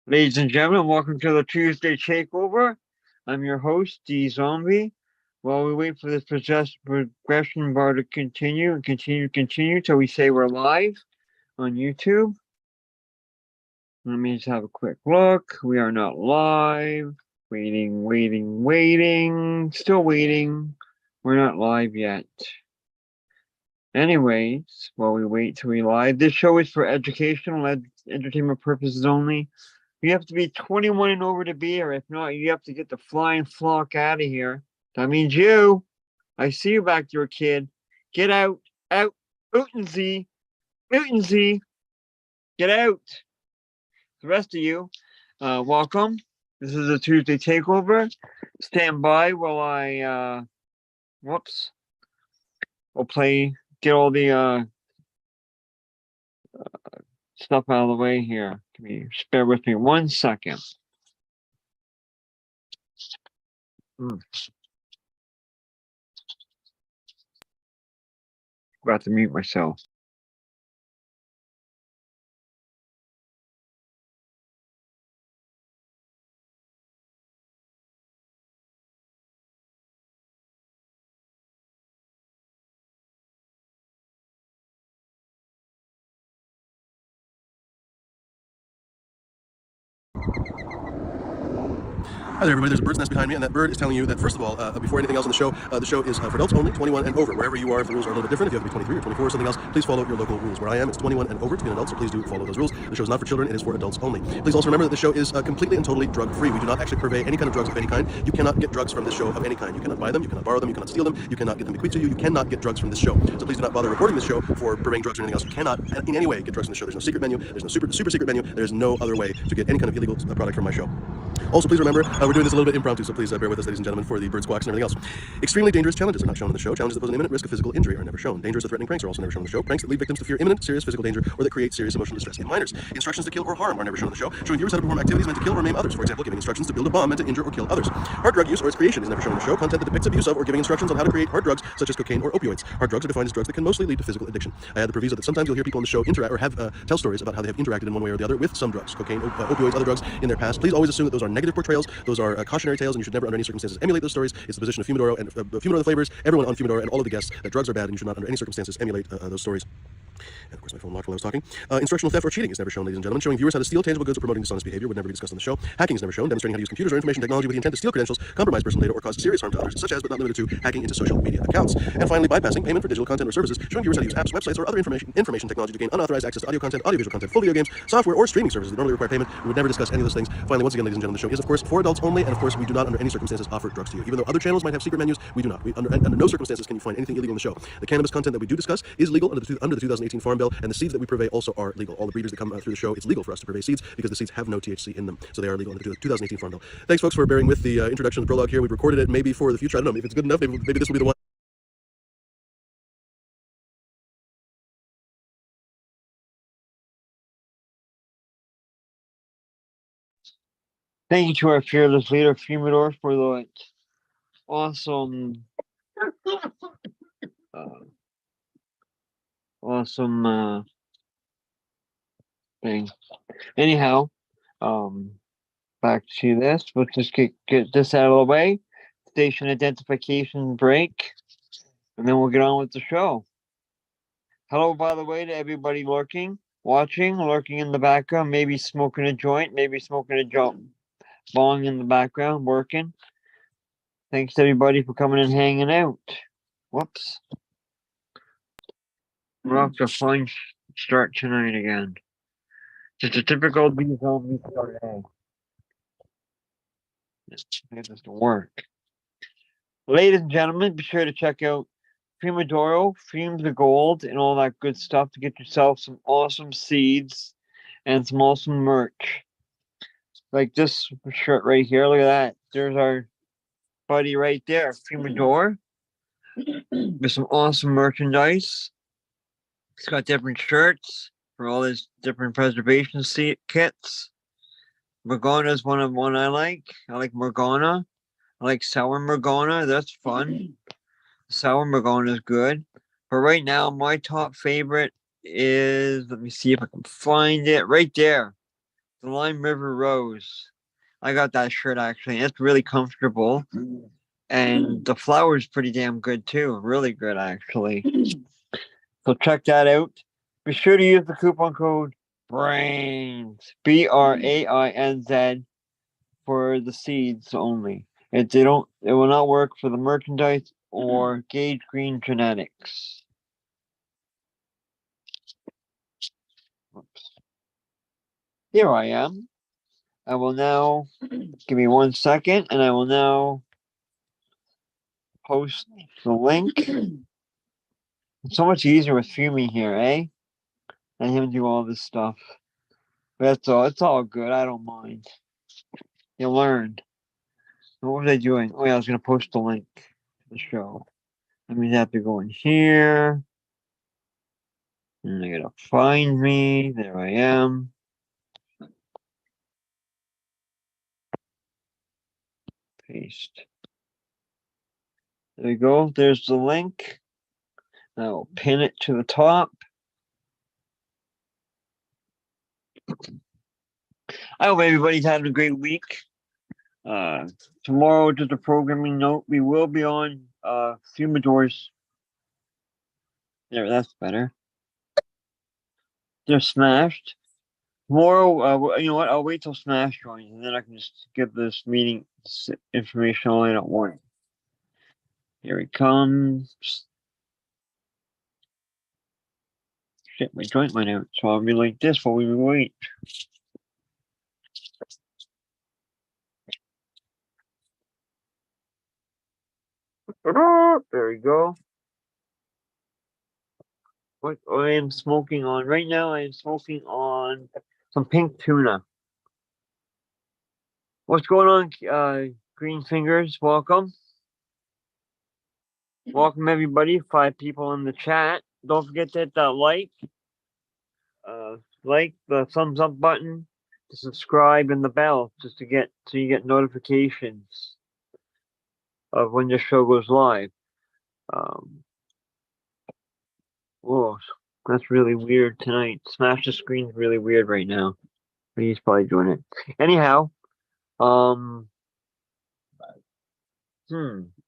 Ladies and gentlemen, welcome to the Tuesday Takeover. I'm your host, D Zombie. While we wait for this progression bar to continue and continue till we say we're live on YouTube. Let me just have a quick look. We are not live. Waiting. Still waiting. We're not live yet. Anyways, while we wait till we live, this show is for educational entertainment purposes only. You have to be 21 and over to be here. If not, you have to get the flying flock out of here. That means you. I see you back there, kid. Get out. Mutancy. Get out. The rest of you, welcome. This is a Tuesday Takeover. Stand by while I, I'll get all the stuff out of the way here. Just bear with me 1 second. Got to mute myself. Hi there, everybody. There's a bird's nest behind me, and that bird is telling you that, first of all, before anything else on the show is for adults only, 21 and over. Wherever you are, if the rules are a little bit different, if you have to be 23 or 24 or something else, please follow your local rules. Where I am, it's 21 and over to be an adult, so please do follow those rules. The show is not for children, it is for adults only. Please also remember that the show is completely and totally drug-free. We do not actually purvey any kind of drugs of any kind. You cannot get drugs from this show of any kind. You cannot buy them, you cannot borrow them, you cannot steal them, you cannot get them bequeathed to you, you cannot get drugs from this show. So please do not bother reporting this show for purveying drugs or anything else. You cannot in any way get drugs from the show. There's no secret menu, there's no super secret menu, there's no other way to get any kind of illegal product from my show. Also, please remember, we're doing this a little bit impromptu, so please bear with us, ladies and gentlemen, for the bird squawks and everything else. Extremely dangerous challenges are not shown on the show. Challenges that pose an imminent risk of physical injury are never shown. Dangerous or threatening pranks are also never shown on the show. Pranks that lead victims to fear imminent, serious physical danger or that create serious emotional distress in minors. Instructions to kill or harm are never shown on the show, showing viewers how to perform activities meant to kill or maim others. For example, giving instructions to build a bomb meant to injure or kill others. Hard drug use or its creation is never shown on the show. Content that depicts abuse of or giving instructions on how to create hard drugs, such as cocaine or opioids. Hard drugs are defined as drugs that can mostly lead to physical addiction. I add the proviso that sometimes you'll hear people on the show interact or tell stories about how they have interacted in one way or the other with some drugs, cocaine, opioids, other drugs in their past. Please always assume that those are negative portrayals. Those are cautionary tales, and you should never, under any circumstances, emulate those stories. It's the position of Fumidoro and Fumidoro the Flavors, everyone on Fumidoro, and all of the guests that drugs are bad, and you should not, under any circumstances, emulate those stories. And of course, my phone locked while I was talking. Instructional theft or cheating is never shown, ladies and gentlemen. Showing viewers how to steal tangible goods or promoting dishonest behavior would never be discussed on the show. Hacking is never shown. Demonstrating how to use computers or information technology with the intent to steal credentials, compromise personal data, or cause serious harm to others, such as, but not limited to, hacking into social media accounts. And finally, bypassing payment for digital content or services, showing viewers how to use apps, websites, or other information technology to gain unauthorized access to audio content, audiovisual content, full video games, software, or streaming services that normally require payment. We would never discuss any of those things. Finally, once again, ladies and gentlemen, the show is, of course, for adults only, and of course, we do not, under any circumstances, offer drugs to you. Even though other channels might have secret menus, we do not. Under no circumstances can you find anything illegal on the show. The cannabis content that we do discuss is legal under the 2018 Farm Bill, and the seeds that we purvey also are legal. All the breeders that come through the show, it's legal for us to purvey seeds because the seeds have no THC in them, so they are legal under the 2018 Farm Bill. Thanks, folks, for bearing with the introduction, the prologue here. We've recorded it maybe for the future. I don't know if it's good enough. Maybe this will be the one. Thank you to our fearless leader, Fumidor, for the awesome, thing. Anyhow, back to this. Let's just get this out of the way. Station identification break, and then we'll get on with the show. Hello, by the way, to everybody lurking in the background, maybe smoking a joint, maybe smoking a bong in the background, working. Thanks to everybody for coming and hanging out. Whoops. We're off to a fine start tonight again. Just a typical D-Zombie start day. It doesn't work. Ladies and gentlemen, be sure to check out Fumadoro, Fumes of Gold, and all that good stuff to get yourself some awesome seeds and some awesome merch. Like this shirt right here. Look at that. There's our buddy right there, Fumador, with some awesome merchandise. It's got different shirts for all his different preservation kits. Morgana is one I like. I like Morgana. I like sour Morgana. That's fun. Sour Morgana is good. But right now, my top favorite is, let me see if I can find it right there. The Lime River Rose. I got that shirt actually. It's really comfortable. And the flower is pretty damn good too. Really good actually. So check that out. Be sure to use the coupon code BRAINZ, BRAINZ, for the seeds only. It will not work for the merchandise or Gage Green Genetics. Oops. Here I am. I will now give me 1 second and I will now post the link. It's so much easier with Fumi here, eh? And him do all this stuff. But it's all good. I don't mind. You learn. What was I doing? Oh yeah, I was gonna post the link to the show. I mean, have to go in here. And I gotta find me. There I am. Paste. There we go. There's the link. I'll pin it to the top. I hope everybody's having a great week. Tomorrow, just a programming note, we will be on Fumadors. There, that's better. They're smashed. Tomorrow, you know what? I'll wait till Smash joins, and then I can just give this meeting information all in at once. Here he comes. Shit, my joint went out, so I'll be like this while we wait. There we go. What I am smoking on right now, I am smoking on some pink tuna. What's going on, Green Fingers? Welcome. Welcome everybody. 5 people in the chat. Don't forget to hit that like the thumbs up button, to subscribe, and the bell just to get so you get notifications of when the show goes live. Whoa, that's really weird tonight. Smash the Screen's really weird right now. He's probably doing it. Anyhow, I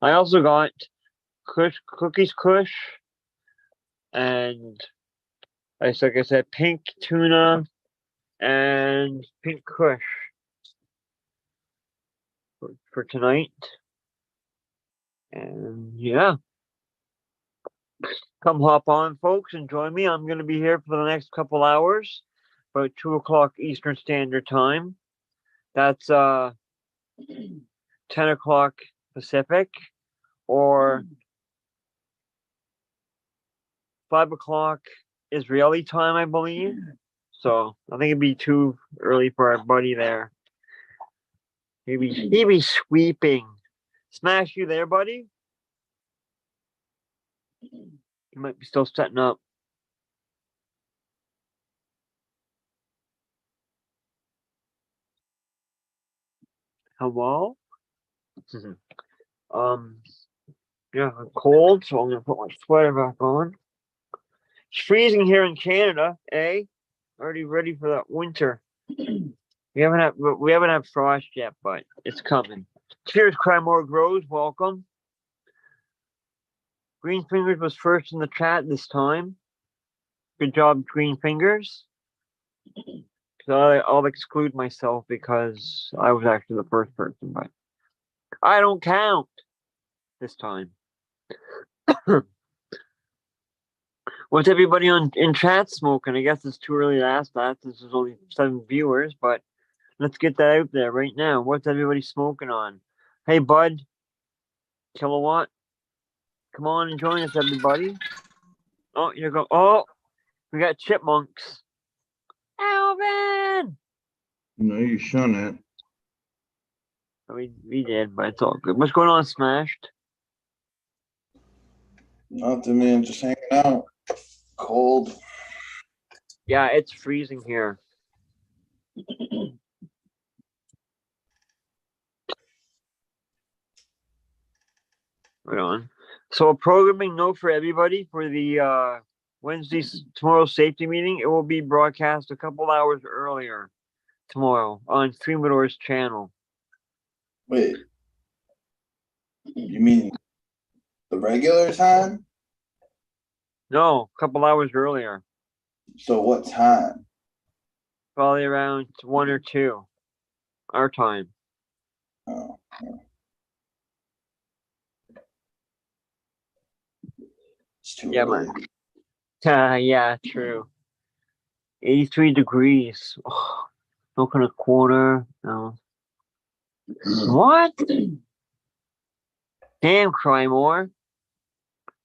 also got Cookies Kush and like I said, pink tuna and pink Kush for tonight. And yeah, come hop on, folks, and join me. I'm going to be here for the next couple hours, about 2 o'clock Eastern Standard Time. That's 10 o'clock Pacific, or 5 o'clock Israeli time, I believe. So I think it'd be too early for our buddy there. He'd be sweeping. Smash, you there, buddy? He might be still setting up. Hello? Yeah, I'm cold, so I'm gonna put my sweater back on. It's freezing here in Canada, eh? Already ready for that winter. We haven't had frost yet, but it's coming. Cheers, Crymore Grows. Welcome. Green Fingers was first in the chat this time. Good job, Green Fingers. So I'll exclude myself because I was actually the first person, but I don't count this time. What's everybody in chat smoking? I guess it's too early to ask that. This is only 7 viewers, but let's get that out there right now. What's everybody smoking on? Hey, Bud, Kilowatt, come on and join us, everybody. Oh, you go. Oh, we got chipmunks. Alvin! No, you shouldn't. We did, but it's all good. What's going on, Smashed? Nothing, man. Just hanging out. Cold. Yeah, it's freezing here. Right on. So a programming note for everybody for the tomorrow's safety meeting. It will be broadcast a couple hours earlier tomorrow on Streamador's channel. Wait, you mean the regular time? No, a couple hours earlier. So what time? Probably around 1 or 2 our time. Oh, it's too Yeah, early. Yeah, true. 83 degrees. Oh, smoking a quarter. No. What? Damn, Crymore.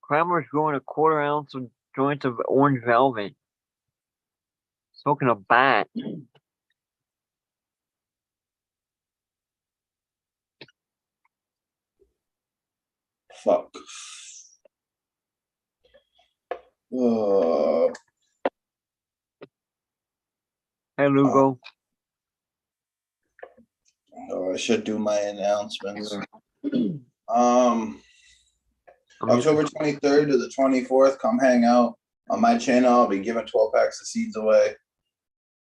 Crymore's growing a quarter ounce of joints of orange velvet. Smoking a bat. Fuck. Oh, Hey, Lugo. I should do my announcements. I'm October 23rd to the 24th, come hang out on my channel. I'll be giving 12 packs of seeds away.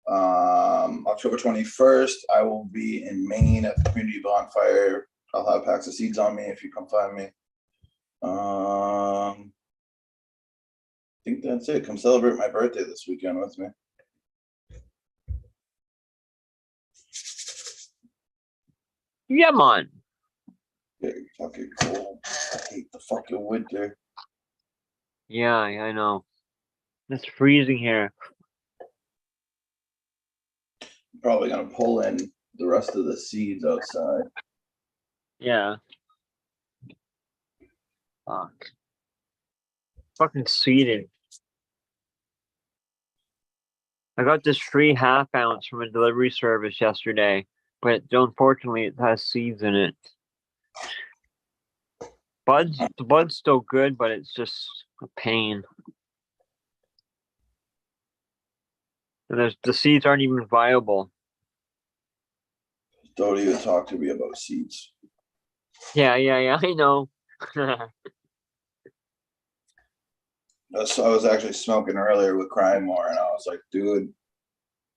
October 21st, I will be in Maine at the community bonfire. I'll have packs of seeds on me if you come find me. I think that's it. Come celebrate my birthday this weekend with me. Yeah, man. Getting fucking cold. I hate the fucking winter. Yeah, I know. It's freezing here. I'm probably gonna pull in the rest of the seeds outside. Yeah. Fuck. Fucking seeded. I got this free half ounce from a delivery service yesterday, but unfortunately it has seeds in it. The bud's still good, but it's just a pain. And the seeds aren't even viable. Don't even talk to me about seeds. Yeah, I know. So I was actually smoking earlier with Crymore, and I was like, dude,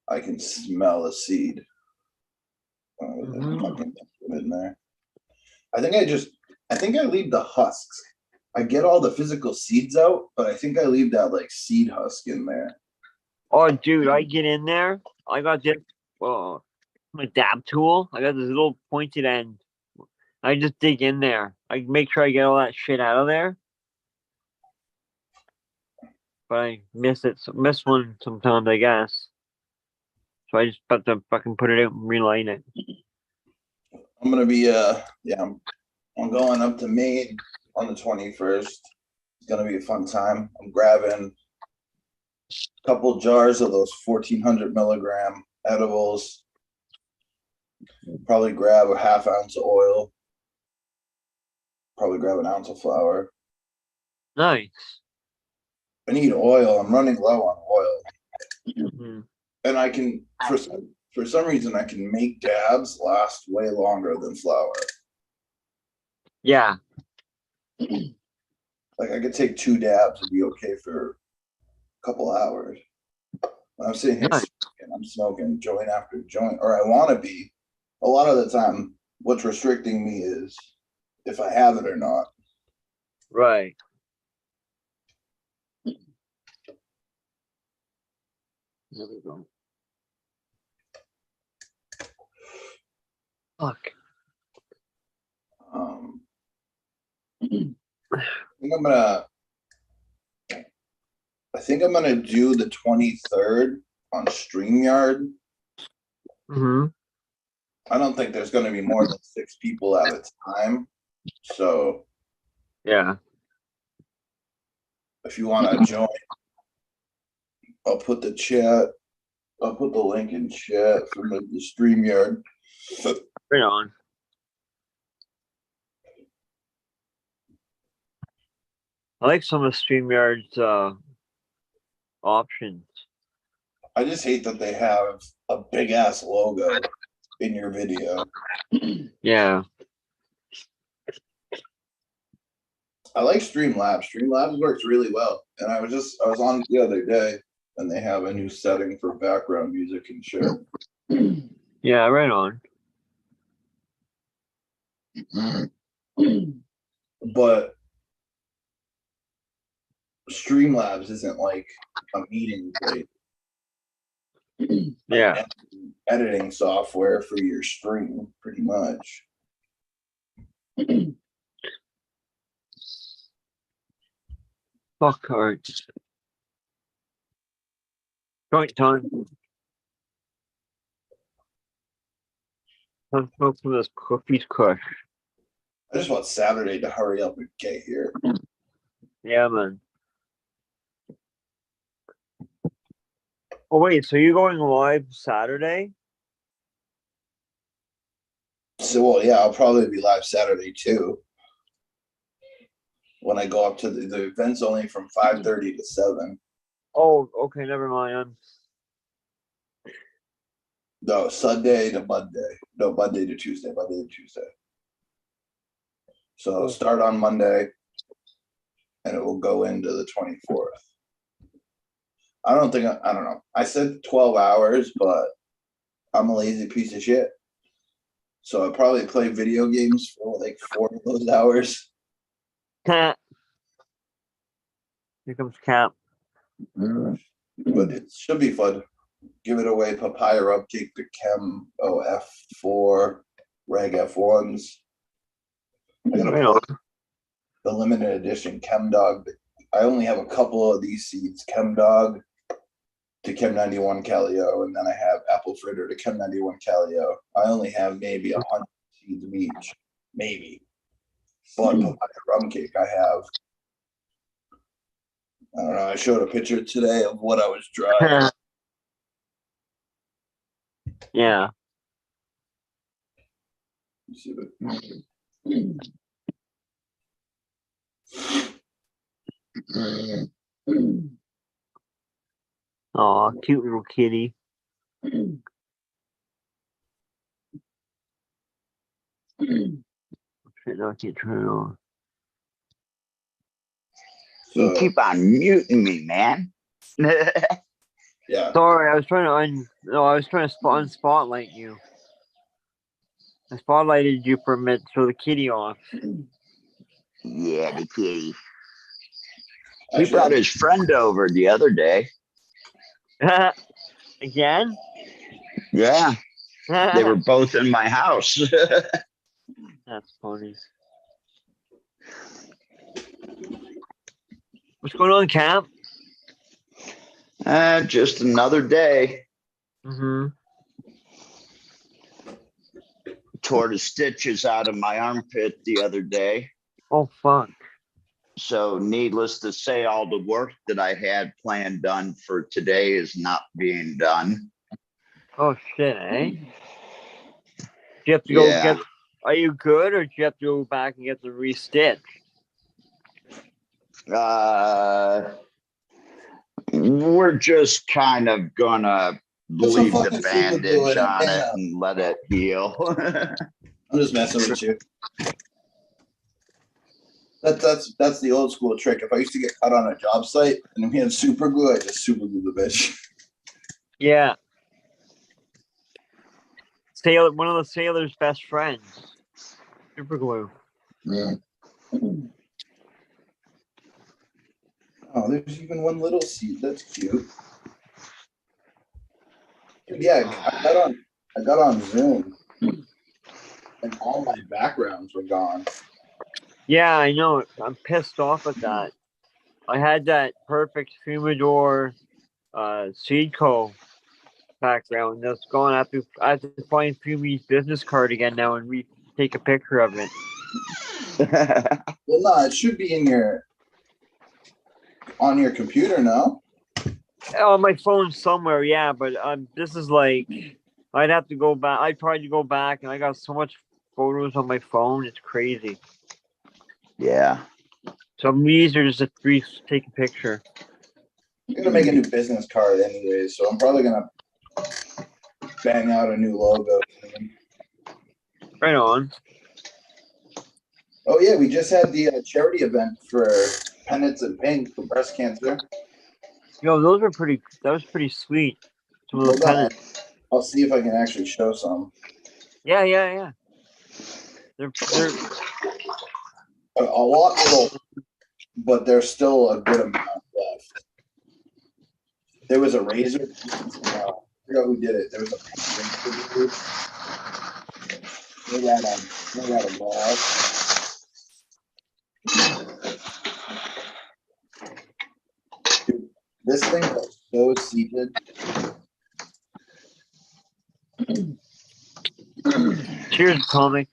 I can smell a seed. Fucking in there. I think I leave the husks. I get all the physical seeds out, but I think I leave that like seed husk in there. Oh, dude, I get in there. I got this my dab tool. I got this little pointed end. I just dig in there. I make sure I get all that shit out of there. But I miss one sometimes, I guess. So I just about to fucking put it out and relight it. I'm gonna be I'm going up to Maine on the 21st. It's gonna be a fun time. I'm grabbing a couple jars of those 1400 milligram edibles. Probably grab a half ounce of oil. Probably grab an ounce of flour. Nice. I need oil. I'm running low on oil. Mm-hmm. And I can, for some reason, I can make dabs last way longer than flour. Yeah. Like I could take 2 dabs and be okay for a couple hours. When I'm sitting here and I'm smoking joint after joint, or I want to be, a lot of the time, what's restricting me is if I have it or not. Right. There we go. Fuck. I think I'm gonna do the 23rd on StreamYard. Mm-hmm. I don't think there's gonna be more than 6 people at a time. So Yeah. if you want to join, I'll put the link in chat for the StreamYard. Right on. I like some of StreamYard's options. I just hate that they have a big ass logo in your video. Yeah. I like Streamlabs. Streamlabs works really well. And I was on the other day and they have a new setting for background music and shit. Yeah, right on. But Streamlabs isn't like a meeting place. Yeah. Editing software for your stream, pretty much. Fuck cards. Joint time. Let's smoke some of this cookies kush. I just want Saturday to hurry up and get here. Yeah, man. Oh wait, so you're going live Saturday? So, well, yeah, I'll probably be live Saturday too. When I go up to the event's only from 5:30 to 7. Oh, okay, never mind. No, Sunday to Monday. No, Monday to Tuesday. Monday to Tuesday. So start on Monday, and it will go into the 24th. I don't know. I said 12 hours, but I'm a lazy piece of shit. So I probably play video games for like 4 of those hours. Here comes Cap. But it should be fun. Give it away, Papaya Upkeep, the Chem OF4, Reg F1s. I got Right on. the limited edition Chem Dog. I only have a couple of these seeds, Chem Dog to Chem 91 Calio, and then I have Apple Fritter to Chem 91 Calio. I only have maybe 100 seeds of each, maybe. But Papaya Rum Cake I have. I don't know. I showed a picture today of what I was drying. Yeah. You see what- Aw, cute little kitty. Shit, no, I can't turn it on. You So, keep on muting me, man. yeah. Sorry, I was trying to unspotlight you. I spotlighted you for a minute to show the kitty off. Yeah, the kitty. He Actually, brought his friend over the other day. Again? Yeah, they were both in my house. That's funny. What's going on, Cap? Just another day. Mm-hmm. Tore the stitches out of my armpit the other day. Oh, fuck. So needless to say, all the work that I had planned done for today is not being done. Oh, shit, eh? Do you have to go Yeah. get... Are you good, or do you have to go back and get the restitch? We're just kind of gonna Put some leave the fucking super glue bandage in it, on it yeah. and let it heal. I'm just messing with you. That's the old school trick. If I used to get cut on a job site and we had super glue, I just super glue the bitch. Yeah. Sailor, one of the sailor's best friends. Super glue. Yeah. Oh, there's even one little seed. That's cute. Dude, yeah, I got on Zoom and all my backgrounds were gone. Yeah, I know. I'm pissed off at that. I had that perfect Fumador Seedco background that's gone. I have to find Fumi's business card again now and take a picture of it. Well, no, it should be on your computer now. On my phone somewhere, yeah, but this is like I'd have to go back. I tried to go back, and I got so much photos on my phone. It's crazy. Yeah. So I'm easier just to take a picture. I'm gonna make a new business card anyway, so I'm probably gonna bang out a new logo. Right on. Oh yeah, we just had the charity event for Pennants and Pink for breast cancer. Yo, those were pretty. That was pretty sweet. Some of the Hold on. pennants. I'll see if I can actually show some. Yeah. They're A lot little, but there's still a good amount left. There was a razor. I forgot who did it. There was a razor dude. They got a wall. Dude, this thing was so seated. cheers, comic.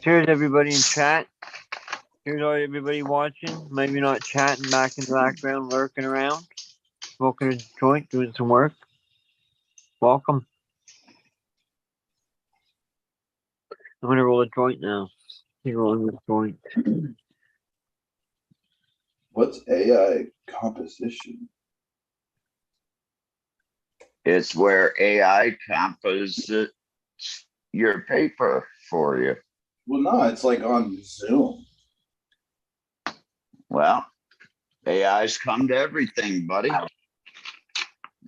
Cheers, everybody in chat. Cheers, everybody watching. Maybe not chatting back in the background, lurking around, smoking a joint, doing some work. Welcome. I'm gonna roll a joint now. You're rolling the joint. What's AI composition? It's where AI composites your paper for you. Well, no, it's like on Zoom. Well, AI's come to everything, buddy. Yeah,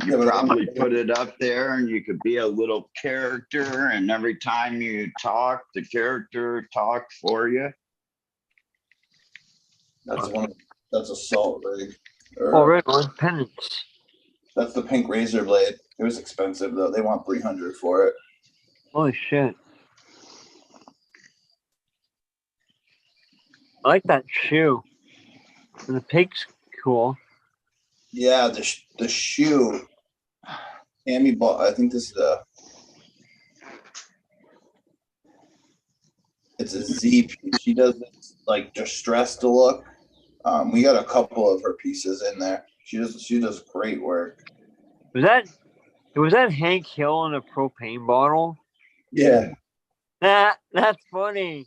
You but probably put it up there and you could be a little character, and every time you talk, the character talks for you. That's one. That's a salt rig. Oh, right on penance. That's the pink razor blade. It was expensive though. They want 300 for it. Holy shit. I like that shoe. And the pig's cool. Yeah, the shoe. Tammy bought. I think this is it's a Z piece. She does this like distressed look. We got a couple of her pieces in there. She does great work. Was that Hank Hill in a propane bottle? Yeah. That's funny.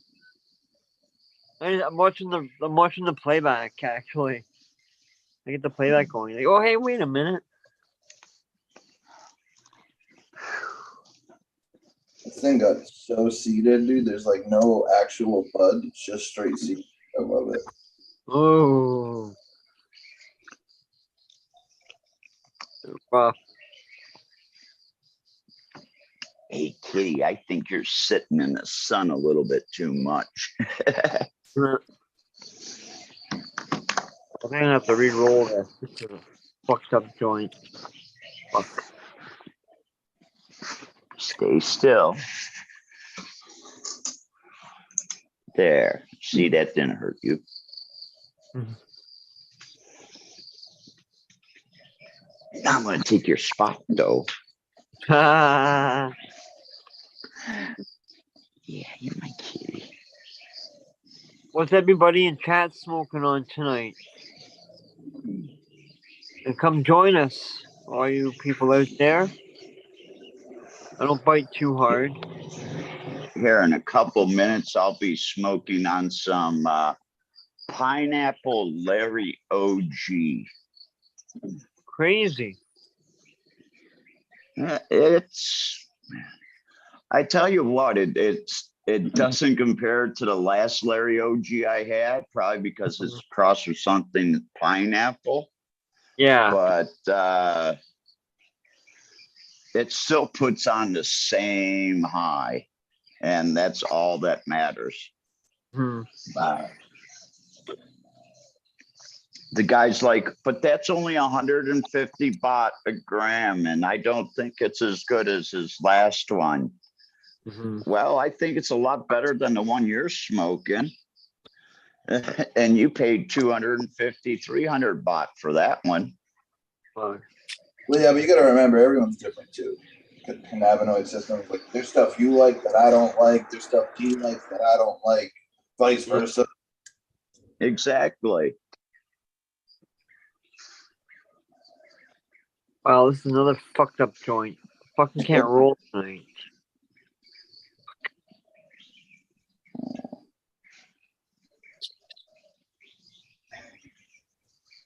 I'm watching the playback actually. I get the playback going. Like, oh hey, wait a minute. This thing got so seated, dude. There's like no actual bud. It's just straight seed. I love it. Oh. Rough. Hey, Kitty, I think you're sitting in the sun a little bit too much. I'm gonna have to re-roll this. This is a fucked up joint. Fuck. Stay still. There. See, that didn't hurt you. Mhm. Now I'm going to take your spot, though. Ah, Yeah, you're my kitty. what's everybody in chat smoking on tonight? And come join us, all you people out there. I don't bite too hard. Here in a couple minutes, I'll be smoking on some pineapple Larry OG. Crazy. It's, I tell you what, it doesn't compare to the last Larry OG I had, probably because it's crossed with something pineapple, Yeah. but it still puts on the same high, and that's all that matters. Hmm. The guy's like, but that's only 150 baht a gram, and I don't think it's as good as his last one. Mm-hmm. Well, I think it's a lot better than the one you're smoking. And you paid 250, 300 baht for that one. Fuck. Well, yeah, but you got to remember, everyone's different too. Cannabinoid systems, like there's stuff you like that I don't like. There's stuff he likes that I don't like. Vice versa. Exactly. Wow, this is another fucked up joint. Fucking can't roll tonight.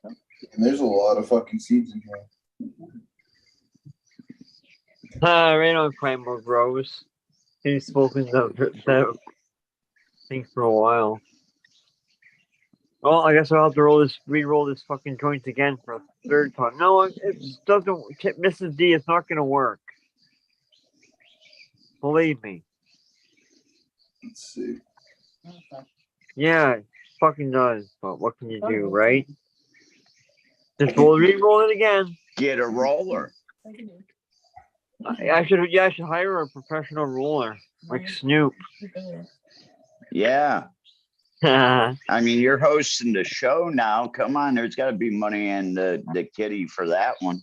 And there's a lot of fucking seeds in here. Right on Primal Grows. He's smoking the thing for a while. Well, I guess I'll have to re-roll this fucking joint again for a third time. No, it doesn't. Mrs. D, it's not gonna work. Believe me. Let's see. Yeah, it fucking does. But what can you do, right? Just re-roll it again. Get a roller. I should hire a professional roller like Snoop. Yeah. Feel I mean, you're hosting the show now. Come on, there's got to be money in the kitty for that one.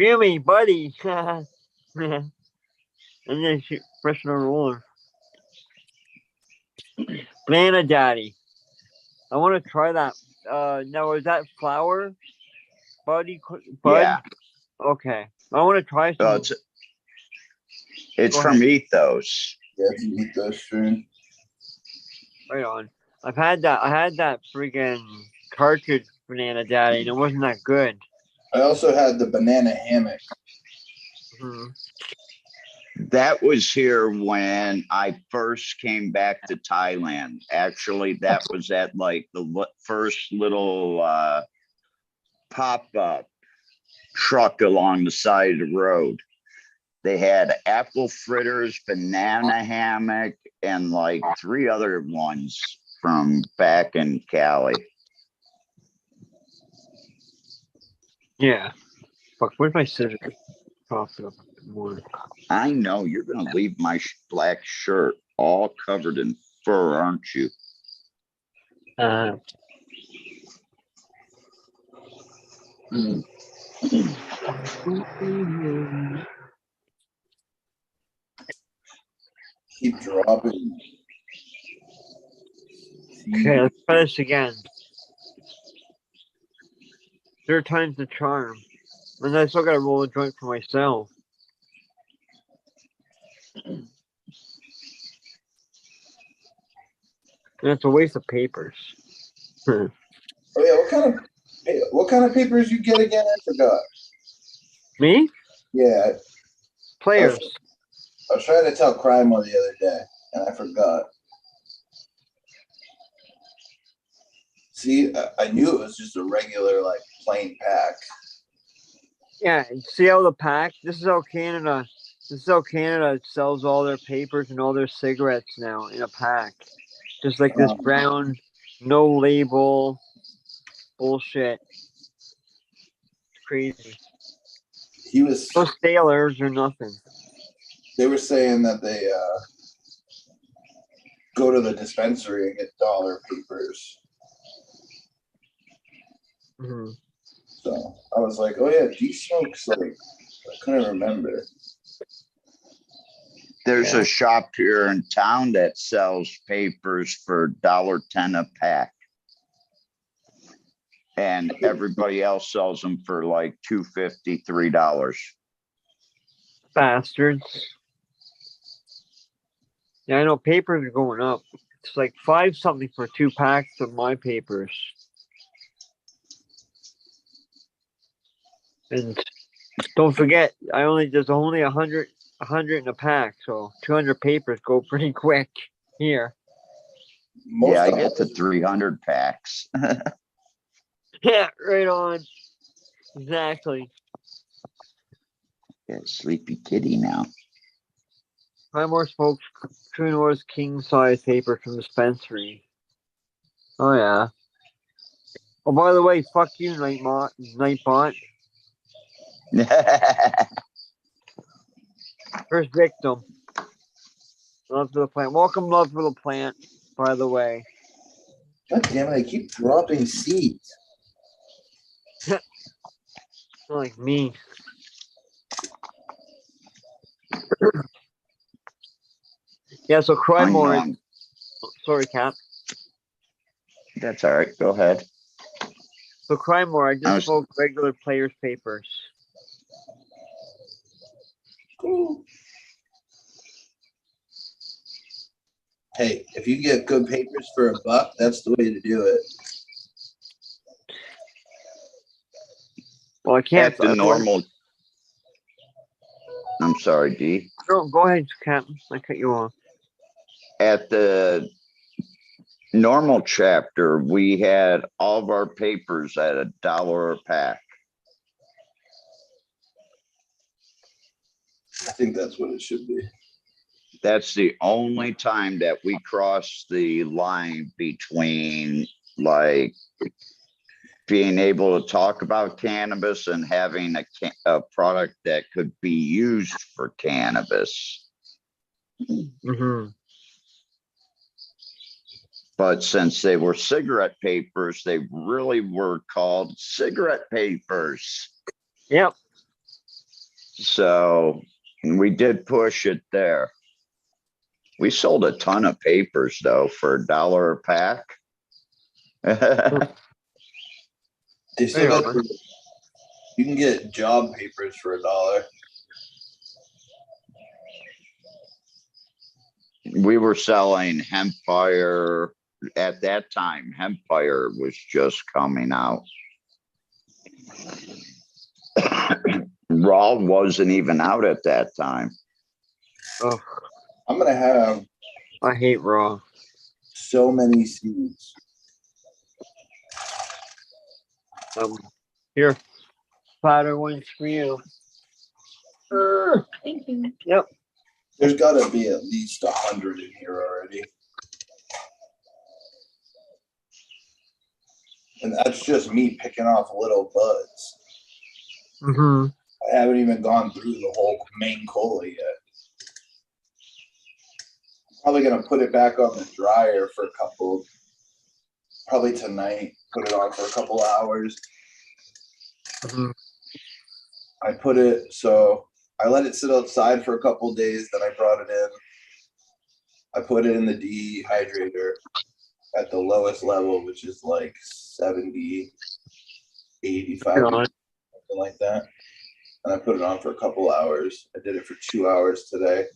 me, buddy. And then professional roller. Banana Daddy. I want to try that. Now is that flour, Bud? Yeah. Okay. I want to try some. Oh, it's Go from ahead. Ethos. Yeah, if you eat those soon. Right on. I had that friggin' cartridge Banana Daddy, and it wasn't that good. I also had the banana hammock. Mhm. That was here when I first came back to Thailand. Actually, that was at like the first little pop-up truck along the side of the road. They had apple fritters, banana hammock, and like 3 other ones from back in Cali. Yeah. Fuck, where's my scissors? Cough it up more. I know you're going to leave my black shirt all covered in fur, aren't you? Keep dropping. Okay, let's try this again. Third time's the charm. And I still gotta roll a joint for myself. And it's a waste of papers. Oh yeah, what kind of papers you get again? I forgot. Me? Yeah, Players. I was trying to tell Crimo the other day, and I forgot. See, I knew it was just a regular, like, plain pack. Yeah, see how the pack? This is how Canada sells all their papers and all their cigarettes now in a pack. Just like this brown, no label bullshit. It's crazy. He was. No sailors or nothing. They were saying that they go to the dispensary and get dollar papers. Mm-hmm. So I was like, oh yeah, D smokes like I couldn't remember. There's a shop here in town that sells papers for $1.10 a pack. And everybody else sells them for like $2.50, $3. Bastards. Yeah, I know papers are going up. It's like $5 something for 2 packs of my papers. And don't forget, there's only 100 in a pack, so 200 papers go pretty quick here. Yeah, I get the 300 packs. Yeah, right on. Exactly. Yeah, sleepy kitty now. Crymore smokes True North's king size paper from dispensary. Oh yeah. Oh, by the way, fuck you, Nightbot. First victim. Love for the plant. Welcome, Love for the plant, by the way. God damn it, I keep dropping seeds. Not like me. Yeah, so Crymore. Sorry, Cap. That's all right. Go ahead. So Crymore, I just smoked regular players' papers. Cool. Hey, if you get good papers for $1, that's the way to do it. Well, I can't. At the normal. I'm sorry, D. Go ahead, Captain. I cut you off. At the normal chapter, we had all of our papers at $1 a pack. I think that's what it should be. That's the only time that we cross the line between like being able to talk about cannabis and having a product that could be used for cannabis. Mm-hmm. But since they were cigarette papers, they really were called cigarette papers. Yep. So we did push it there. We sold a ton of papers though for $1 a pack. They still Hang got on. you can get job papers for $1. We were selling Hempfire at that time. Hempfire was just coming out. Raw wasn't even out at that time. Oh, I'm gonna have I hate raw. so many seeds. Here, powder ones for you. Thank you. Yep. There's gotta be at least 100 in here already. And that's just me picking off little buds. Mm-hmm. I haven't even gone through the whole main cola yet. Probably gonna put it back on the dryer for a couple, probably tonight, put it on for a couple hours. Mm-hmm. I put it, so I let it sit outside for a couple days, then I brought it in. I put it in the dehydrator at the lowest level, which is like 70, 85, something like that. And I put it on for a couple hours. I did it for 2 hours today.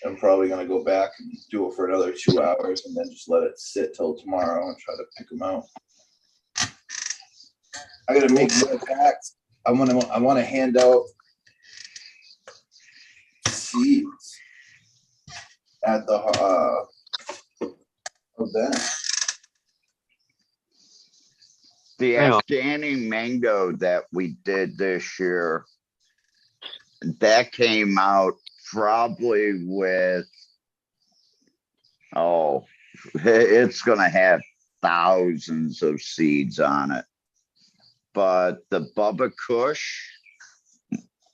I'm probably gonna go back and do it for another 2 hours and then just let it sit till tomorrow and try to pick them out. I gotta make more packs. I wanna hand out seeds at the event. The Hang on. Afghani mango that we did this year, that came out probably with, oh, it's gonna have thousands of seeds on it. But the Bubba Kush,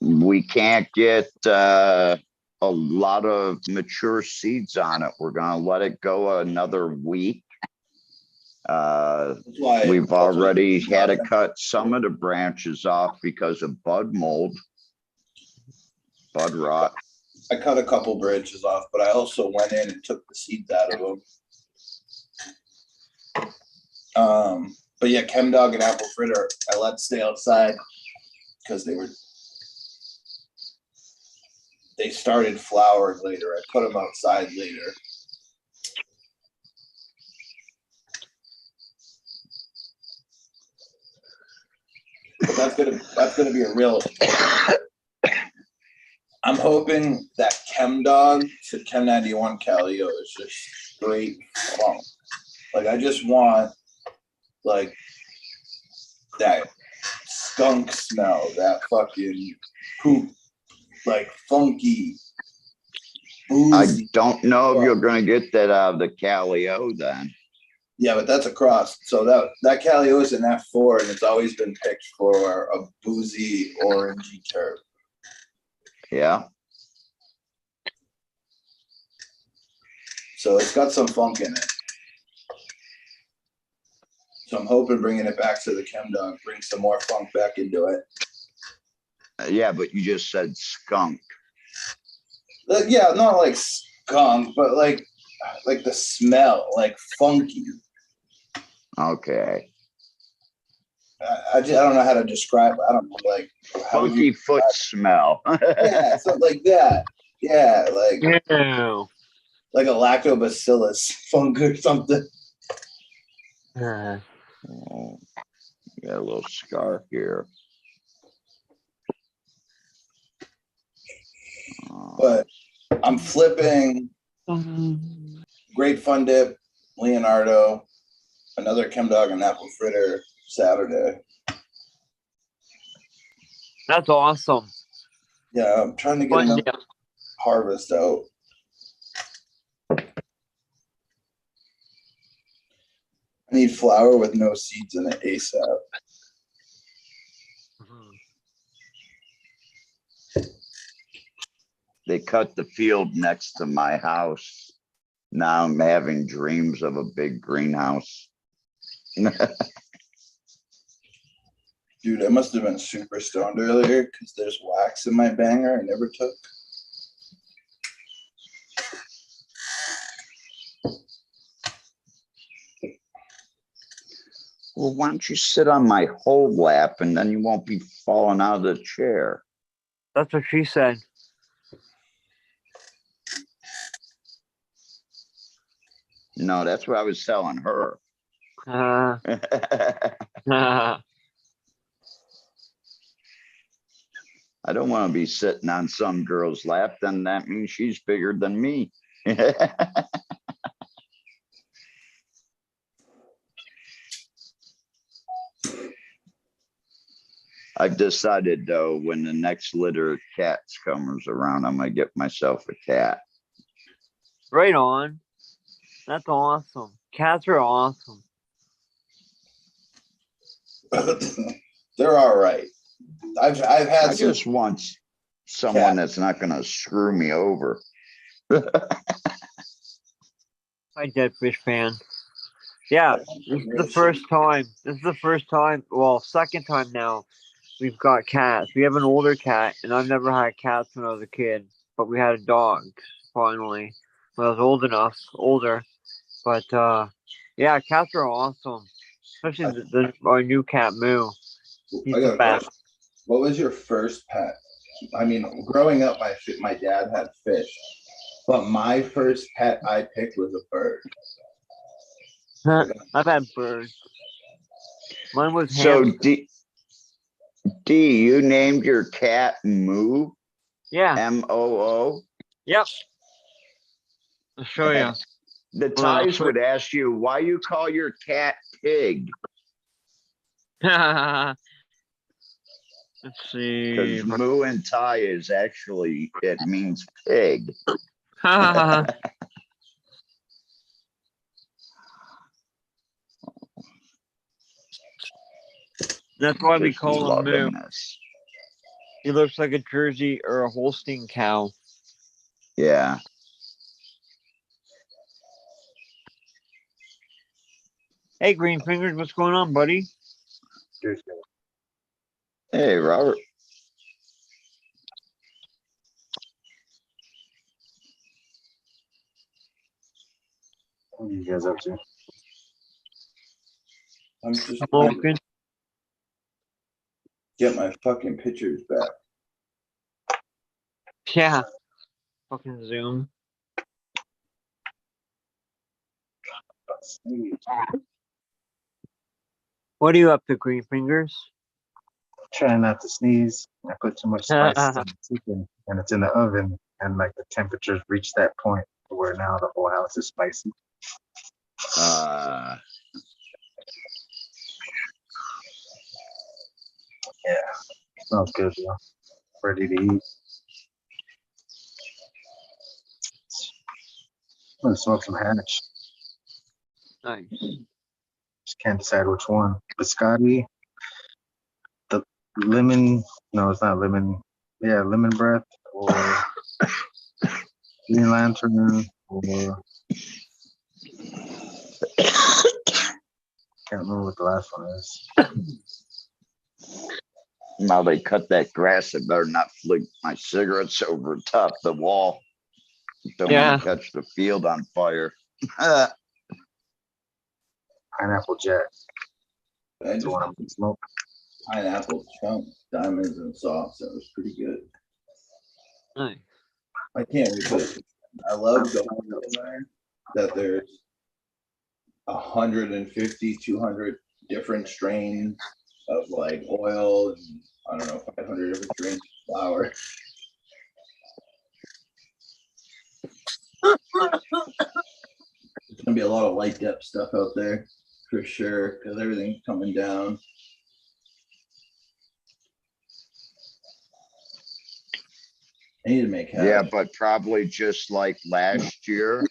we can't get a lot of mature seeds on it. We're gonna let it go another week. That's why We've already had to cut some of the branches off because of bud mold, bud rot. I cut a couple branches off, but I also went in and took the seeds out of them. But yeah, Chem Dog and Apple Fritter, I let stay outside because they started flowering later. I put them outside later. But that's gonna be a real. I'm hoping that Chem Dog to Chem 91 Calio is just straight funk. Like I just want like that skunk smell, that fucking poop, like funky. I Boozy. don't know if you're gonna get that out of the Calio then. Yeah, but that's a cross. So that Calio is an F4 and it's always been picked for a boozy orangey turf. Yeah, So it's got some funk in it. So I'm hoping bringing it back to the Chem Dog brings some more funk back into it. yeah, but you just said skunk. Yeah, not like skunk, but like the smell, like funky. Okay. I don't know how to describe it. I don't know, like how would Funky you, foot smell. yeah, something like that. Yeah, Yeah. like a lactobacillus funk or something. Oh, got a little scar here. But I'm flipping Great Fun Dip, Leonardo, another chem dog and apple fritter Saturday. That's awesome. Yeah, I'm trying to get Fun another deal. harvest out. I need flour with no seeds in it ASAP. Mhm. They cut the field next to my house. Now I'm having dreams of a big greenhouse. Dude, I must have been super stoned earlier because there's wax in my banger I never took. Well, why don't you sit on my whole lap and then you won't be falling out of the chair? That's what she said. No, that's what I was telling her. Uh, I don't want to be sitting on some girl's lap, then that means she's bigger than me. I've decided though, when the next litter of cats comes around, I'm gonna get myself a cat. right on. That's awesome. Cats are awesome. They're all right. I've had I some. just want someone that's not gonna screw me over. Hi, Dead Fish fan. Yeah, this is the first time. This is the first time. Well, second time now. We've got cats. We have an older cat, and I've never had cats when I was a kid. But we had a dog finally when I was older. But yeah, cats are awesome, especially our new cat Moo. He's I got the a best. question. What was your first pet? I mean, growing up, my dad had fish, but my first pet I picked was a bird. I've had birds. Mine was So hamster. D, you named your cat Moo? Yeah. M-O-O? Yep. I'll show you. The Hold on, Ties would ask you why you call your cat Pig. Let's see. Because Moo and Tie is actually, it means pig. That's why we Just call him Moo. loving this. He looks like a Jersey or a Holstein cow. Yeah. Hey, Green Fingers, what's going on, buddy? Hey, Robert. What are you guys up to? I'm just trying to Smoking. get my fucking pictures back. Yeah. Fucking Zoom. What are you up to, Green Fingers? Trying not to sneeze. I put too much spices in the chicken and it's in the oven and like the temperatures reach that point where now the whole house is spicy. Yeah, smells good, yo. Ready to eat. I'm gonna smoke some hash. Nice. Just can't decide which one. Biscotti, the lemon. No, it's not lemon. Yeah, lemon breath or Green Lantern or can't remember what the last one is. Now they cut that grass, I better not flick my cigarettes over top the wall. Don't Yeah. want to catch the field on fire. Pineapple Jack. I That's just the one I'm gonna smoke. pineapple chunk diamonds and sauce. That was pretty good. Nice. I can't resist it. I love going somewhere that there's 150, 200 different strains of like oil and I don't know, 500 different strains of flour. gonna be a lot of light depth stuff out there for sure, because everything's coming down. I need to make Yeah, cash. but probably just like last year,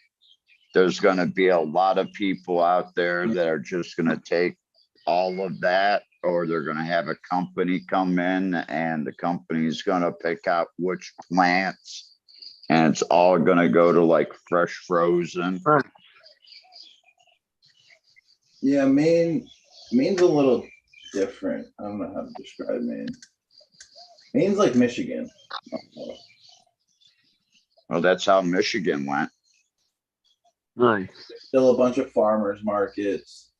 there's gonna be a lot of people out there that are just gonna take all of that, or they're gonna have a company come in and the company's gonna pick out which plants. And it's all gonna go to like fresh frozen. Yeah, Maine's a little different. I don't know how to describe Maine. Maine's like Michigan. Well, that's how Michigan went. Nice. Still a bunch of farmers markets.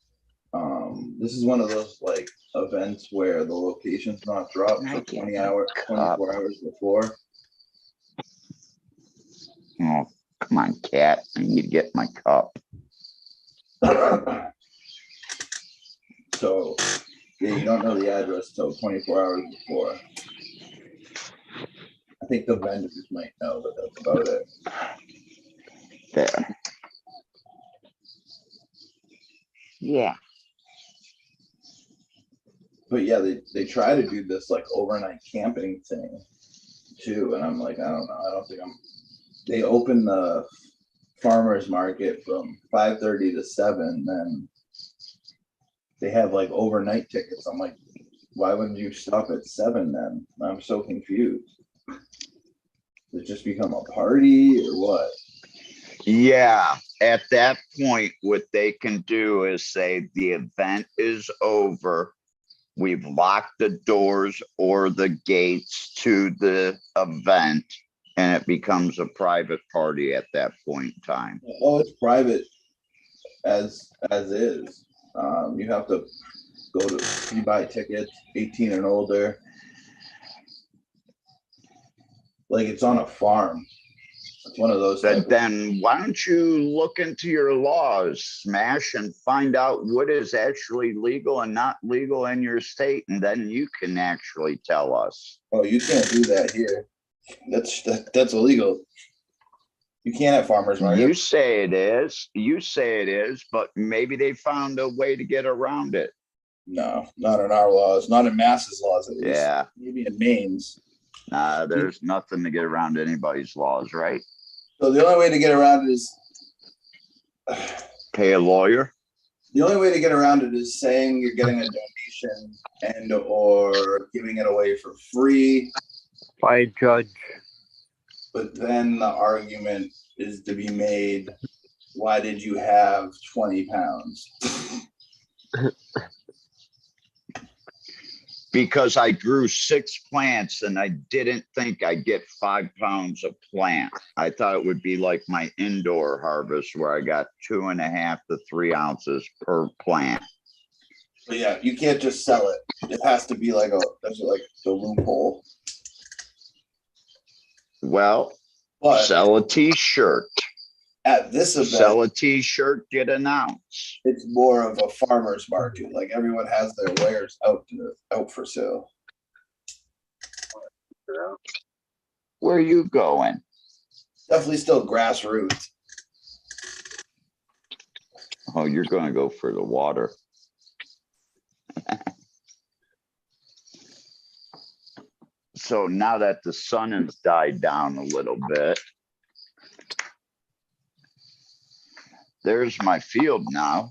This is one of those like events where the location's not dropped I for get 20 my hours, cup. 24 hours before. Oh, come on, cat. I need to get my cup. So, yeah, you don't know the address till 24 hours before. I think the vendors might know, but that's about it. There. Yeah. But yeah, they try to do this like overnight camping thing too, and I'm like, I don't know. I don't think they open the farmers market from 5:30 to 7, then they have like overnight tickets. I'm like, why wouldn't you stop at 7 then? I'm so confused. Does it just become a party or what? Yeah, at that point, what they can do is say the event is over. We've locked the doors or the gates to the event, and it becomes a private party at that point in time. Oh, it's private as is. You have to go to, you buy tickets, 18 and older. Like it's on a farm. It's one of those. But then why don't you look into your laws, Smash, and find out what is actually legal and not legal in your state, and then you can actually tell us. Oh, you can't do that here. That's illegal. You can't have farmers market. You say it is, but maybe they found a way to get around it. No, not in our laws, not in Mass's laws at least. Yeah. Maybe in Maine's. Nah, there's nothing to get around anybody's laws, right? So the only way to get around it is Pay a lawyer. the only way to get around it is saying you're getting a donation and or giving it away for free. By a judge. But then the argument is to be made, why did you have 20 pounds? Because I grew 6 plants and I didn't think I'd get 5 pounds a plant. I thought it would be like my indoor harvest where I got 2.5 to 3 ounces per plant. But yeah, you can't just sell it. It has to be like that's like the loophole. Well, But sell a t-shirt. at this event, Sell a t-shirt, get an ounce. it's more of a farmer's market. Like everyone has their wares out for sale. Where are you going? Definitely still grassroots. Oh, you're gonna go for the water. So now that the sun has died down a little bit, there's my field now.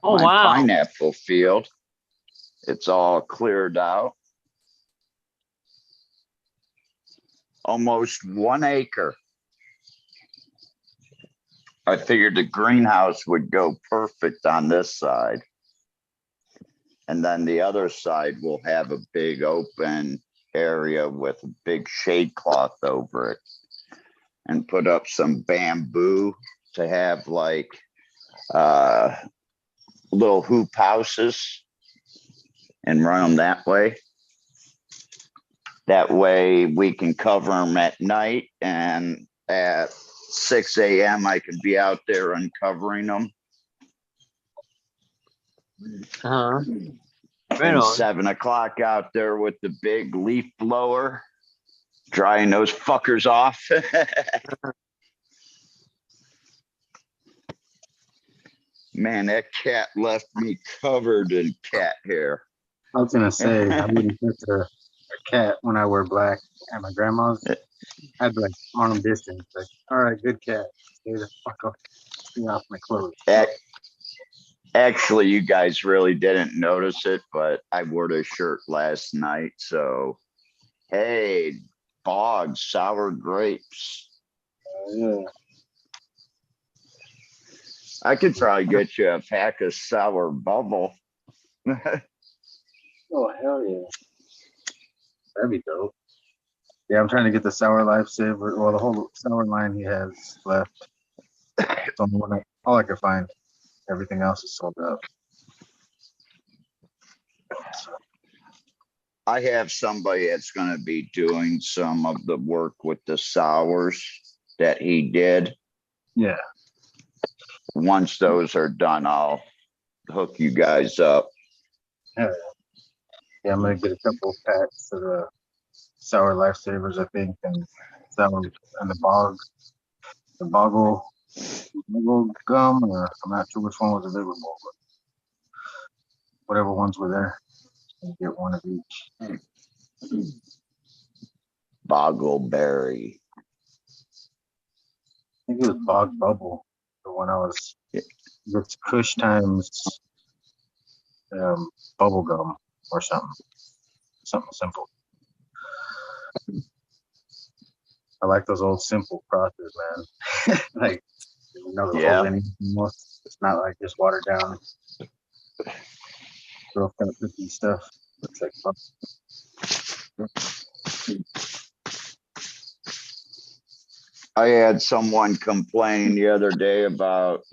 Oh, My wow. pineapple field. It's all cleared out. Almost 1 acre. I figured the greenhouse would go perfect on this side. And then the other side will have a big open area with a big shade cloth over it. And put up some bamboo to have like little hoop houses and run them that way. That way we can cover them at night, and at 6 a.m. I can be out there uncovering them. Uh-huh. Right And on. 7 o'clock out there with the big leaf blower, drying those fuckers off. Man, that cat left me covered in cat hair. I was gonna say I wouldn't touch a cat when I wear black at my grandma's. I'd be like arm distance, like, all right, good cat. Stay the fuck up. Stay off my clothes. Actually, you guys really didn't notice it, but I wore this shirt last night. So, hey, Bog, sour grapes. Yeah. I could probably get you a pack of sour bubble. Oh hell yeah. That'd be dope. Yeah, I'm trying to get the sour lifesaver. Well, the whole sour line he has left. It's only one all I could find. Everything else is sold out. I have somebody that's going to be doing some of the work with the sours that he did. Yeah. Once those are done, I'll hook you guys up. Yeah, I'm gonna get a couple of packs of the sour lifesavers, I think, and sour and the boggle gum, or I'm not sure which one was available, but whatever ones were there, I'll get one of each. Boggleberry. I think it was Bog Bubble, the one I was. It's Kush times bubble gum or something simple. I like those old simple crosses, man. Like, Yeah. It's not like just watered down, real kind of cookie stuff. Looks like fun. I had someone complain the other day about,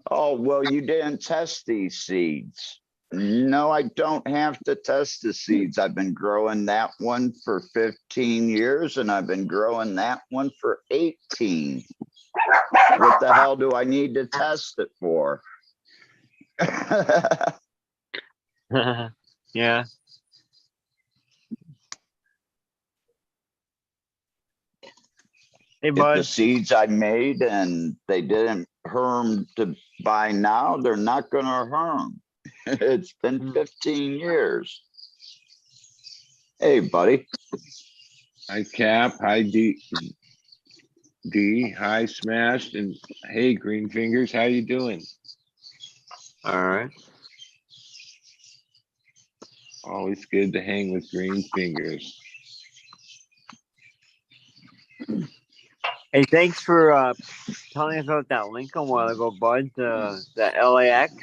oh, well, you didn't test these seeds. No, I don't have to test the seeds. I've been growing that one for 15 years and I've been growing that one for 18. What the hell do I need to test it for? Yeah. Hey, If bud. the seeds I made and they didn't herm to buy now, they're not gonna herm. It's been 15 years. Hey, buddy. Hi, Cap. Hi, D. Hi, Smashed. And hey, Green Fingers. How you doing? All right. Always good to hang with Green Fingers. Hey, thanks for telling us about that link a while ago, bud. The LAX.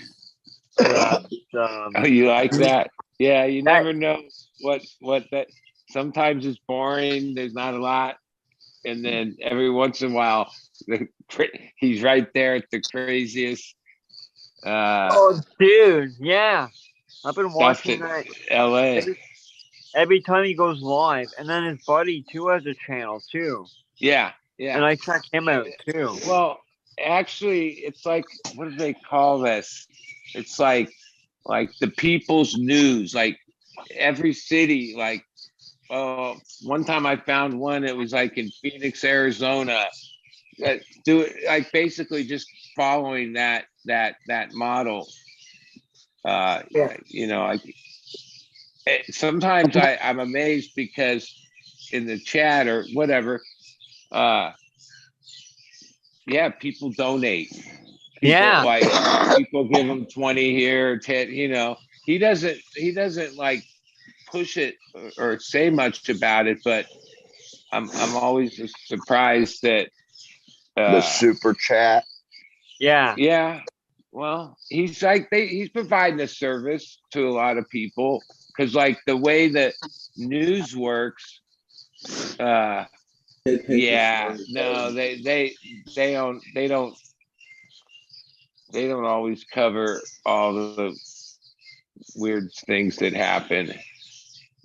Oh, you like that? Yeah, you never know what that. Sometimes it's boring. There's not a lot, and then every once in a while, he's right there at the craziest. Oh, dude, yeah. I've been Stuff watching at that LA. every time he goes live, and then his buddy too has a channel too. Yeah. And I check him out too. Well, actually, it's like, what do they call this? It's like the people's news, like every city, like, one time I found one, it was like in Phoenix, Arizona, that do it, like basically just following that model. Sometimes I'm amazed because in the chat or whatever, people donate. People give him 20 here, 10, he doesn't like push it or say much about it, but I'm always surprised that The super chat. Yeah. Well, he's providing a service to a lot of people, because like the way that news works, they don't always cover all the weird things that happen.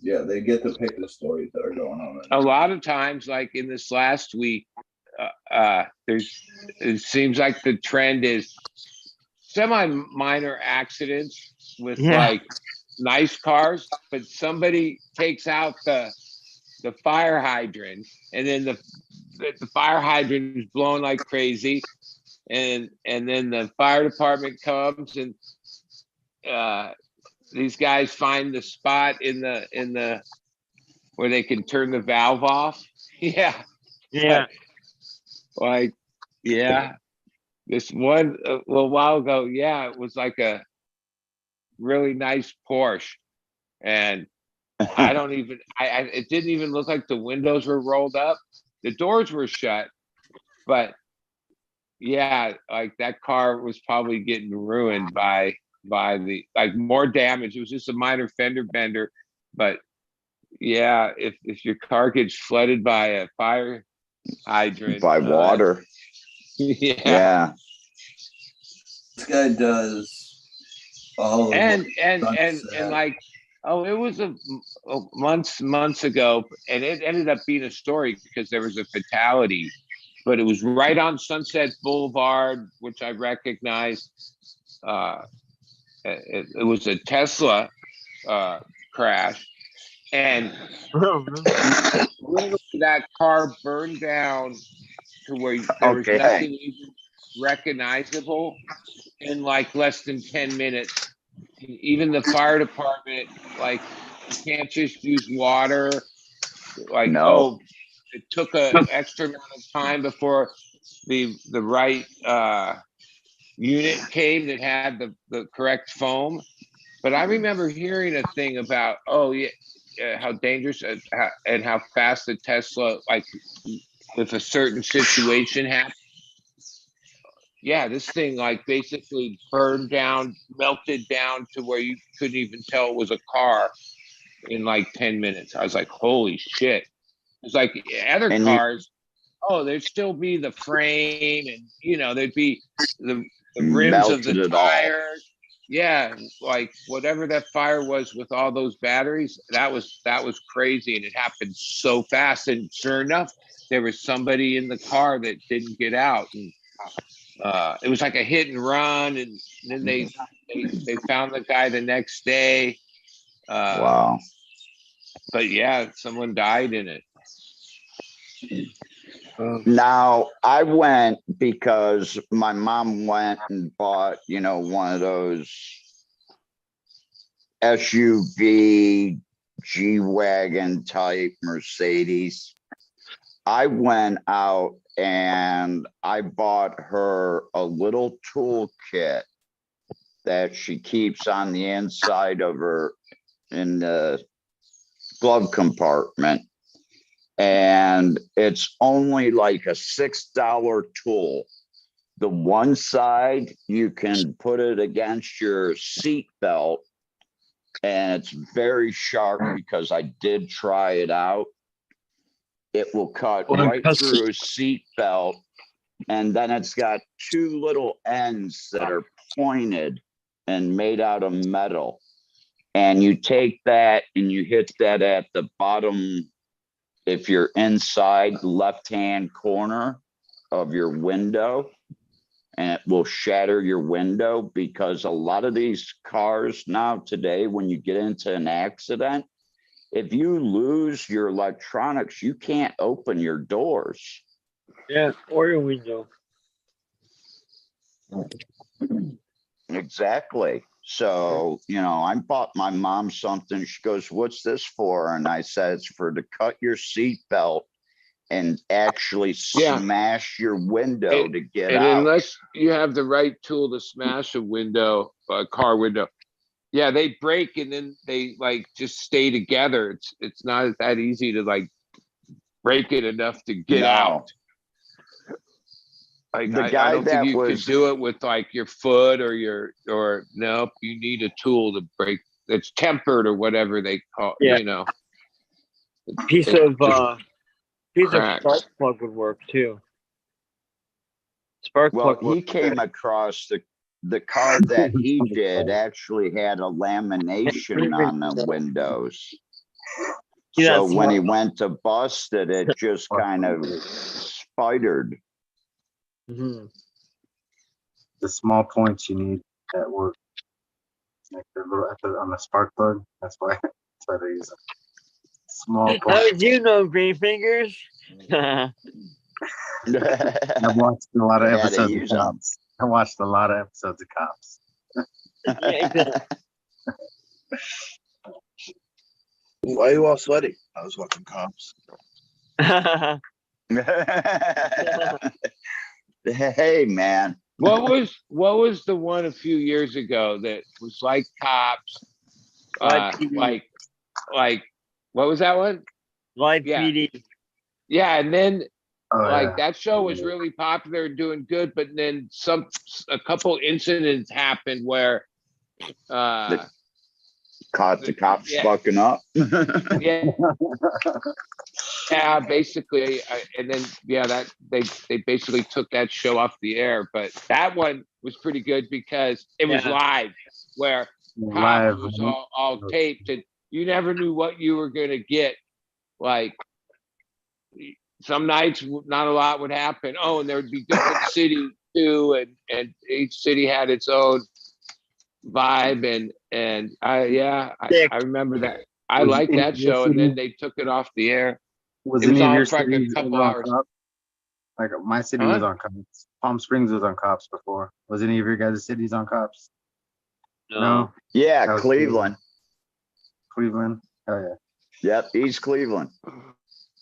Yeah, they get to pick the stories that are going on. A lot of times, like in this last week, it seems like the trend is semi-minor accidents with like nice cars, but somebody takes out the fire hydrant, and then the fire hydrant is blowing like crazy, and then the fire department comes and these guys find the spot in the where they can turn the valve off. Yeah. Yeah. Like, yeah. This one a little while ago, yeah, it was like a really nice Porsche. And I don't even it didn't even look like the windows were rolled up. The doors were shut, but yeah, like that car was probably getting ruined by the like more damage. It was just a minor fender bender, but yeah, if your car gets flooded by a fire hydrant, By water. yeah. Yeah. This guy does all of and what and Doug and said. and like, oh, it was a months ago, and it ended up being a story because there was a fatality, but it was right on Sunset Boulevard, which I recognized. It was a Tesla crash, and literally that car burned down to where there was Okay. nothing even recognizable in like less than 10 minutes. Even the fire department, like, you can't just use water. Like, No. oh, it took an extra amount of time before the right unit came that had the correct foam. But I remember hearing a thing about, oh yeah, how dangerous and how fast the Tesla, like, if a certain situation happened. Yeah, this thing like basically burned down, melted down to where you couldn't even tell it was a car in like 10 minutes. I was like, holy shit. It's like other And cars, oh, there'd still be the frame and, there'd be the rims of the melted it all. tires. Yeah, like whatever that fire was with all those batteries, that was crazy, and it happened so fast. And sure enough, there was somebody in the car that didn't get out, and it was like a hit and run. And then they found the guy the next day. Wow. But yeah, someone died in it. Now I went because my mom went and bought, one of those SUV G-Wagon type Mercedes. I went out and I bought her a little toolkit that she keeps on the inside of her in the glove compartment. And it's only like a $6 tool. The one side, you can put it against your seat belt, and it's very sharp because I did try it out. It will cut right through a seat belt, and then it's got two little ends that are pointed and made out of metal. And you take that and you hit that at the bottom, if you're inside left-hand corner of your window, and it will shatter your window, because a lot of these cars now today, when you get into an accident, if you lose your electronics, you can't open your doors. Yeah, or your window. Exactly. So, I bought my mom something. She goes, "What's this for?" And I said, "It's for to cut your seat belt and actually Yeah. smash your window to get And out." unless you have the right tool to smash a car window, yeah, they break and then they like just stay together. It's not that easy to like break it enough to get No. out. Like, The I guy don't think that you was- could do it with like your foot or nope. You need a tool to break. It's tempered or whatever they call. Yeah. Piece It of cracks. spark plug would work too. Spark Well, plug. would he came across the car that he did actually had a lamination on the windows. Yeah, So that's when he smart. went to bust it, it just kind of spidered. Mhm. The small points you need at work, like the little on the spark plug. That's why they use them. Small How points. did you know, Green Fingers? I've watched a lot of They had to episodes of use 'em. Cops. I watched a lot of episodes of Cops. Why are you all sweaty? I was watching Cops. Hey, man. What was the one a few years ago that was like Cops? Live PD. Like what was that one? Live Yeah. PD. Yeah, and then Oh, like yeah. that show was really popular and doing good, but then a couple incidents happened where Caught the cops Yeah. fucking up. yeah, basically, and then that they basically took that show off the air. But that one was pretty good because it was Yeah. live, where Live. Cops was all taped, and you never knew what you were gonna get. Like some nights, not a lot would happen. Oh, and there would be different cities too, and each city had its own vibe, and I remember that. I Was liked any that of your show, and then cities- they took it off the air. Was It was any of on your for like a cities couple ever on hours. Cops? Like my city Huh? was on Cops. Palm Springs was on Cops before. Was any of your guys' cities on Cops? No. Yeah, That was Cleveland. Cleveland. Oh yeah. Yep, East Cleveland.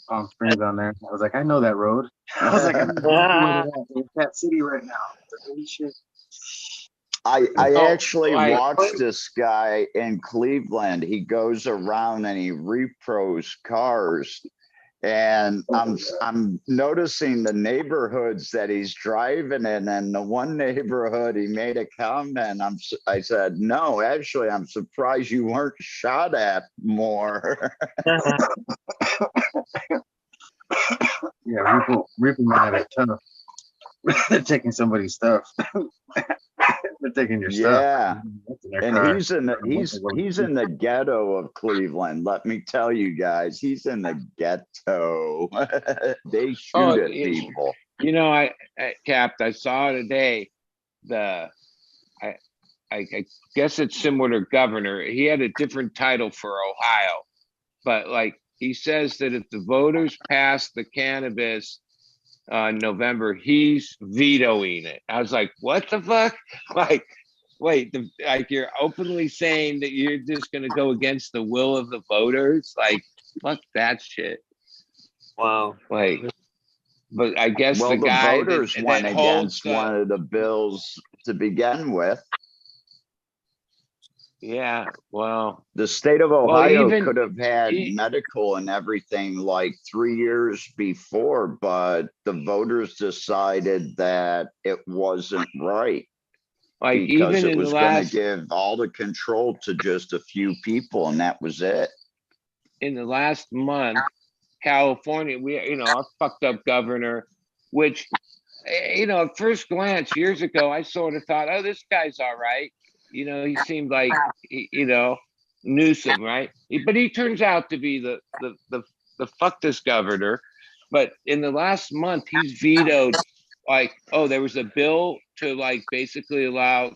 Palm Springs on there. I was like, I know that road. I was like, I'm in that city right now. I was like, holy shit. I Oh, actually like- watched this guy in Cleveland. He goes around and he repros cars. And I'm noticing the neighborhoods that he's driving in, and the one neighborhood he made a comment. I said, no, actually, I'm surprised you weren't shot at more. Yeah, Reaper Man had it tough. They're taking somebody's stuff. They're taking your stuff. Yeah. That's in their And car. he's in the ghetto of Cleveland. Let me tell you guys, he's in the ghetto. They shoot Oh, at yeah. people. You know, I Capped. I saw today I guess it's similar to governor. He had a different title for Ohio, but like he says that if the voters pass the cannabis in November, he's vetoing it. I was like, what the fuck? Like, wait, like you're openly saying that you're just gonna go against the will of the voters? Like, fuck that shit. Wow. Like, but I guess Well, the the guy voters that went holds against one of the bills to begin with. yeah, well, The state of Ohio even- could have had e- medical and everything like 3 years before, but the voters decided that it wasn't right like because even it in the was going last to give all the control to just a few people, and that was it. month, California, our fucked up governor, which, at first glance years ago, I sort of thought, oh, this guy's all right. He seemed like, Newsom, right? But he turns out to be the fuck this governor. But in the last month, he's vetoed, like, oh, there was a bill to like basically allow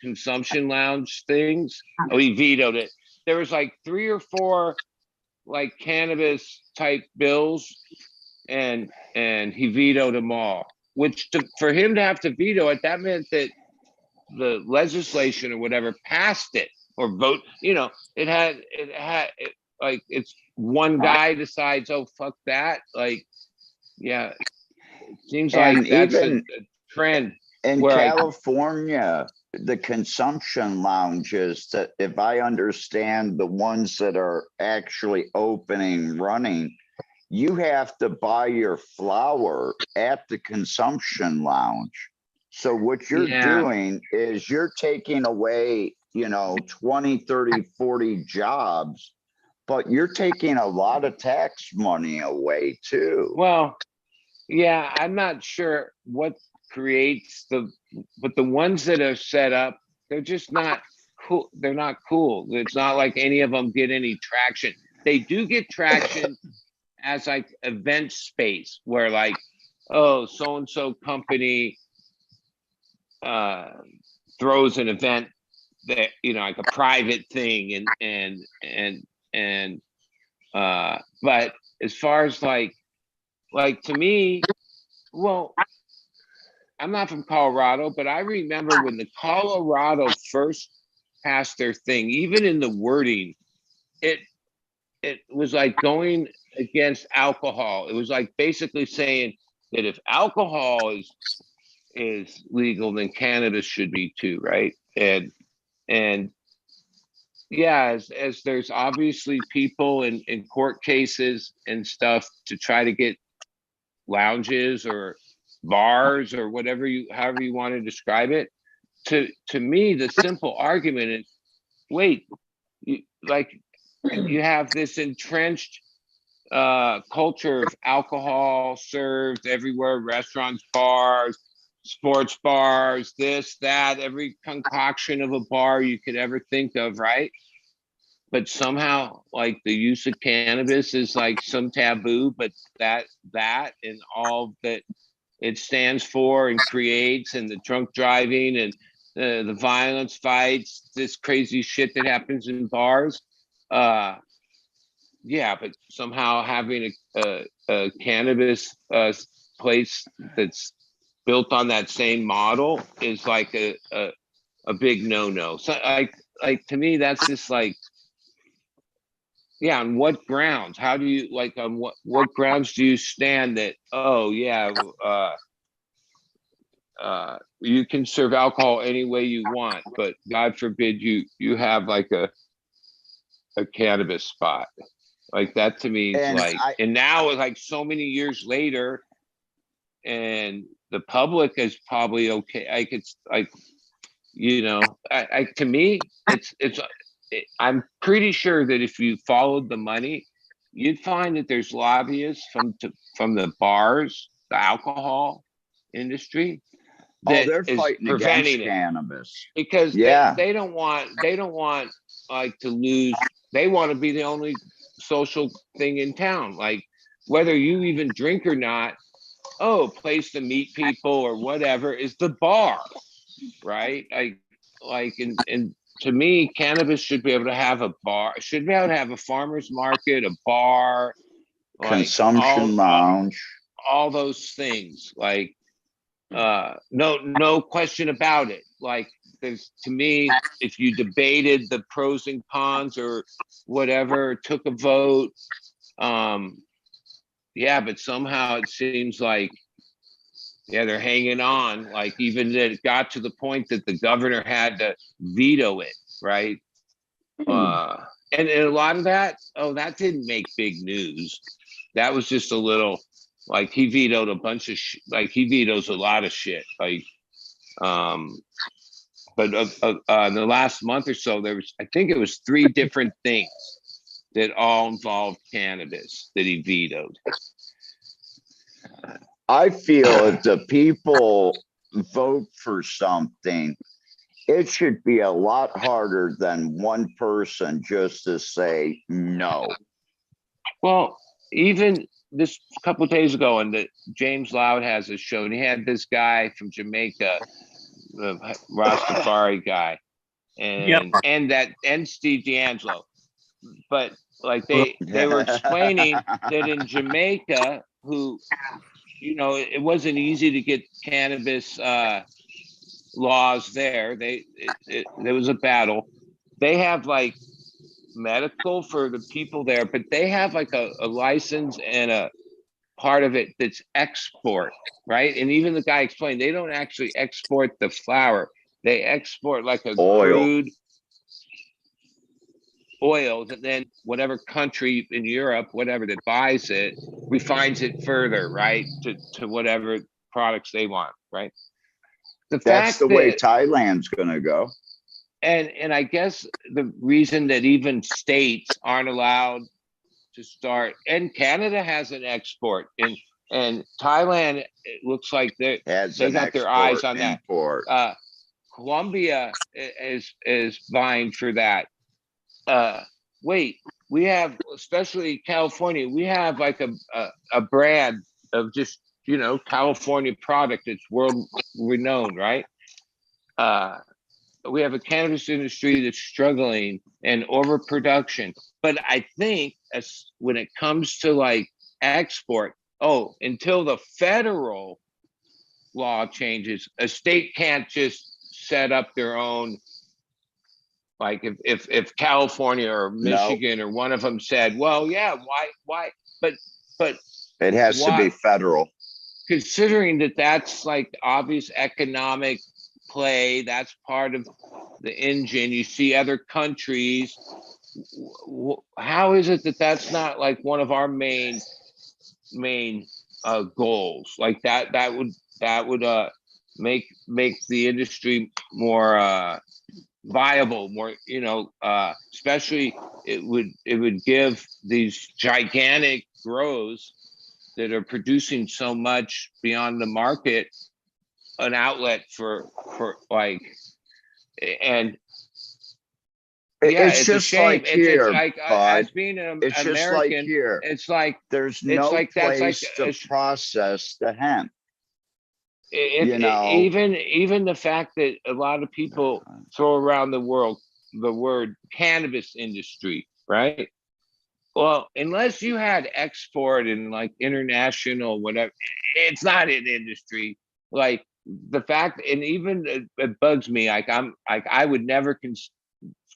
consumption lounge things. Oh, he vetoed it. There was like 3 or 4 like cannabis type bills, and he vetoed them all. Which for him to have to veto it, that meant that the legislation or whatever passed it or vote. Like it's one guy decides, oh fuck that. Like, yeah, it seems And like that's even a trend. in where California, the consumption lounges, that if I understand, the ones that are actually opening, running, you have to buy your flower at the consumption lounge. So what you're Yeah. doing is you're taking away, 20, 30, 40 jobs, but you're taking a lot of tax money away too. Well, yeah, I'm not sure what creates but the ones that are set up, they're just not cool. They're not cool. It's not like any of them get any traction. They do get traction as like event space where like, oh, so-and-so company throws an event that, like a private thing and but as far as like to me, Well, I'm not from Colorado, but I remember when the Colorado first passed their thing, even in the wording, it it was like going against alcohol. It was like basically saying that if alcohol is legal, then cannabis should be too, right? And yeah, as there's obviously people in court cases and stuff to try to get lounges or bars or whatever you however you want to describe it. To me, the simple argument is, wait, like you have this entrenched culture of alcohol served everywhere, restaurants, bars, sports bars, this, that, every concoction of a bar you could ever think of, right? But somehow like the use of cannabis is like some taboo, but that and all that it stands for and creates, and the drunk driving and the violence fights, this crazy shit that happens in bars. Uh, yeah, but somehow having a cannabis place that's built on that same model is like a big no-no. So like to me, that's just like, yeah, on what grounds? How do you like on what grounds do you stand that, oh yeah, you can serve alcohol any way you want, but God forbid you have like a cannabis spot. Like that to me is And like, and now it's like so many years later, and the public is probably okay. Like it's like, you know, I to me, I'm pretty sure that if you followed the money, you'd find that there's lobbyists from the bars, the alcohol industry oh, that they're is fighting against preventing it cannabis. because Yeah. they don't want like to lose. They want to be the only social thing in town. Like whether you even drink or not, oh, place to meet people or whatever is the bar, right? Like and to me, cannabis should be able to have a bar, should be able to have a farmer's market, a bar, like Consumption lounge. all those things. Like no question about it. Like there's, to me, if you debated the pros and cons or whatever, took a vote, yeah, but somehow it seems like, yeah, they're hanging on. Like even that it got to the point that the governor had to veto it, right? And a lot of that, oh, that didn't make big news. That was just a little, like he vetoed a bunch of like he vetoes a lot of shit. Like, but in the last month or so, there was, I think it was 3 different things that all involved cannabis that he vetoed. I feel if the people vote for something, it should be a lot harder than one person just to say no. Well, even this couple of days ago, and James Loud has a show, and he had this guy from Jamaica, the Rastafari guy, and Steve D'Angelo. But like they were explaining that in Jamaica, who, you know, it wasn't easy to get cannabis laws there. There was a battle. They have like medical for the people there, but they have like a license and a part of it that's export, right? And even the guy explained they don't actually export the flower. They export like a crude oil that then whatever country in Europe, whatever that buys it, refines it further, right? To whatever products they want, right? That's the way Thailand's gonna go. And I guess the reason that even states aren't allowed to start, and Canada has an export, and Thailand, it looks like they got their eyes on that. Colombia is vying for that. Wait, we have, especially California, we have like a brand of just, you know, California product that's world renowned, right? We have a cannabis industry that's struggling and overproduction. But I think as when it comes to like export, oh, until the federal law changes, a state can't just set up their own. Like if California or No. Michigan or one of them said, well, yeah, why, but It has to why? be federal. Considering that that's like obvious economic play, that's part of the engine. You see other countries. How is it that that's not like one of our main goals? Like that would make the industry more viable, more, especially it would give these gigantic grows that are producing so much beyond the market an outlet for like, and yeah, It's it's a just shame. like It's here, like bud. as being an It's just like American, here. it's like There's it's no like that's like place to process the hemp. even the fact that a lot of people throw around the word cannabis industry, right? Well, unless you had export and like international whatever, it's not an industry. Like the fact, and even it bugs me. Like I would never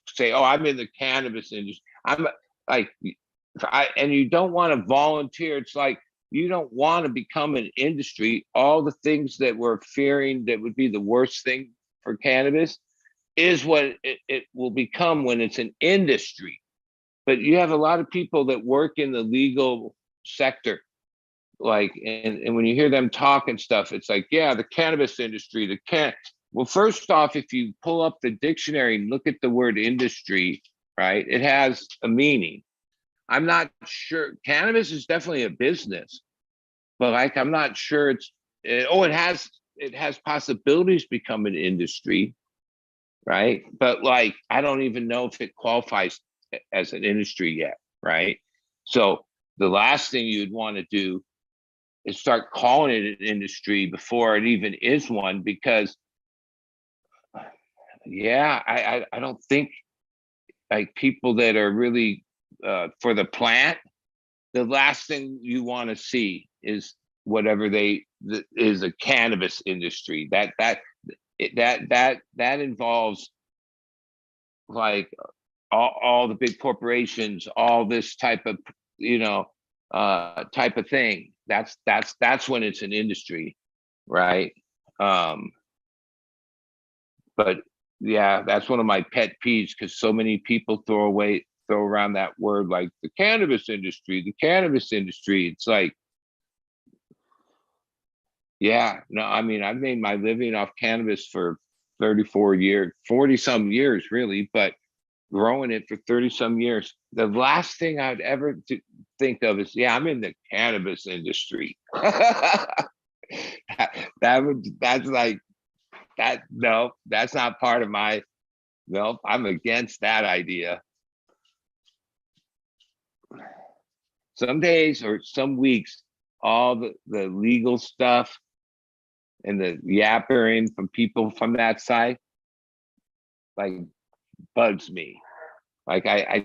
say, oh, I'm in the cannabis industry. I'm like, and you don't want to volunteer. It's like you don't want to become an industry. All the things that we're fearing that would be the worst thing for cannabis is what it will become when it's an industry. But you have a lot of people that work in the legal sector, like, and when you hear them talk and stuff, it's like, yeah, the cannabis industry, well, first off, if you pull up the dictionary and look at the word industry, right, it has a meaning. I'm not sure. Cannabis is definitely a business, but like, I'm not sure it has possibilities become an industry, right? But like, I don't even know if it qualifies as an industry yet, right? So the last thing you'd want to do is start calling it an industry before it even is one, because yeah, I don't think like people that are really for the plant, the last thing you want to see is whatever is a cannabis industry. That involves like all the big corporations, all this type of type of thing. That's when it's an industry, right? But yeah, that's one of my pet peeves, because so many people throw around that word, like the cannabis industry. It's like, yeah, no, I mean, I've made my living off cannabis for 34 years, 40 some years really, but growing it for 30 some years. The last thing I'd ever think of is, yeah, I'm in the cannabis industry. That's like that. No, that's not part of my, no, I'm against that idea. Some days or some weeks, all the legal stuff and the yappering from people from that side, like, bugs me. Like I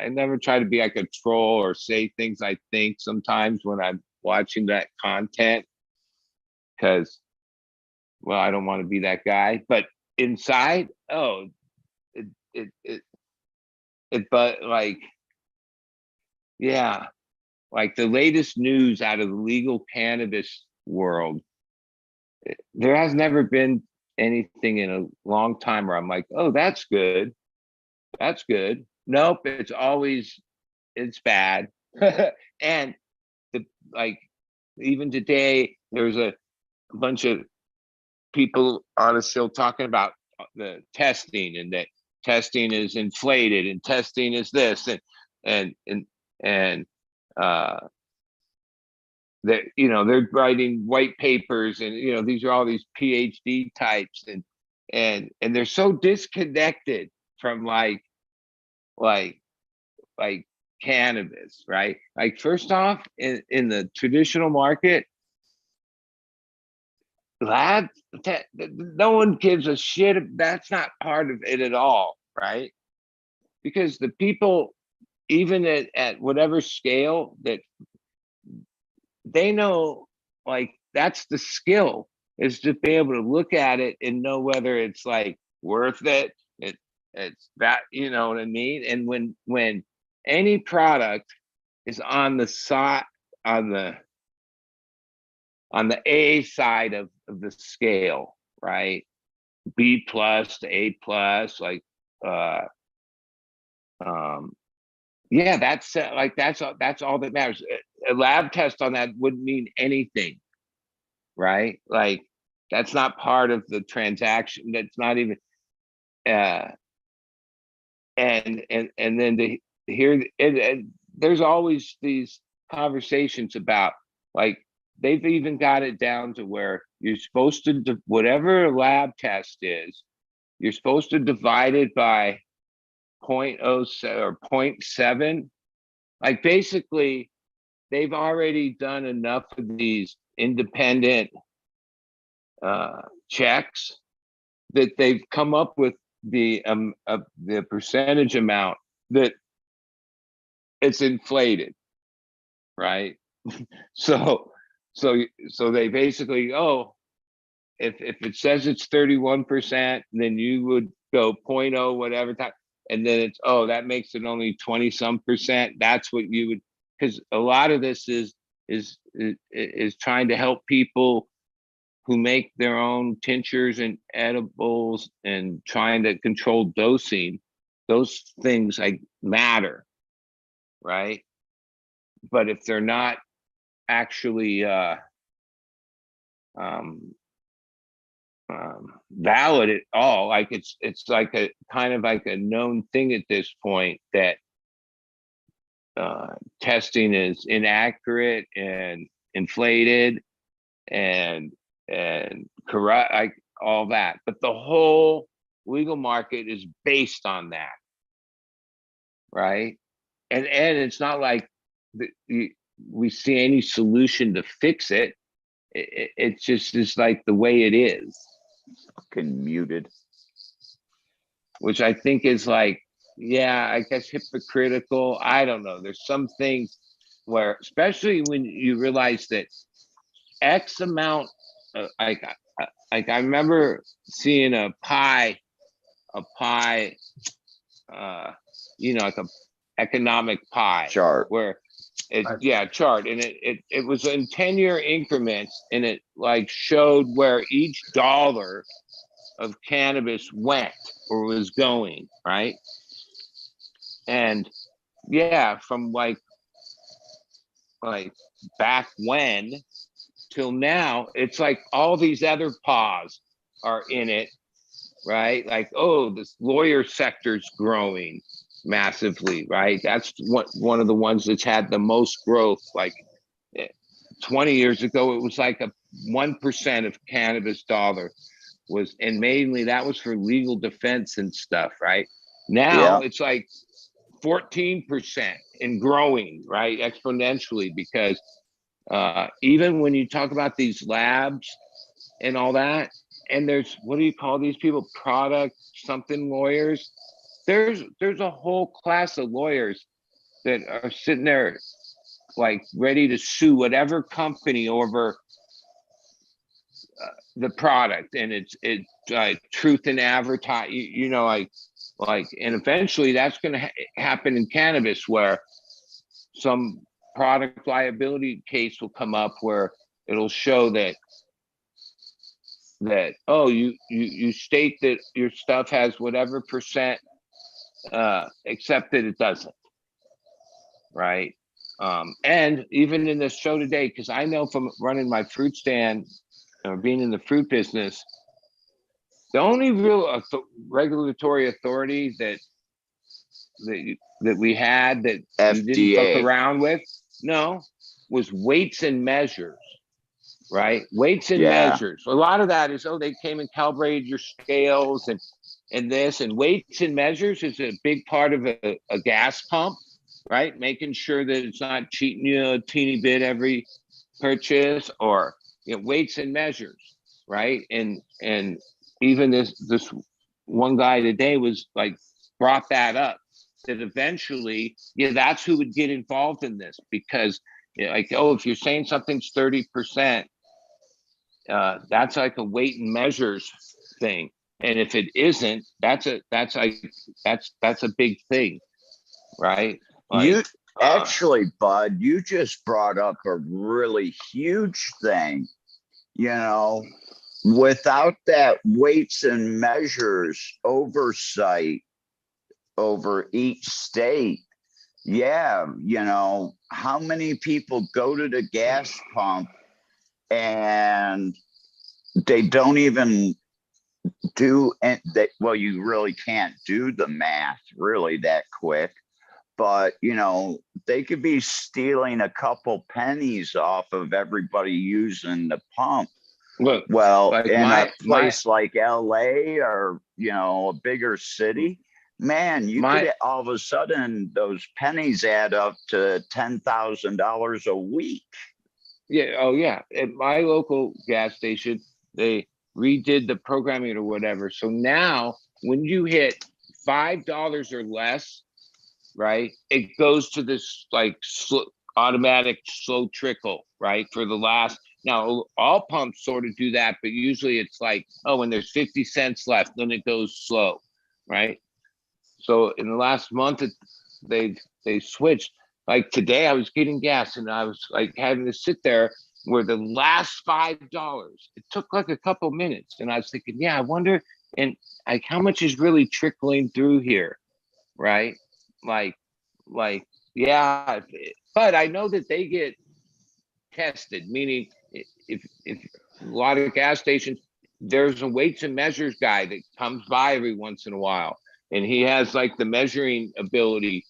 never try to be like a troll or say things I think sometimes when I'm watching that content, because, well, I don't want to be that guy. But inside, oh, but like, yeah, like the latest news out of the legal cannabis world, there has never been anything in a long time where I'm like, oh, that's good. That's good. Nope, it's bad. And like, even today, there's a bunch of people on a show talking about the testing, and that testing is inflated and testing is this and that, they're writing white papers, and these are all these PhD types, and they're so disconnected from like cannabis, right? Like, first off, in the traditional market, no one gives a shit. That's not part of it at all, right? Because the people, even at whatever scale, that they know, like, that's the skill, is to be able to look at it and know whether it's like worth it. It's that, you know what I mean? And when any product is on the side, on the A side of the scale, right? B plus to A plus, like, yeah, that's like, that's all that matters. A lab test on that wouldn't mean anything, right? Like, that's not part of the transaction. That's not even, and then to hear, and there's always these conversations about, like, they've even got it down to where you're supposed to, whatever a lab test is, you're supposed to divide it by 0.07 or 0.7. Like, basically, they've already done enough of these independent checks that they've come up with the percentage amount that it's inflated, right? So they basically, oh, if it says it's 31%, then you would go 0.0 whatever time, and then it's, oh, that makes it only 20 some percent. That's what you would, because a lot of this is trying to help people who make their own tinctures and edibles and trying to control dosing. Those things, like, matter, right? But if they're not actually valid at all, like, it's like a kind of like a known thing at this point that testing is inaccurate and inflated and corrupt, like, all that. But the whole legal market is based on that, right? And it's not like we see any solution to fix it. It's just like the way it is. Fucking muted. Which I think is, like, yeah, I guess hypocritical. I don't know. There's some things where, especially when you realize that X amount, like I remember seeing a pie, you know, like a economic pie Chart. where chart, and it was in 10-year increments, and it, like, showed where each dollar of cannabis went or was going, right? And yeah, from like back when till now, it's like all these other paws are in it, right? Like, oh, this lawyer sector's growing massively, right? That's one of the ones that's had the most growth. Like, 20 years ago, it was like a 1% of cannabis dollar was, and mainly that was for legal defense and stuff, right? Now it's like 14% and growing, right? Exponentially, because even when you talk about these labs and all that, and there's, what do you call these people? Product something lawyers. There's a whole class of lawyers that are sitting there, like, ready to sue whatever company over the product, and it's truth in advertise, you know, like, and eventually that's going to happen in cannabis, where some product liability case will come up where it'll show that oh, you state that your stuff has whatever percent, except that it doesn't, right? And even in this show today, because I know from running my fruit stand or being in the fruit business, the only real regulatory authority that we had that we didn't fuck around with, was weights and measures, right? Weights and measures. A lot of that is, oh, they came and calibrated your scales and this, and weights and measures is a big part of a gas pump, right? Making sure that it's not cheating you a teeny bit every purchase, or, you know, weights and measures, right? And even this one guy today was like, brought that up, that eventually, that's who would get involved in this, because Yeah, like, oh, if you're saying something's 30%, that's like a weight and measures thing. And if it isn't, that's a big thing, right? You Like, actually, Bud, you just brought up a really huge thing. You know, without that weights and measures oversight over each state, yeah, you know, how many people go to the gas pump and they don't even do and that well, you really can't do the math really that quick, but you know, they could be stealing a couple pennies off of everybody using the pump. look, Well, like in a my place like LA or, you know, a bigger city, man, you my could all of a sudden those pennies add up to $10,000 a week. Yeah, oh yeah. At my local gas station, they redid the programming or whatever. So now when you hit $5 or less, right, it goes to this like automatic slow trickle, right? For the last now all pumps sort of do that, but usually it's like, oh, when there's 50 cents left, then it goes slow, right? So in the last month, they switched. Like today, I was getting gas, and I was like having to sit there where the last $5. It took like a couple minutes, and I was thinking, yeah, I wonder, and like how much is really trickling through here, right? Like, yeah. But I know that they get tested, meaning if a lot of gas stations, there's a weights and measures guy that comes by every once in a while, and he has like the measuring ability,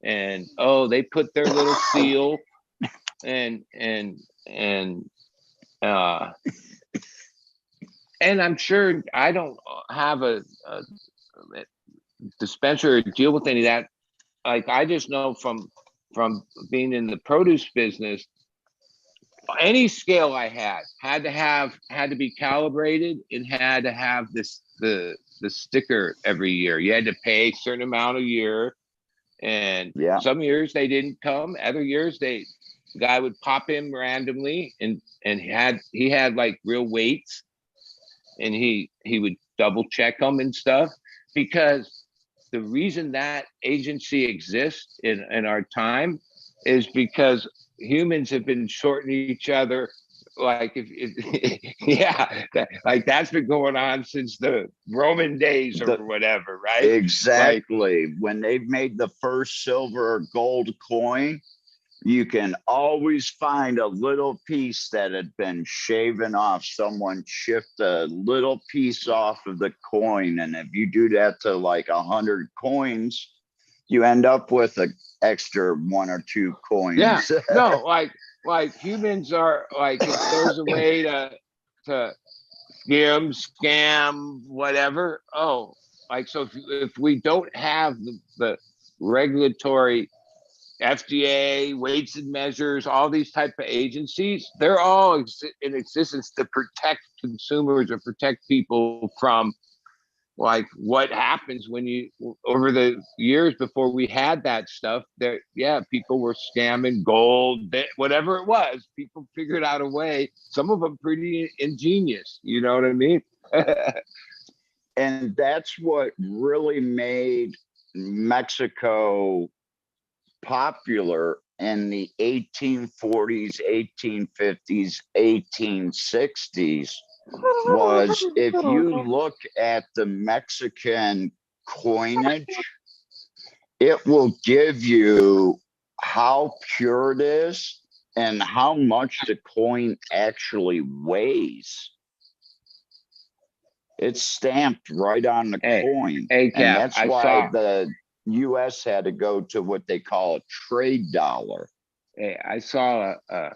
and oh, they put their little seal, and uh and I'm sure I don't have a dispenser or deal with any of that. Like I just know from being in the produce business, any scale I had to be calibrated and had to have the sticker every year. You had to pay a certain amount a year, and Yeah. some years they didn't come. Other years the guy would pop in randomly, and he had like real weights, and he would double check them and stuff, because the reason that agency exists in our time is because humans have been shorting each other. Like yeah, like that's been going on since the Roman days or whatever, right? Exactly. Like, when they've made the first silver or gold coin, you can always find a little piece that had been shaven off. Someone chipped a little piece off of the coin. And if you do that to like 100 coins, you end up with an extra 1 or 2 coins. Yeah, no, like humans are like, if there's a way to scam, whatever. Oh, like, so if we don't have the regulatory FDA, weights and measures, all these type of agencies, they're all in existence to protect consumers or protect people from like what happens when you, over the years before we had that stuff, there, yeah, people were scamming gold, whatever it was, people figured out a way, some of them pretty ingenious, you know what I mean? And that's what really made Mexico popular in the 1840s, 1850s, 1860s, was if you look at the Mexican coinage, it will give you how pure it is and how much the coin actually weighs. It's stamped right on the coin. Hey, and that's why the US had to go to what they call a trade dollar. Hey, I saw a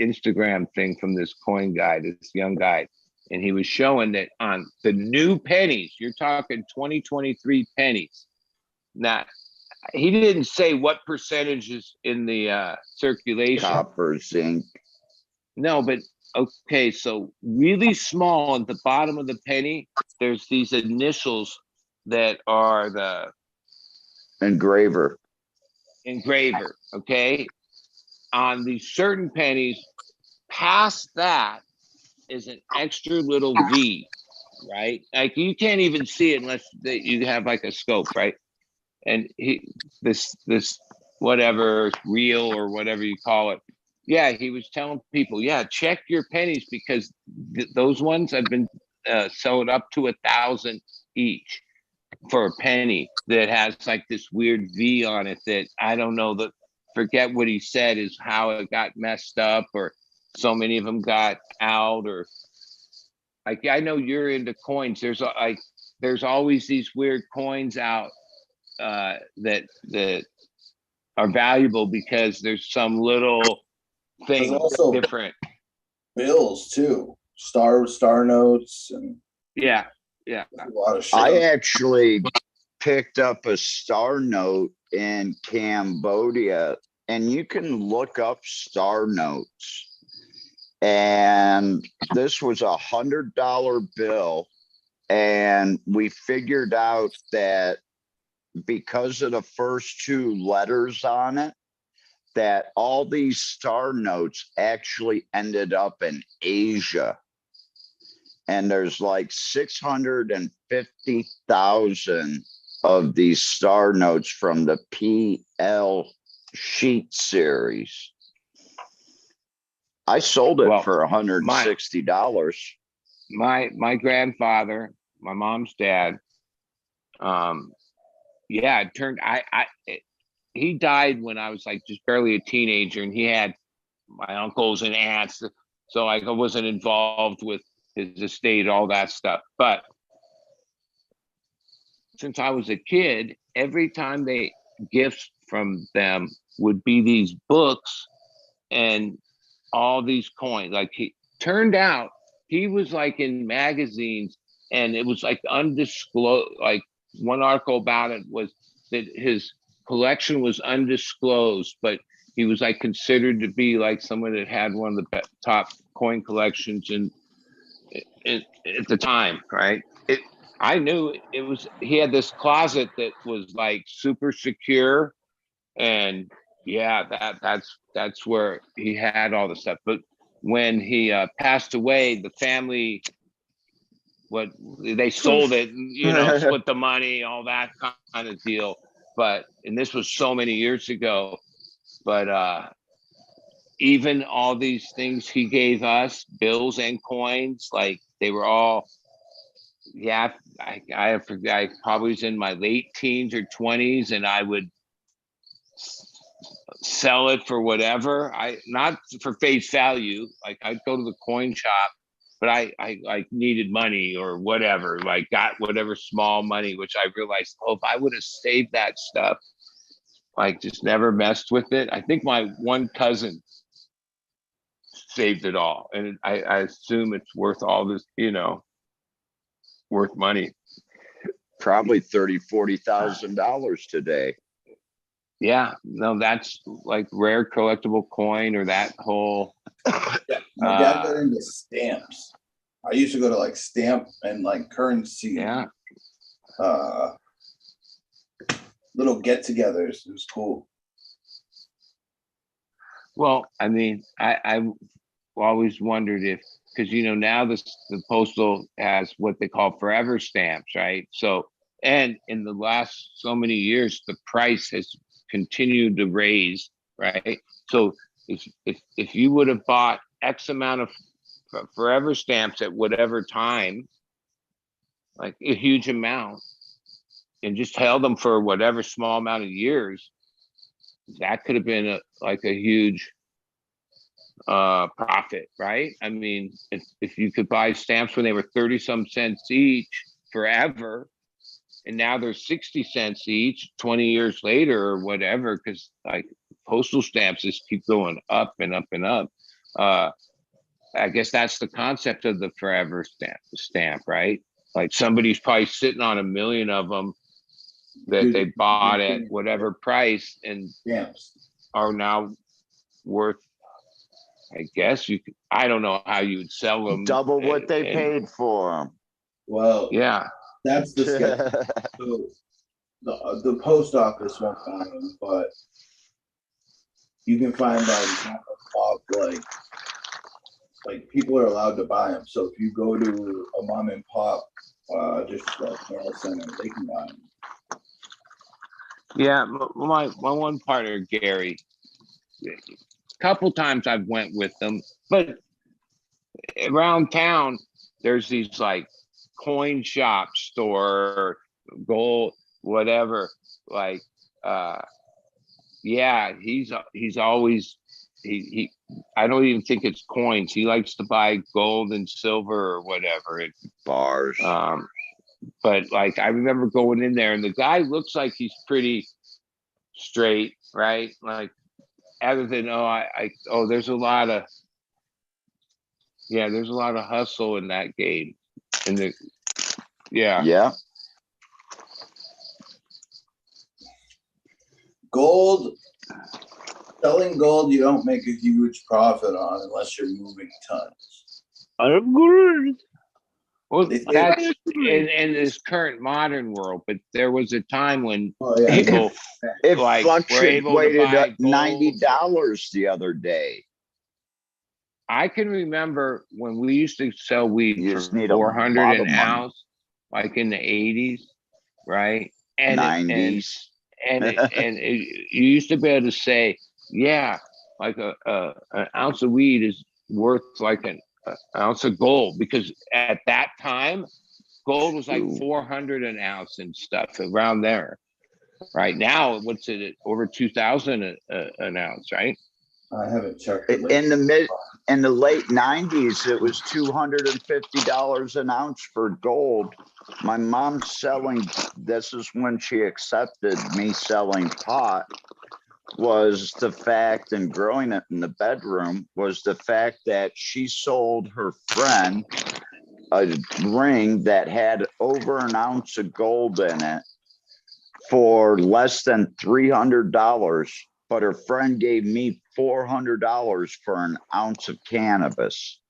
Instagram thing from this coin guy, this young guy, and he was showing that on the new pennies, you're talking 2023 pennies. Now, he didn't say what percentage is in the circulation. Copper, zinc. No, but okay, so really small at the bottom of the penny, there's these initials that are the engraver, okay? on these certain pennies, past that is an extra little V, right? Like you can't even see it unless you have like a scope, right? And this whatever reel or whatever you call it, yeah, he was telling people, yeah, check your pennies because those ones have been sold up to 1,000 each for a penny that has like this weird V on it that I don't know, that forget what he said is how it got messed up, or so many of them got out, or like I know you're into coins. There's always these weird coins out that are valuable because there's some little There's thing also different. bills too, star notes, and Yeah. a lot of shit. I actually picked up a star note in Cambodia, and you can look up star notes. And this was $100 bill. And we figured out that because of the first two letters on it, that all these star notes actually ended up in Asia. And there's like 650,000 of these star notes from the PL sheet series. I sold it Well, for $160. My grandfather, my mom's dad, yeah, it turned he died when I was like just barely a teenager, and he had my uncles and aunts, so I wasn't involved with his estate, all that stuff. But since I was a kid, every time gifts from them would be these books and all these coins. Like he turned out he was like in magazines, and it was like undisclosed. Like one article about it was that his collection was undisclosed, but he was like considered to be like someone that had one of the top coin collections at the time, right? I knew it was, he had this closet that was like super secure, and yeah, that's where he had all the stuff. But when he passed away, the family, what they sold it, split the money, all that kind of deal. But and this was so many years ago, but even all these things he gave us, bills and coins, like they were all, yeah, I forgot, I probably was in my late teens or 20s, and I would sell it for whatever, not for face value. Like I'd go to the coin shop, but I like needed money or whatever, like got whatever small money, which I realized, oh, if I would have saved that stuff, like just never messed with it. I think my one cousin saved it all, and I assume it's worth all this, worth money. Probably $30,000-$40,000 today. Yeah, no, that's like rare collectible coin, or that whole. My dad got into stamps. I used to go to like stamp and like currency. Yeah. Little get-togethers. It was cool. Well, I mean, I always wondered if, because now the postal has what they call forever stamps, right? So, and in the last so many years, the price has continued to raise, right? So if you would have bought X amount of forever stamps at whatever time, like a huge amount, and just held them for whatever small amount of years, that could have been a huge profit, right? I mean, if you could buy stamps when they were 30 some cents each forever, and now they're 60 cents each 20 years later or whatever, because like postal stamps just keep going up and up and up. I guess that's the concept of the forever stamp, right? Like somebody's probably sitting on 1 million of them that they bought at whatever price and are now worth, I guess I don't know how you would sell them. Double what they paid for them. Well, yeah, that's the sketch. So the post office won't buy them, but you can find like people are allowed to buy them. So if you go to a mom and pop, just like mail center, they can buy them. Yeah, my one partner, Gary, a couple times I've went with them, but around town, there's these like coin shop store, gold, whatever. Like, yeah, he's always he. I don't even think it's coins. He likes to buy gold and silver or whatever. Bars. But like I remember going in there, and the guy looks like he's pretty straight, right? Like, other than there's a lot of hustle in that game. Yeah. Gold, selling gold, you don't make a huge profit on unless you're moving tons. I'm good. Well, They- that's in this current modern world, but there was a time when Oh yeah, people It like were able to fluctuated buy at $90 gold. the other day. I can remember when we used to sell weed You for just need a 400 lot an of money. ounce, like in the 80s, right? And 90s. you used to be able to say, yeah, like an ounce of weed is worth like an ounce of gold, because at that time gold was like 400 an ounce and stuff around there. Right now, what's it at? Over 2,000 an ounce, right? I haven't checked. In the late 90s, it was $250 an ounce for gold. My mom's selling, this is when she accepted me selling pot, was the fact, and growing it in the bedroom, was the fact that she sold her friend a ring that had over an ounce of gold in it for less than $300. But her friend gave me $400 for an ounce of cannabis.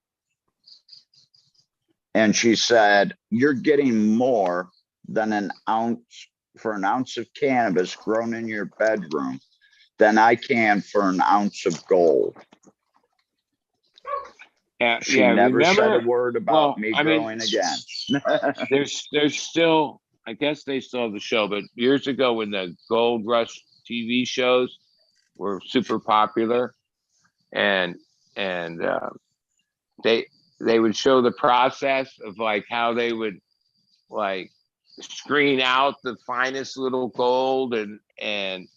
And she said, you're getting more than an ounce for an ounce of cannabis grown in your bedroom than I can for an ounce of gold. Yeah, She never said a word about me I mean, growing again. there's still, I guess they still have the show, but years ago when the Gold Rush TV shows were super popular, and they would show the process of like how they would like screen out the finest little gold, and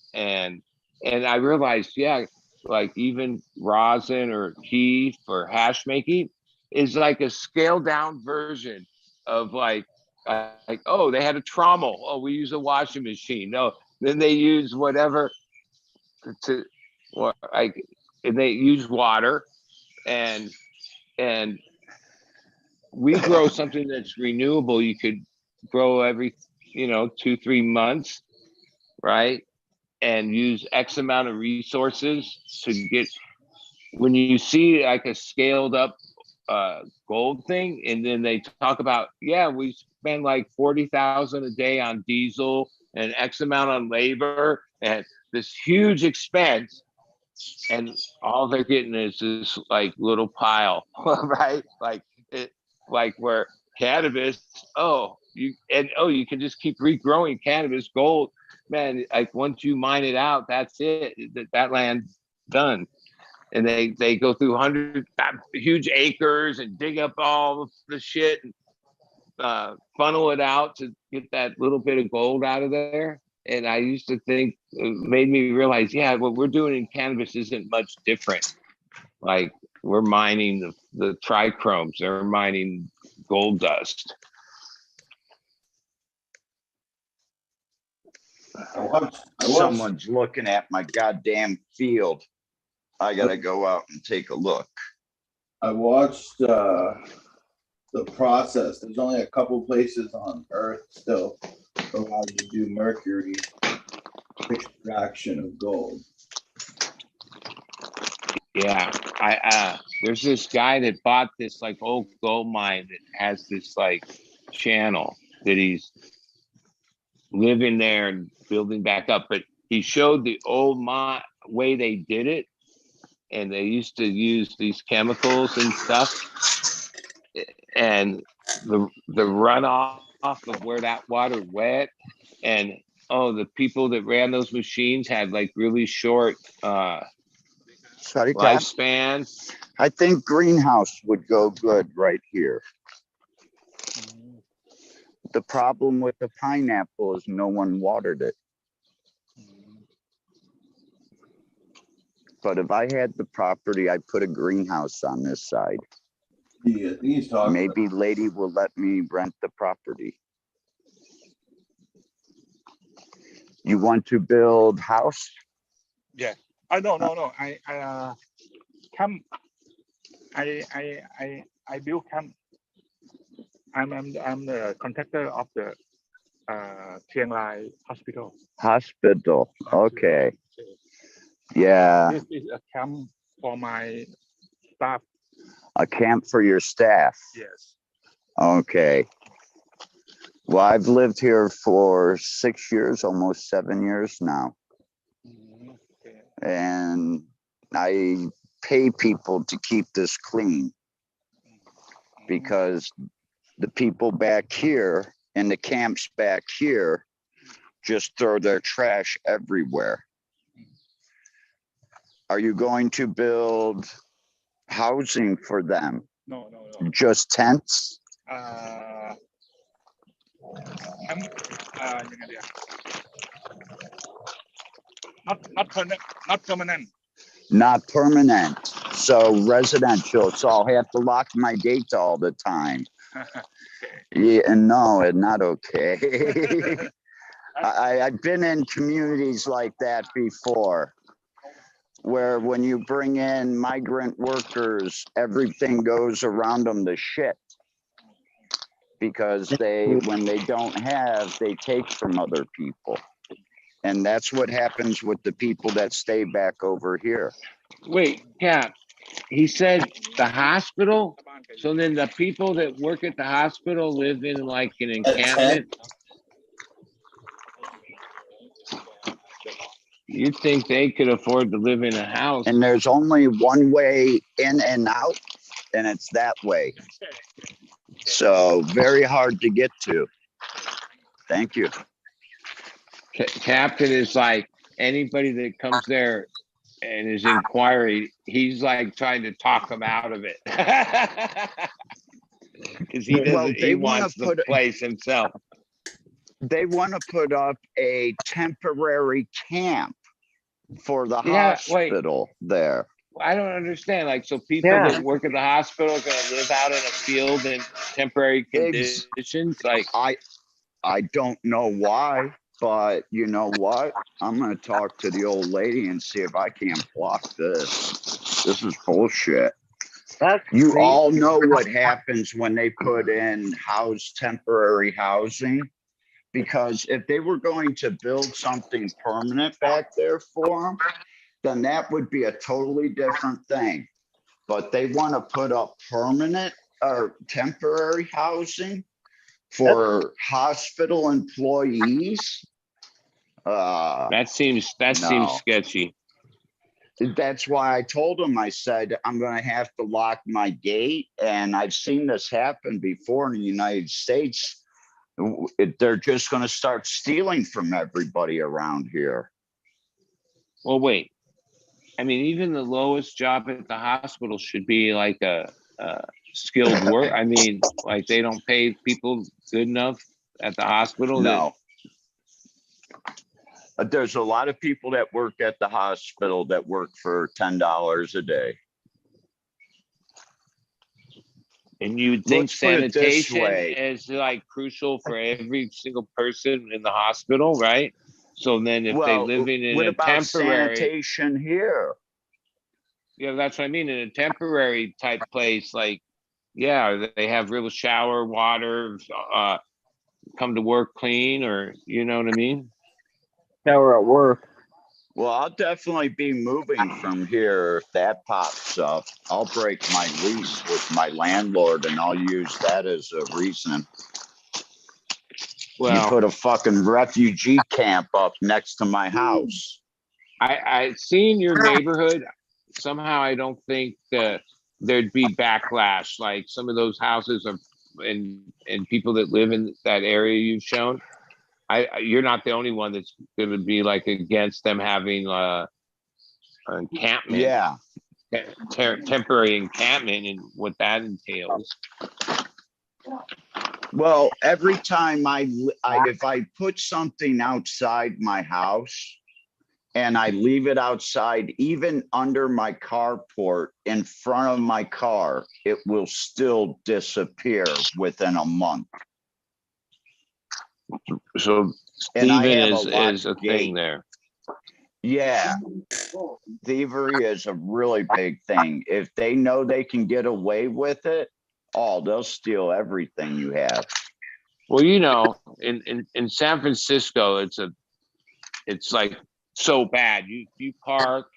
I realized, yeah, like even rosin or keef or hash making is like a scaled down version of like oh, they had a trommel, oh, we use a washing machine, no, then they use whatever to like, and they use water, and we grow something that's renewable. You could grow every 2-3 months, right? And use X amount of resources to get, when you see like a scaled up gold thing, and then they talk about, yeah, we spend like 40,000 a day on diesel and X amount on labor and this huge expense, and all they're getting is this like little pile, right? Like it, like where cannabis, you can just keep regrowing cannabis gold, man. Like once you mine it out, that's it. That land's done. And they go through huge acres and dig up all the shit and funnel it out to get that little bit of gold out of there. And I used to think, it made me realize, yeah, what we're doing in cannabis isn't much different. Like we're mining the trichromes, they're mining gold dust. Someone's looking at my goddamn field. I gotta go out and take a look. I watched the process. There's only a couple places on Earth still allowed to do mercury extraction of gold. Yeah, there's this guy that bought this like old gold mine that has this like channel that he's living there and building back up. But he showed the old mine, way they did it, and they used to use these chemicals and stuff, and the runoff of where that water went, and the people that ran those machines had like really short Sorry, Cap. lifespans. I think greenhouse would go good right here. The problem with the pineapple is no one watered it. But if I had the property, I'd put a greenhouse on this side. He's talking. Maybe lady will let me rent the property. You want to build house? Yeah. No. I camp. I build camp. I'm the contractor of the Chiang Rai Hospital. Hospital. Okay. Yeah. This is a camp for my staff. A camp for your staff. Yes. Okay. Well, I've lived here for 6 years, almost 7 years now. Okay. And I pay people to keep this clean because the people back here in the camps back here just throw their trash everywhere. Are you going to build housing for them? No. Just tents? Not permanent. Not permanent. So residential. So I'll have to lock my gates all the time. Yeah, no, not okay. I've been in communities like that before, where when you bring in migrant workers, everything goes around them to shit. Because when they don't have, they take from other people. And that's what happens with the people that stay back over here. Wait, Cap, he said the hospital? So then the people that work at the hospital live in like an encampment? You'd think they could afford to live in a house. And there's only one way in and out, and it's that way. So very hard to get to. Thank you. Captain is like anybody that comes there and is inquiry, he's like trying to talk them out of it. Because he doesn't, Well, he wants the place himself. They want to put up a temporary camp for the hospital there. I don't understand. Like, so people that work at the hospital are going to live out in a field in temporary conditions. Like, I don't know why, but you know what? I'm going to talk to the old lady and see if I can't block this. This is bullshit. You all know what happens when they put in temporary housing. Because if they were going to build something permanent back there for them, then that would be a totally different thing. But they want to put up permanent or temporary housing for hospital employees. that seems sketchy. That's why I told them, I said, I'm going to have to lock my gate. And I've seen this happen before in the United States. They're just going to start stealing from everybody around here. Well, wait. I mean, even the lowest job at the hospital should be like a skilled work. I mean, like they don't pay people good enough at the hospital. No. There's a lot of people that work at the hospital that work for $10 a day. And you'd think Let's put it this sanitation way. is like crucial for every single person in the hospital, right? So then if they living in what a about temporary sanitation here? Yeah, that's what I mean. In a temporary type place, like, yeah, they have real shower, water, come to work clean, or you know what I mean? Shower at work. Well, I'll definitely be moving from here if that pops up. I'll break my lease with my landlord and I'll use that as a reason. Well, you put a fucking refugee camp up next to my house. I seen your neighborhood. Somehow I don't think there'd be backlash. Like some of those houses are, and people that live in that area you've shown. You're not the only one that's going to be like against them having encampment, Yeah, temporary encampment, and what that entails. well, every time if I put something outside my house and I leave it outside, even under my carport in front of my car, it will still disappear within a month. So And I Steven have a is locked a gate. thing there. Yeah, thievery is a really big thing. If they know they can get away with it, oh, they'll steal everything you have. Well, you know, in San Francisco, it's like so bad. You park,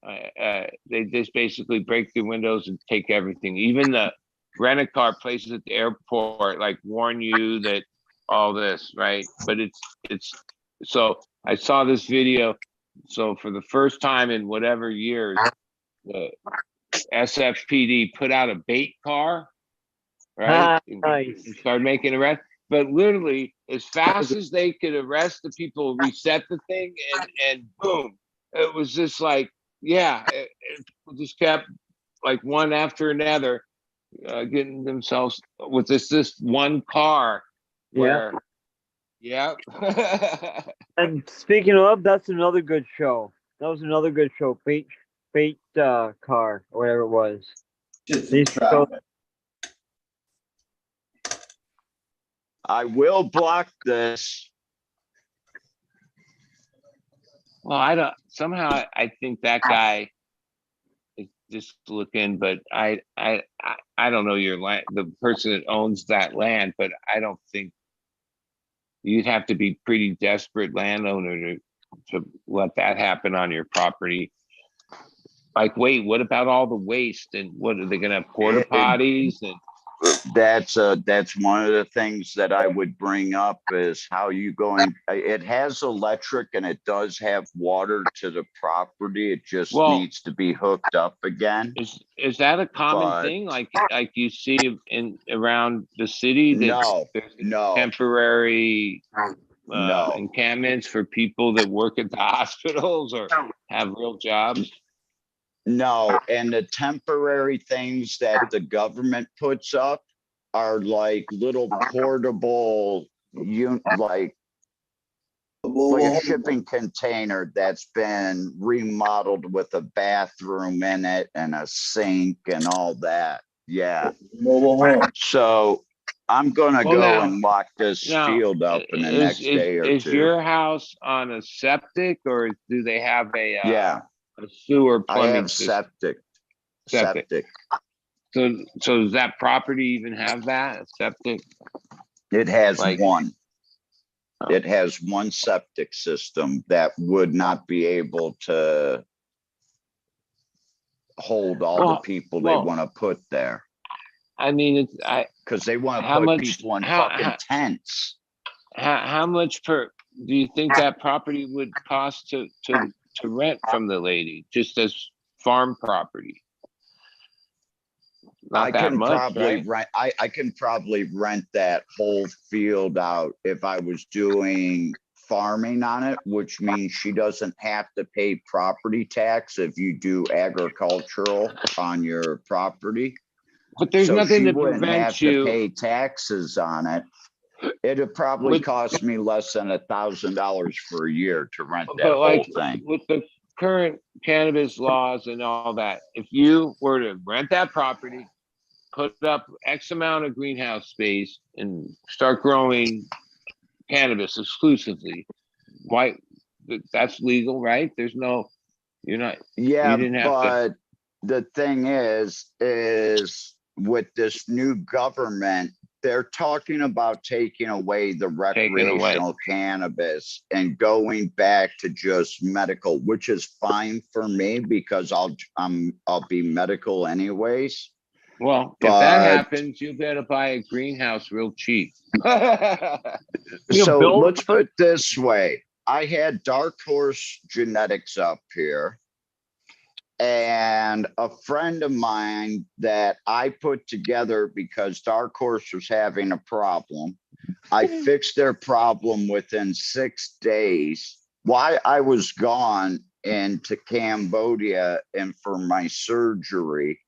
they just basically break the windows and take everything. Even the rent-a-car places at the airport like warn you that all this, right? But it's so I saw this video. So for the first time in whatever years, the SFPD put out a bait car, right? Nice. And started making arrests. But literally, as fast as they could arrest the people, reset the thing, and boom, it was just like, yeah, it just kept like one after another, getting themselves with this one car. Where, yeah. And speaking of, that's another good show. That was another good show. Fate car or whatever it was. Just These shows- traffic. I will block this. Well, I don't. Somehow, I think that guy is just looking, but I don't know your land, the person that owns that land, but I don't think you'd have to be pretty desperate landowner to let that happen on your property. Like, wait, what about all the waste? And what are they gonna have porta potties? And That's one of the things that I would bring up is how you going, it has electric and it does have water to the property. It just Well- needs to be hooked up again. is that a common But- thing? Like you see in around the city that No, there's no, temporary No. encampments for people that work at the hospitals or have real jobs? no. And the temporary things that the government puts up are like little portable, like a shipping container that's been remodeled with a bathroom in it and a sink and all that. Yeah. Mobile home. So I'm gonna Well, go now- and lock this now, field up in the next day or Is two. your house on a septic, or do they have a Yeah, a sewer I plumbing have system? septic. Septic. Septic. So does that property even have that, a septic? It has Like- one. Oh. It has one septic system that would not be able to hold all the Well- people they well- want to put there. I mean, Cause they want to How put much- people in how- fucking tents. how much do you think that property would cost to rent from the lady, just as farm property? I Not that can much, probably right? rent, I can probably rent that whole field out if I was doing farming on it, which means she doesn't have to pay property tax if you do agricultural on your property. But there's So nothing she that wouldn't have prevents to you. pay taxes on it. It'd probably Would- cost me less than $1,000 for a year to rent that But whole like thing. with the current cannabis laws and all that, if you were to rent that property, put up X amount of greenhouse space and start growing cannabis exclusively, why, that's legal, right? There's no, you're not, Yeah, didn't have to- but the thing is with this new government, they're talking about taking away the Taking away. recreational cannabis and going back to just medical, which is fine for me because I'll be medical anyways. well, if that But- happens, you better buy a greenhouse real cheap. You know, So Bill- let's put it this way. I had Dark Horse Genetics up here. And a friend of mine that I put together because Dark Horse was having a problem. I fixed their problem within 6 days. While I was gone into Cambodia and for my surgery,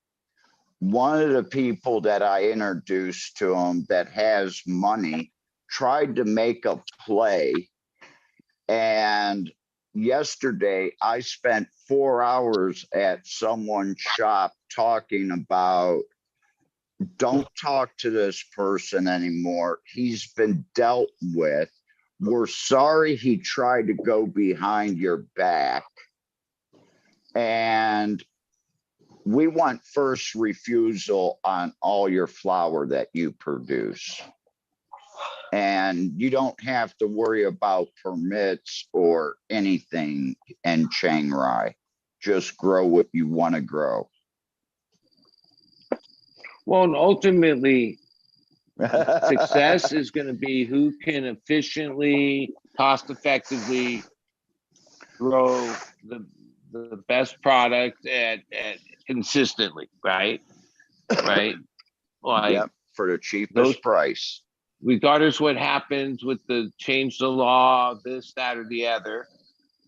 one of the people that I introduced to him that has money tried to make a play. And yesterday I spent 4 hours at someone's shop talking about, don't talk to this person anymore. He's been dealt with. We're sorry he tried to go behind your back. And we want first refusal on all your flower that you produce. And you don't have to worry about permits or anything in Chiang Rai. Just grow what you want to grow. Well, and ultimately, success is going to be who can efficiently, cost effectively grow the best product at consistently, right? Right. Like, Yep, for the cheapest those- price. regardless what happens with the change the law, this, that, or the other,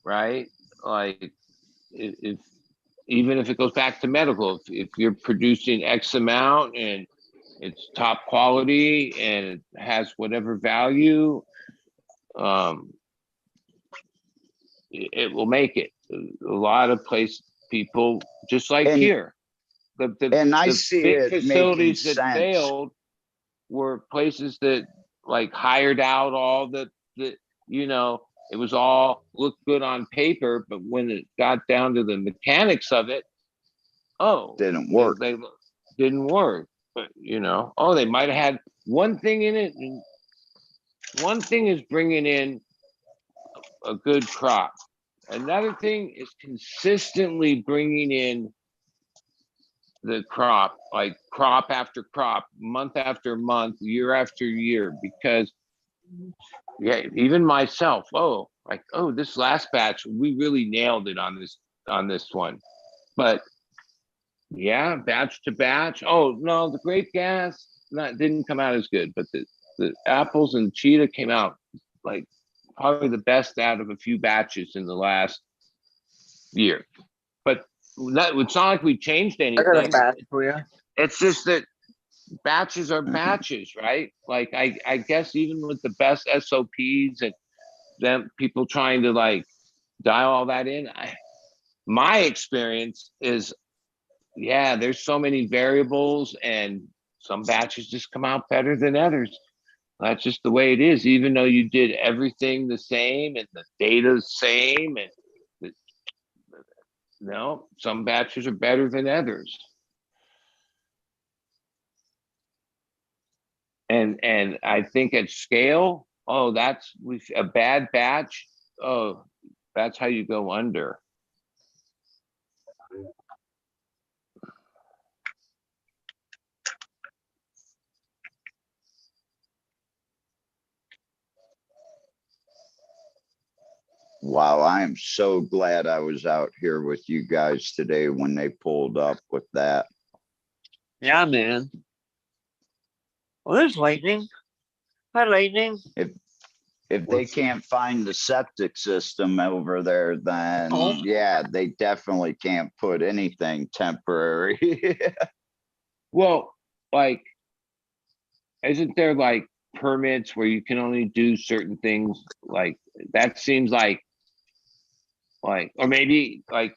right? Like, if even if it goes back to medical, if you're producing X amount and it's top quality and it has whatever value, it will make it. A lot of people, just like And- here, and I the see big it facilities making that sense. failed were places that like hired out all the it was all looked good on paper, but when it got down to the mechanics of it, Didn't work. they didn't work. But they might have had one thing in it, and one thing is bringing in a good crop. Another thing is consistently bringing in the crop, like crop after crop, month after month, year after year, because even myself, this last batch, we really nailed it on this one. But yeah, batch to batch. Oh no, the grape gas didn't come out as good, but the apples and cheetah came out like probably the best out of a few batches in the last year. But it's not like we changed I got a anything. batch for you. It's just that batches are batches, right? Like I guess even with the best SOPs and them people trying to like dial all that in, my experience is, there's so many variables and some batches just come out better than others. That's just the way it is, even though you did everything the same and the data's same, and some batches are better than others. And I think at scale, that's a bad batch. Oh, that's how you go under. Wow, I am so glad I was out here with you guys today when they pulled up with that. Yeah, man. Well, there's lightning. Hi, lightning. If they can't find the septic system over there, then Oh. yeah, they definitely can't put anything temporary. Well, like, isn't there like permits where you can only do certain things? Like that seems like, or maybe like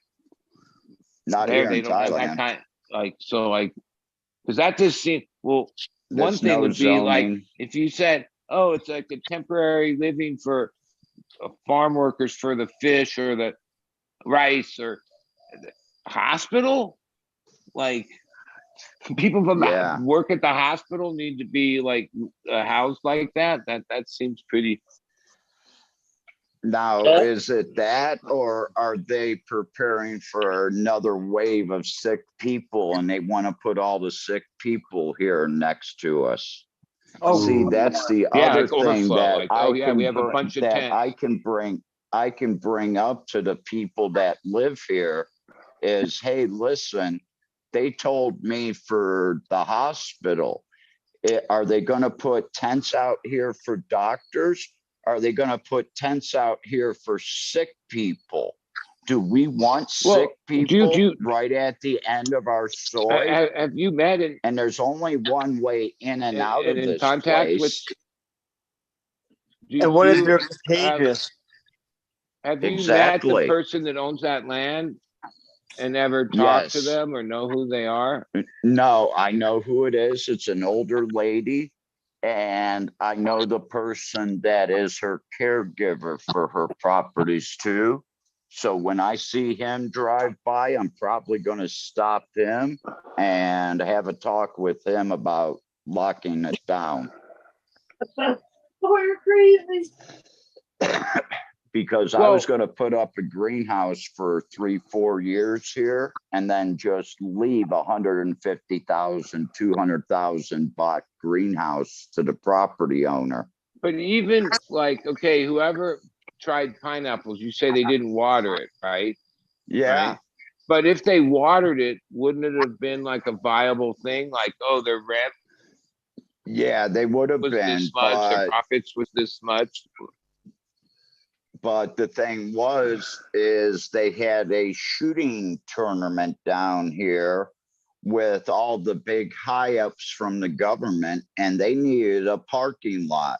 Not there here they in don't have that Thailand. kind. Like so, like because that just seems one There's thing no would be like zoning. if you said, oh, it's like a temporary living for farm workers for the fish or the rice or the hospital, like people from Yeah. work at the hospital need to be like housed like that. That seems pretty. Now, is it that, or are they preparing for another wave of sick people and they want to put all the sick people here next to us? Oh, See, that's the Yeah, other like thing overflow, that like, we have a I bunch of that tents. I can bring. I can bring up to the people that live here is, hey, listen, they told me for the hospital, are they gonna put tents out here for doctors? Are they gonna put tents out here for sick people? Do we want Well, sick people you right at the end of our soy? have you met in And there's only one way in and out of in this contact with? place. And what if you they're have, contagious? have you met the Exactly. person that owns that land and ever talked to Yes. them or know who they are? No, I know who it is. It's an older lady. And I know the person that is her caregiver for her properties too. So when I see him drive by, I'm probably gonna stop him and have a talk with him about locking it down. We're crazy. Because I was Well- gonna put up a greenhouse for 3-4 years here and then just leave 150,000, 200,000 baht greenhouse to the property owner. But even like, okay, whoever tried pineapples, you say they didn't water it, right? Yeah, Right. But if they watered it, wouldn't it have been like a viable thing? Like, oh, their rent yeah, they would have was been, this much, their but profits was this much. the thing is they had a shooting tournament down here with all the big high ups from the government and they needed a parking lot.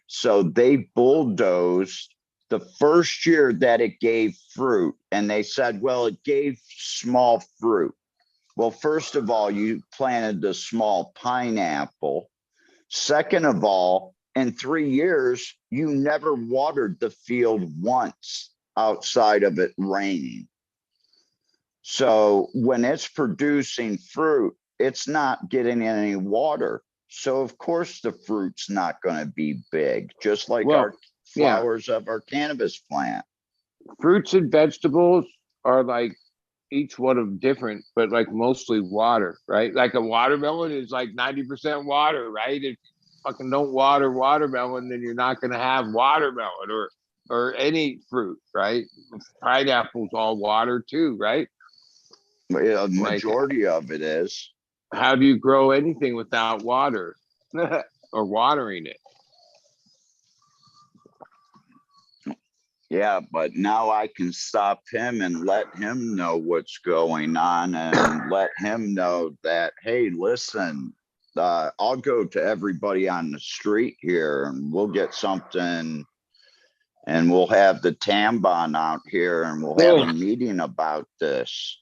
So they bulldozed the first year that it gave fruit and they said, well, it gave small fruit. Well, first of all, you planted the small pineapple. Second of all, in 3 years, you never watered the field once outside of it raining. So when it's producing fruit, it's not getting any water. So of course the fruit's not going to be big, just like Well, our yeah. flowers of our cannabis plant. Fruits and vegetables are like each one of different, but like mostly water, right? Like a watermelon is like 90% water, right? If you fucking don't water watermelon, then you're not gonna have watermelon or any fruit, right? Pineapple's all water too, right? A majority of it is. How do you grow anything without water or watering it? Yeah, but now I can stop him and let him know what's going on and let him know that, hey, listen, I'll go to everybody on the street here and we'll get something and we'll have the Tambon out here and we'll have a meeting about this.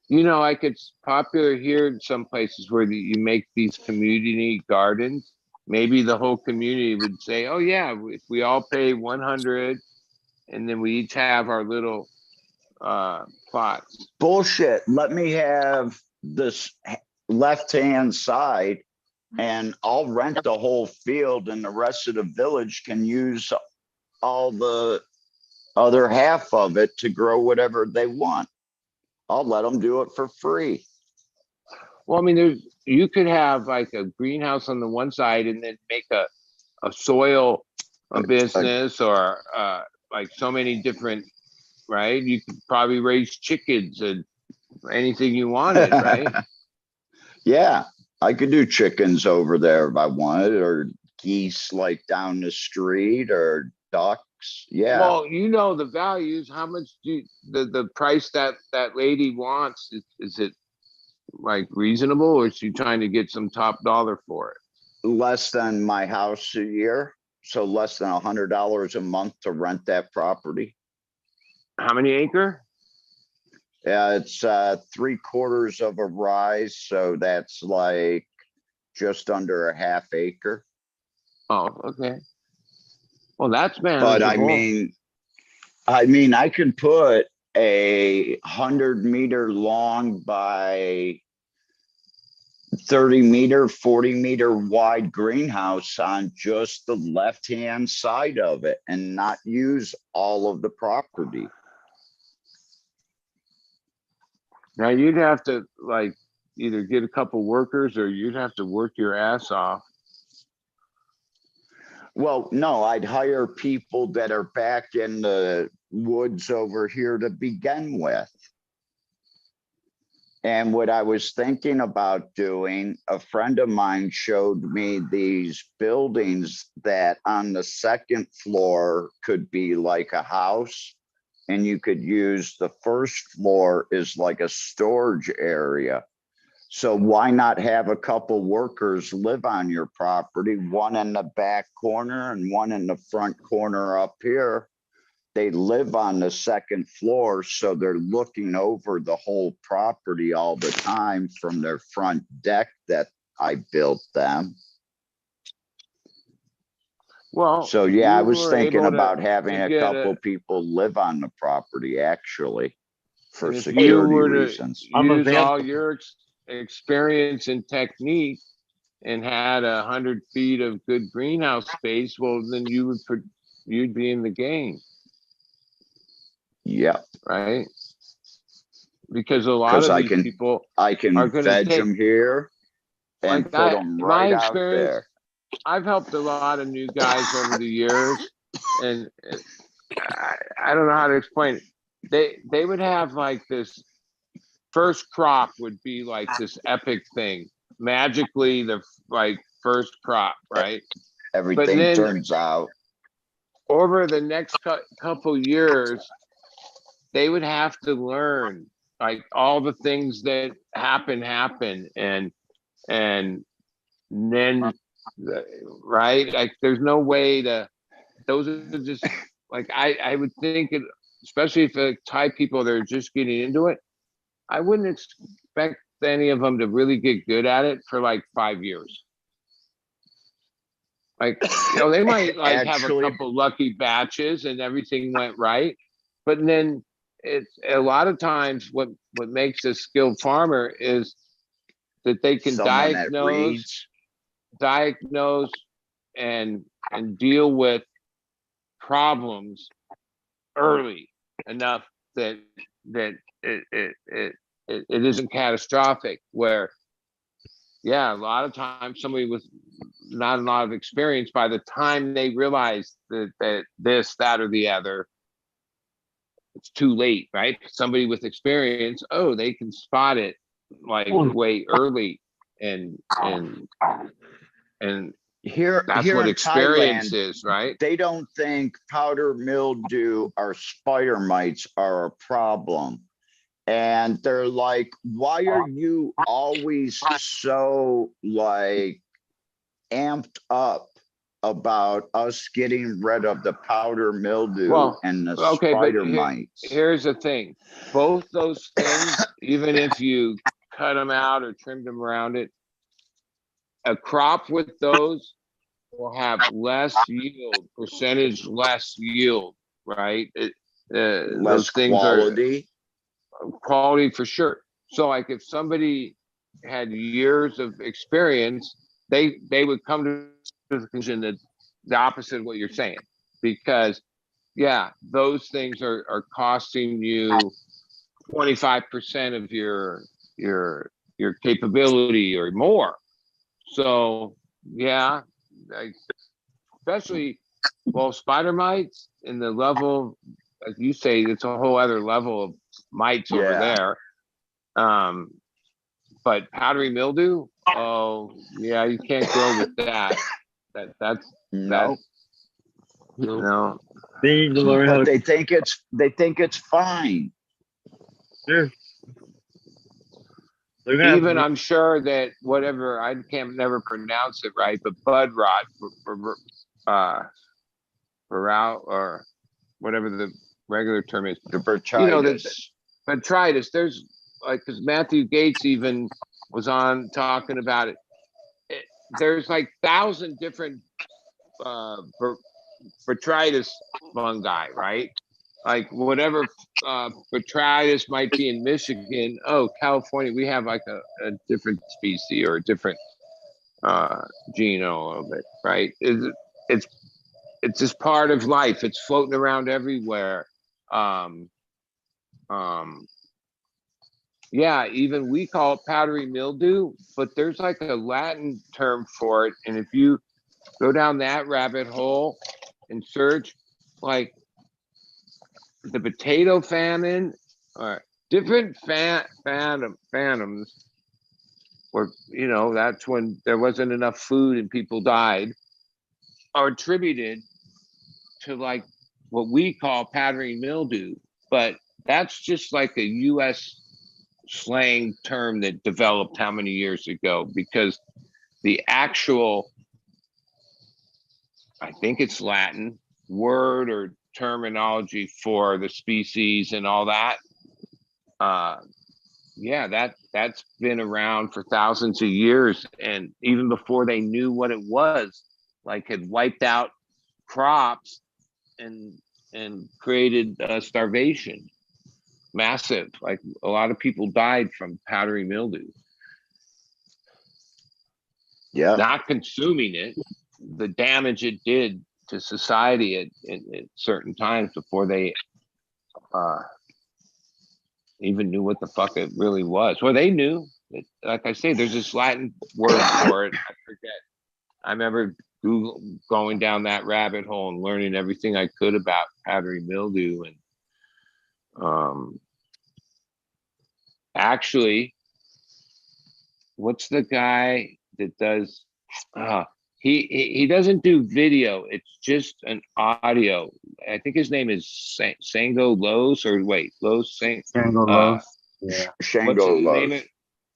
You know, like it's popular here in some places where you make these community gardens. Maybe the whole community would say, oh yeah, if we all pay 100 and then we each have our little plots. Bullshit. Let me have this left-hand side and I'll rent the whole field and the rest of the village can use all the other half of it to grow whatever they want. I'll let them do it for free. Well, I mean, you could have like a greenhouse on the one side and then make a soil business or like so many different, right? You could probably raise chickens and anything you wanted, right? Yeah, I could do chickens over there if I wanted, or geese like down the street, or ducks. Yeah. Well, you know the values. How much do the price that lady wants? Is it like reasonable, or is she trying to get some top dollar for it? Less than my house a year, so less than $100 a month to rent that property. How many acre? It's 3/4 of a rise, so that's like just under a half acre. Oh, okay. Well, that's But manageable. I mean, I could put a 100-meter long by 30-meter, 40-meter wide greenhouse on just the left-hand side of it and not use all of the property. Now you'd have to like either get a couple workers or you'd have to work your ass off. Well, no, I'd hire people that are back in the woods over here to begin with. And what I was thinking about doing, a friend of mine showed me these buildings that on the second floor could be like a house. And you could use the first floor as like a storage area. So why not have a couple workers live on your property, one in the back corner and one in the front corner up here? They live on the second floor, so they're looking over the whole property all the time from their front deck that I built them. Well, So if yeah, I you was were thinking able to- about having to a get couple people live on the property actually for and if you security were to reasons. I'm use all available. your experience and technique and had 100 feet of good greenhouse space, well, then you'd be in the game, Yep, right? Because a lot 'Cause of I these can- people I can are gonna veg take- them here and like put them my right out experience, there. I've helped a lot of new guys over the years, and I don't know how to explain it. They would have like this first crop would be like this epic thing, magically the like first crop, right? Everything then- turns out. Over the next couple years, they would have to learn like all the things that happen, and then right, like there's no way to. Those are just like I would think it, especially if Thai people that are just getting into it. I wouldn't expect any of them to really get good at it for like 5 years. Like, you know, they might like have a Actually- couple lucky batches and everything went right, but then it's a lot of times what makes a skilled farmer is that they can Someone that diagnose and deal with problems early enough that it isn't catastrophic. Where, yeah, a lot of times somebody with not a lot of experience, by the time they realize that this, that, or the other, it's too late, right? Somebody with experience, oh, they can spot it like way early, and Here, that's here what in experience Thailand, is, right? they don't think powder mildew or spider mites are a problem. And they're like, why are you always so like amped up about us getting rid of the powder mildew Well, and the okay, but spider mites? Here's the thing, both those things, even if you cut them out or trimmed them around it, a crop with those will have less yield, percentage less yield, right? Less Those things quality. are quality for sure. So like if somebody had years of experience, they would come to the conclusion that the opposite of what you're saying, because yeah, those things are costing you 25% of your capability or more. So yeah, like, especially, well, spider mites in the level, as you say, it's a whole other level of mites over Yeah. there. But powdery mildew, oh yeah, you can't grow with that. That's No, no. They need to learn how but to. they think it's fine. They're gonna have Even to- I'm sure that whatever, I can't never pronounce it right, but bud rot or whatever the regular term is. The You know, burchitis. Botrytis, there's like, because Matthew Gates even was on talking about it. There's like 1,000 different botrytis fungi, right? Like whatever botrytis might be in Michigan, oh, California, we have like a different species or a different genome of it, right? It's just part of life. It's floating around everywhere. Yeah, even we call it powdery mildew, but there's like a Latin term for it. And if you go down that rabbit hole and search like the potato famine or different phantoms, or that's when there wasn't enough food and people died, are attributed to like what we call powdery mildew, but that's just like a US slang term that developed how many years ago, because the actual, I think it's Latin word or terminology for the species and all that. Yeah, that's been around for thousands of years, and even before they knew what it was, like had wiped out crops and created starvation, massive. Like a lot of people died from powdery mildew. Yeah. Not consuming it, the damage it did to society at certain times before they even knew what the fuck it really was. Well, they knew. Like I say, there's this Latin word for it. I forget. I remember going down that rabbit hole and learning everything I could about powdery mildew. And actually, what's the guy that does? He doesn't do video. It's just an audio. I think his name is Sango Lowe's, or wait, Lowe's Shango Lowe's. Yeah. Shango Lowe's.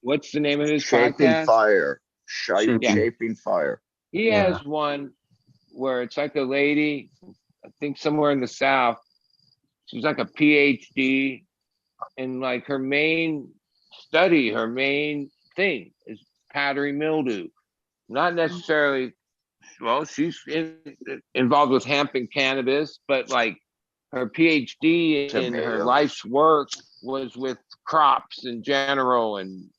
What's the name of his Shaping podcast? Fire. Shaping. Shaping Fire. He has one where it's like a lady, I think somewhere in the South. She's like a PhD, and like her main study, her main thing is powdery mildew. Not necessarily, well, she's involved with hemp and cannabis, but like her PhD in her Tomatoes. life's work was with crops in general and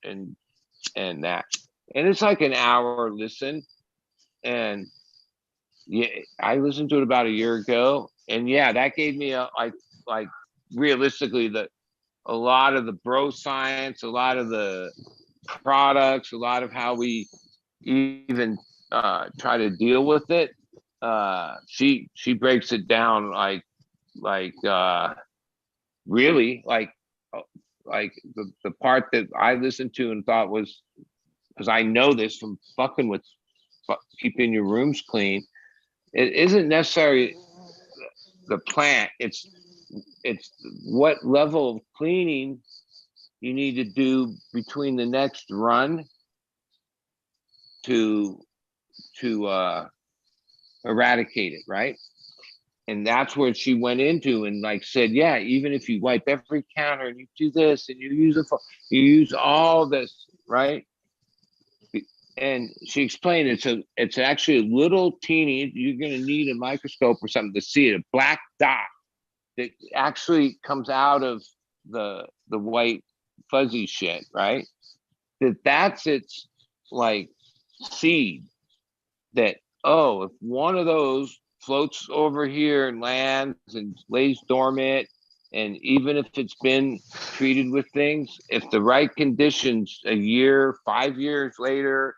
that. And it's like an hour listen. And yeah, I listened to it about a year ago. And yeah, that gave me like realistically a lot of the bro science, a lot of the products, a lot of how we even try to deal with it. She breaks it down like really like the part that I listened to and thought was, because I know this from fucking with keeping your rooms clean, it isn't necessarily the plant, it's what level of cleaning you need to do between the next run to eradicate it, right? And that's where she went into and like said, yeah, even if you wipe every counter and you do this and you use all this, right? And she explained it's actually a little teeny, you're gonna need a microscope or something to see it, a black dot that actually comes out of the white fuzzy shit, right? That's its like seed that, oh, if one of those floats over here and lands and lays dormant, and even if it's been treated with things, if the right conditions, a year, 5 years later,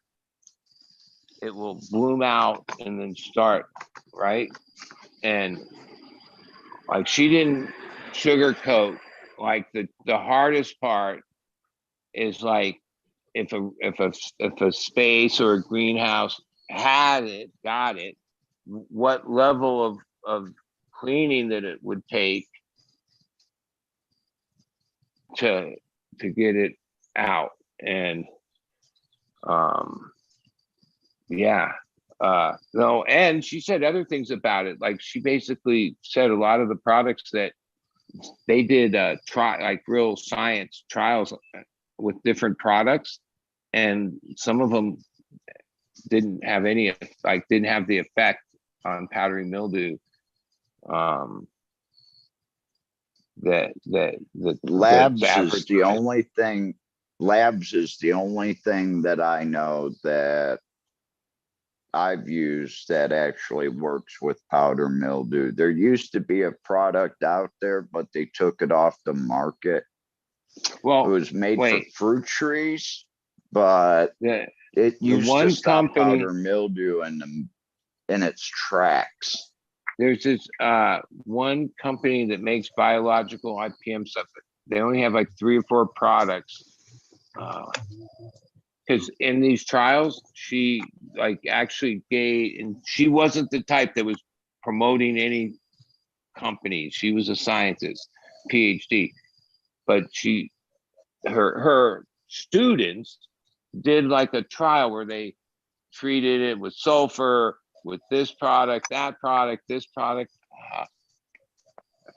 it will bloom out and then start, right? And like she didn't sugarcoat, like the hardest part is like if a space or a greenhouse got it, what level of cleaning that it would take to get it out. And no, and she said other things about it. Like she basically said a lot of the products that they did like real science trials with different products, and some of them didn't have the effect on powdery mildew that Labs is the only thing. Labs is the only thing that I know that I've used that actually works with powder mildew. There used to be a product out there, but they took it off the market. Well, it was made for fruit trees, but it used to stop powder mildew in in its tracks. There's this one company that makes biological IPM stuff. They only have like 3 or 4 products. Because in these trials, she like actually gave, and she wasn't the type that was promoting any company. She was a scientist, PhD, but her students did like a trial where they treated it with sulfur, with this product, that product, this product. I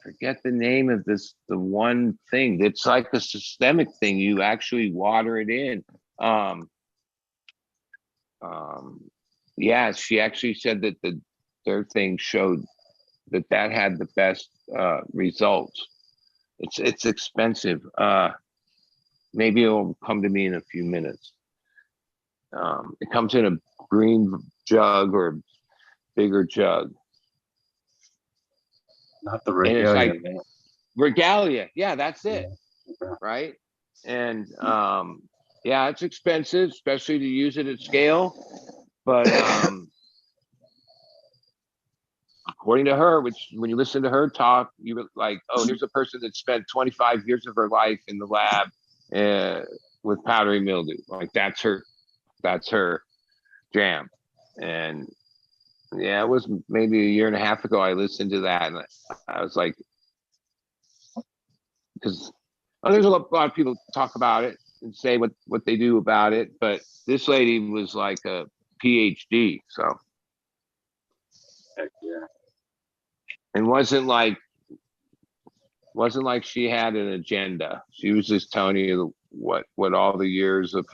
forget the name of this, the one thing. It's like a systemic thing. You actually water it in. Yeah, she actually said that their thing showed that had the best results. It's expensive. Maybe it'll come to me in a few minutes. It comes in a green jug or bigger jug. Not the And it's regalia. like regalia. Yeah, that's it. Okay. Right. And yeah, it's expensive, especially to use it at scale. But according to her, which when you listen to her talk, you were like, oh, here's a person that spent 25 years of her life in the lab with powdery mildew. Like that's her jam. And yeah, it was maybe a year and a half ago I listened to that, and I was like, because there's a lot of people talk about it and say what they do about it, but this lady was like a PhD, so. Heck yeah. And wasn't like she had an agenda. She was just telling you what all the years of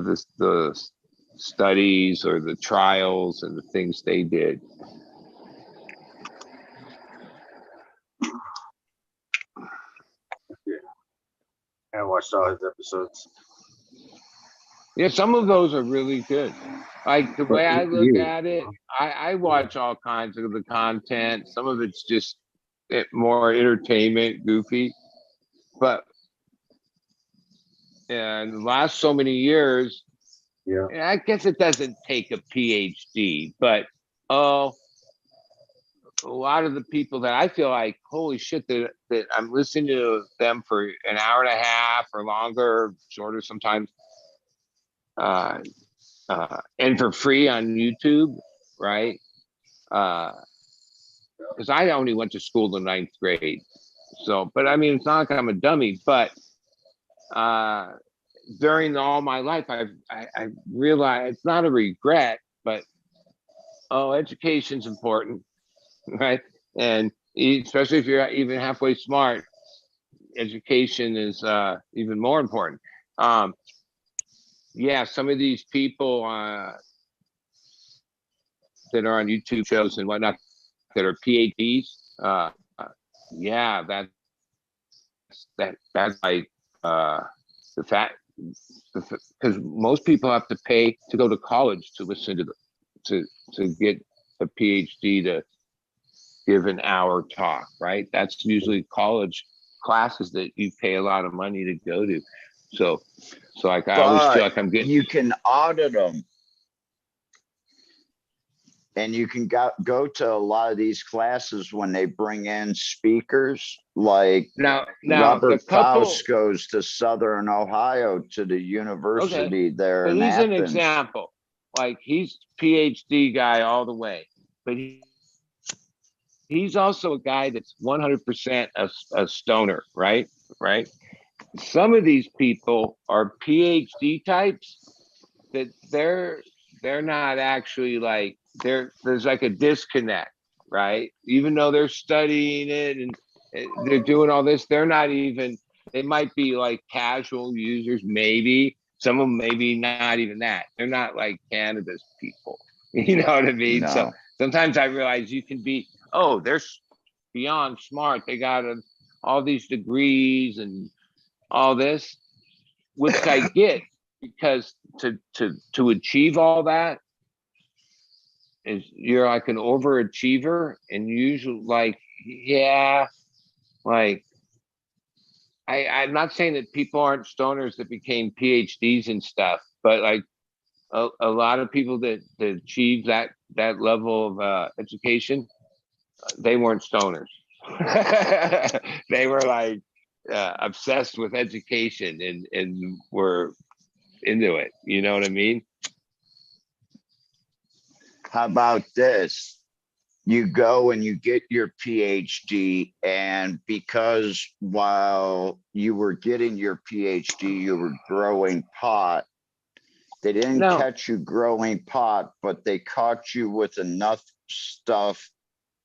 this, the studies or the trials and the things they did. I watched all his episodes. Yeah, some of those are really good. Like the way I look at it, I watch all kinds of the content. Some of it's just more entertainment, goofy. But in the last so many years, Yeah. I guess it doesn't take a PhD, but a lot of the people that I feel like, holy shit, that I'm listening to them for an hour and a half or longer, shorter sometimes, and for free on YouTube, right? Because I only went to school the 9th grade, so, but I mean, it's not like I'm a dummy, but during all my life, I realized it's not a regret, but education's important, right? And especially if you're even halfway smart, education is even more important. Yeah, some of these people that are on YouTube shows and whatnot that are PhDs, yeah, that's like the fact, because most people have to pay to go to college to listen to get a PhD to give an hour talk, right? That's usually college classes that you pay a lot of money to go to. So like I always feel like I'm getting. You can audit them, and you can go to a lot of these classes when they bring in speakers. Like now Robert couple, Faust goes to Southern Ohio to the university there. But in he's Athens. an example. Like he's PhD guy all the way, but he's also a guy that's 100% a stoner, right? Right. Some of these people are PhD types that they're not actually like, there's like a disconnect, right? Even though they're studying it and they're doing all this, they're not even, they might be like casual users, maybe. Some of them maybe not even that. They're not like cannabis people. You know what I mean? No. So sometimes I realize you can be, they're beyond smart. They got all these degrees and all this, which I get, because to achieve all that is you're like an overachiever, and usually like, yeah, like I'm not saying that people aren't stoners that became PhDs and stuff, but like a lot of people that achieve that level of education, they weren't stoners. They were like obsessed with education and were into it. You know what I mean? How about this? You go and you get your PhD, and because while you were getting your PhD, you were growing pot. They didn't No. catch you growing pot, but they caught you with enough stuff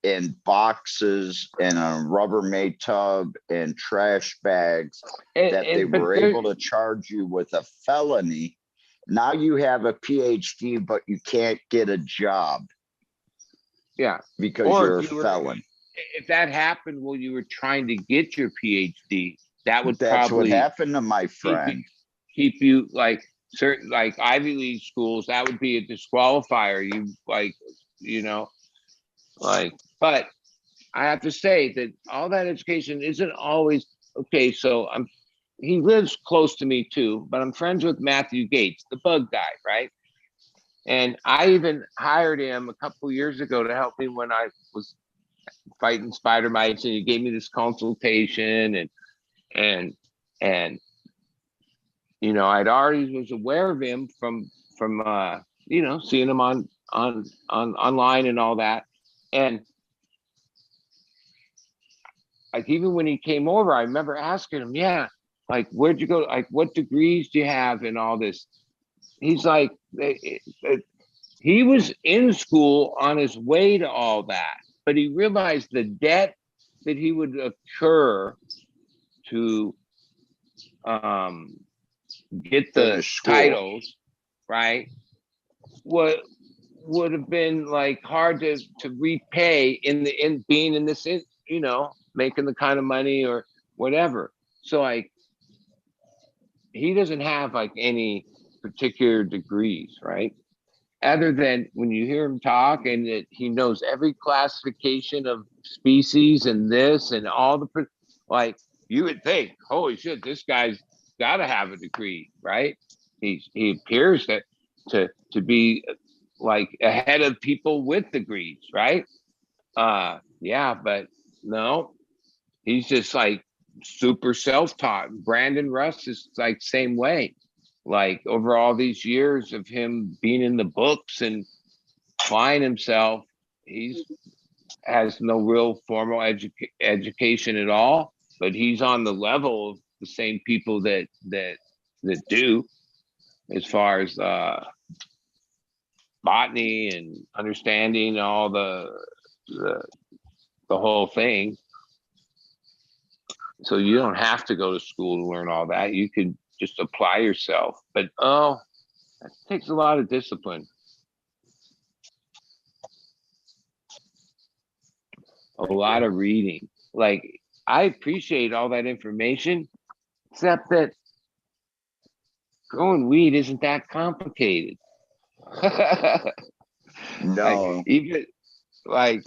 in boxes and a Rubbermaid tub and trash bags that they but were there- able to charge you with a felony. Now you have a PhD, but you can't get a job Yeah. because Or you're a if you were- felon. If that happened while you were trying to get your PhD, that would That's what probably happened to my friend. keep you like certain like Ivy League schools. That would be a disqualifier. You like, you know, like. But I have to say that all that education isn't always okay. So he lives close to me too, but I'm friends with Matthew Gates, the bug guy, right? And I even hired him a couple years ago to help me when I was fighting spider mites, and he gave me this consultation and you know, I'd already was aware of him from you know, seeing him on online and all that. And like even when he came over, I remember asking him, yeah, like where'd you go? Like what degrees do you have in all this? He's like, he was in school on his way to all that, but he realized the debt that he would incur to get the Finish school. titles, right? What would have been like hard to repay in being in this, you know, making the kind of money or whatever. So like, he doesn't have like any particular degrees, right? Other than when you hear him talk and that he knows every classification of species and this and all the, like you would think, holy shit, this guy's got to have a degree, right? He appears that to be like ahead of people with degrees, right? Yeah, but no, he's just like super self-taught. Brandon Russ is like same way. Like over all these years of him being in the books and applying himself, he's has no real formal education at all, but he's on the level of the same people that do, as far as botany and understanding all the whole thing. So you don't have to go to school to learn all that. You could just apply yourself. But that takes a lot of discipline. A lot of reading. Like I appreciate all that information, except that growing weed isn't that complicated. No. Like, even like,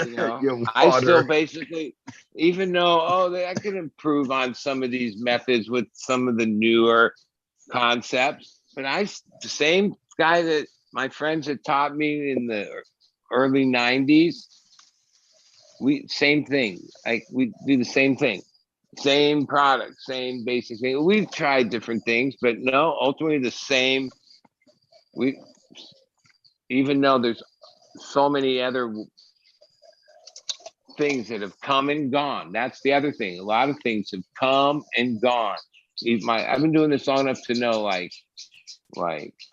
you know, You I still water. basically, even though I can improve on some of these methods with some of the newer concepts, but the same guy that my friends had taught me in the early 90s, same thing. Like we do the same thing, same product, same basic thing. We've tried different things, but no, ultimately the same. Even though there's so many other things that have come and gone. That's the other thing. A lot of things have come and gone. I've been doing this long enough to know like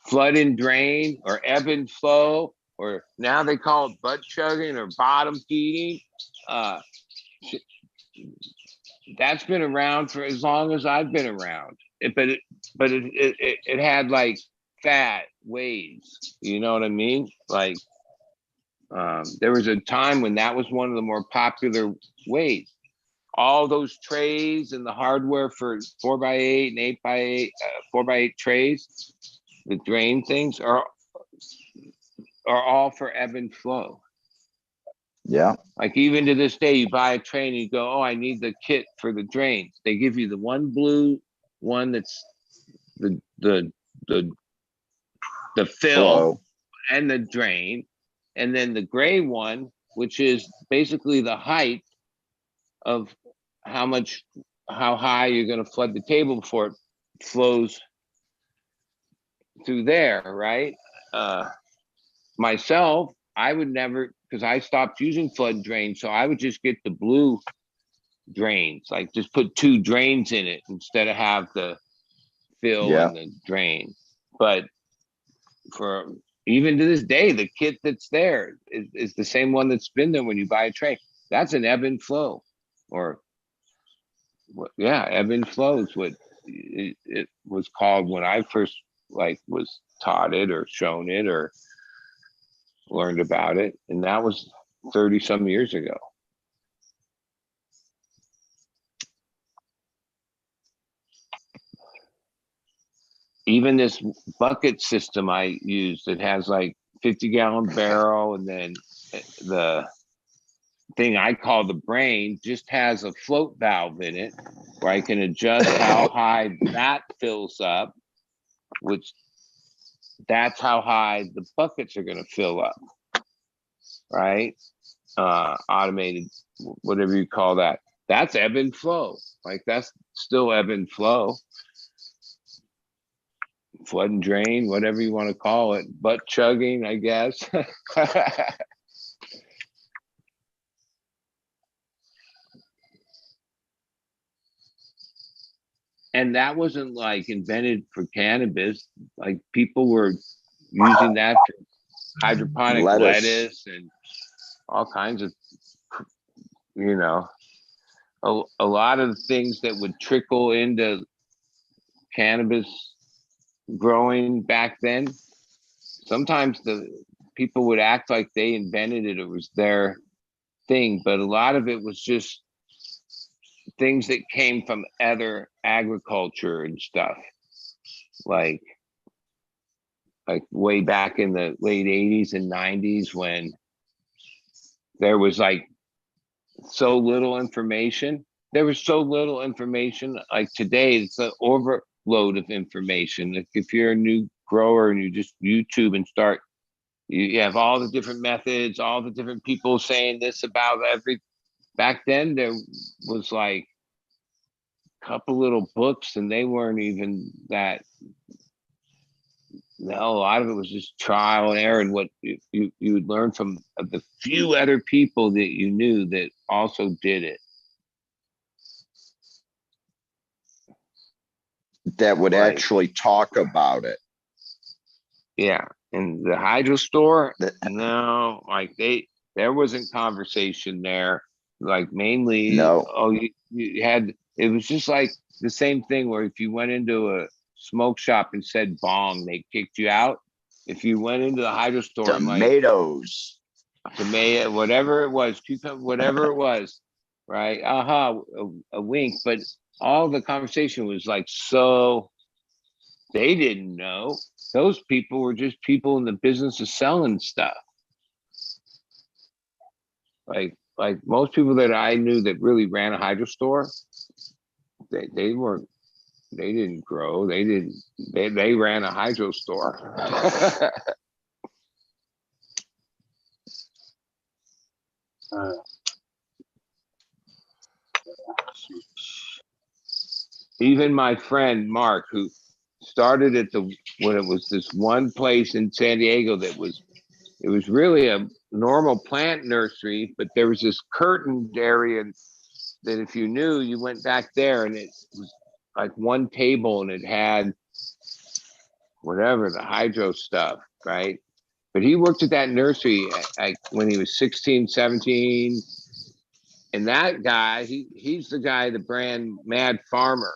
flood and drain or ebb and flow, or now they call it butt chugging or bottom feeding. That's been around for as long as I've been around. But it had like fat waves. You know what I mean? Like there was a time when that was one of the more popular ways. All those trays and the hardware for 4x8 and 8x8, 4x8 trays, the drain things are all for ebb and flow. Yeah. Like even to this day, you buy a tray and you go, oh, I need the kit for the drains. They give you the one blue one that's the the fill Flow. and the drain, and then the gray one, which is basically the height of how high you're going to flood the table before it flows through there, right? Myself, I would never, because I stopped using flood drains, so I would just get the blue drains, like just put 2 drains in it instead of have the fill Yeah. and the drain. But for even to this day, the kit that's there is the same one that's been there when you buy a tray. That's an ebb and flow, or ebb and flow is what it was called when I first was taught it or shown it or learned about it, and that was 30 some years ago. Even this bucket system I use, it has like 50-gallon barrel, and then the thing I call the brain just has a float valve in it where I can adjust how high that fills up, which that's how high the buckets are going to fill up, right? Automated, whatever you call that. That's ebb and flow. Like that's still ebb and flow. Flood and drain, whatever you want to call it, butt chugging, I guess. And that wasn't like invented for cannabis. Like people were using that for hydroponic lettuce and all kinds of, a lot of things that would trickle into cannabis growing back then. Sometimes the people would act like they invented it, it was their thing, but a lot of it was just things that came from other agriculture and stuff, like way back in the late 80s and 90s when there was like so little information. There was so little information. Like today, it's an overload of information. Like if you're a new grower and you just YouTube and start, you have all the different methods, all the different people saying this about every. Back then, there was like a couple little books, and they weren't even that. No, a lot of it was just trial and error, and what you would learn from the few other people that you knew that also did it. That would actually talk about it. Yeah, and the hydro store, no, like there wasn't conversation there. Like mainly, no. Oh, you had, it was just like the same thing where if you went into a smoke shop and said bong, they kicked you out. If you went into the hydro store, tomatoes, tomato, whatever it was, cucumber, whatever it was, right? A wink. But all the conversation was like, so they didn't know. Those people were just people in the business of selling stuff. Like most people that I knew that really ran a hydro store, they didn't grow. They ran a hydro store. Even my friend Mark, who started at when it was this one place in San Diego that it was really a normal plant nursery, but there was this curtained area that if you knew, you went back there and it was like one table and it had whatever, the hydro stuff, right? But he worked at that nursery when he was 16, 17. And that guy, he's the guy, the brand Mad Farmer,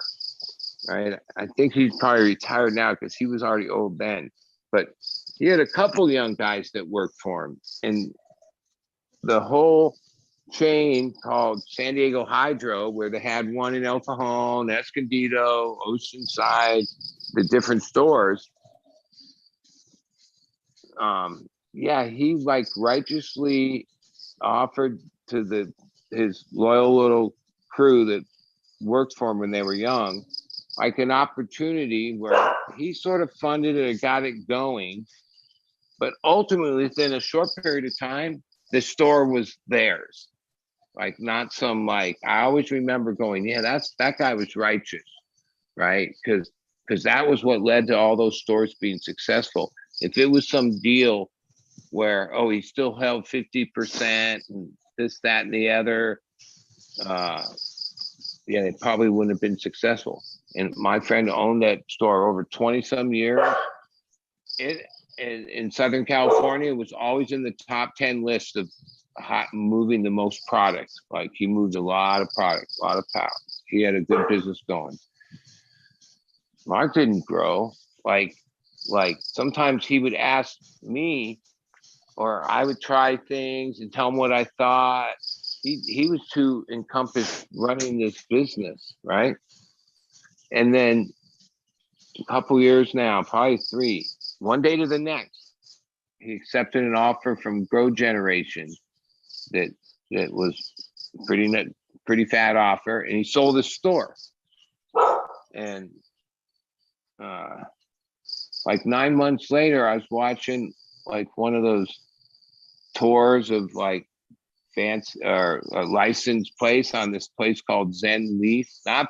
right? I think he's probably retired now because he was already old then. But he had a couple young guys that worked for him. And the whole chain called San Diego Hydro, where they had one in El Cajon, Escondido, Oceanside, the different stores. He like righteously offered to his loyal little crew that worked for him when they were young like an opportunity where he sort of funded it or got it going. But ultimately, within a short period of time, the store was theirs. Like not some like, I always remember going, yeah, that guy was righteous, right? Because that was what led to all those stores being successful. If it was some deal where, oh, he still held 50% and this, that, and the other, yeah, they probably wouldn't have been successful. And my friend owned that store over 20 some years. It in Southern California was always in the top 10 list of moving the most product. Like he moved a lot of product, a lot of power. He had a good business going. Mark didn't grow. Like sometimes he would ask me, or I would try things and tell him what I thought. He was too encompassed running this business, right? And then a couple years now, probably 3, one day to the next, he accepted an offer from Grow Generation that was pretty fat offer, and he sold his store. And like 9 months later, I was watching like one of those tours of like fancy or a licensed place on this place called Zen Leaf, not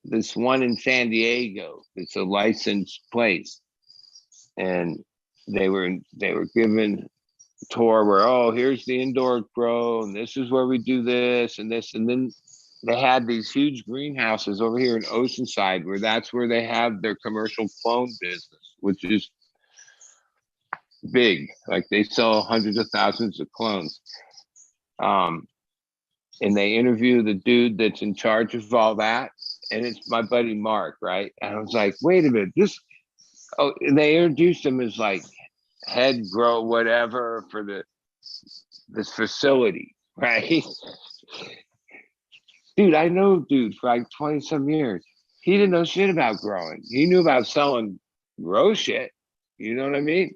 this one in San Diego. It's a licensed place, and they were given a tour where, oh, here's the indoor grow, and this is where we do this and this, and then they had these huge greenhouses over here in Oceanside, where that's where they have their commercial clone business, which is big. Like they sell hundreds of thousands of clones. And they interview the dude that's in charge of all that, and it's my buddy Mark, right? And I was like, wait a minute, and they introduced him as like head grow whatever for this facility, right? Dude, I know dude for like 20 some years. He didn't know shit about growing. He knew about selling grow shit. You know what I mean?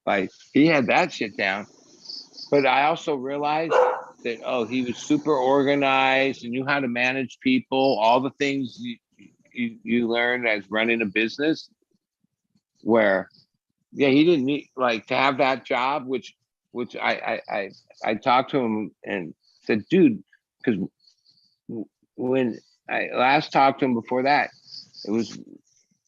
Like he had that shit down. But I also realized that, oh, he was super organized and knew how to manage people, all the things you learn as running a business, where, yeah, he didn't need like to have that job, which I talked to him and said, dude, because when I last talked to him before that, it was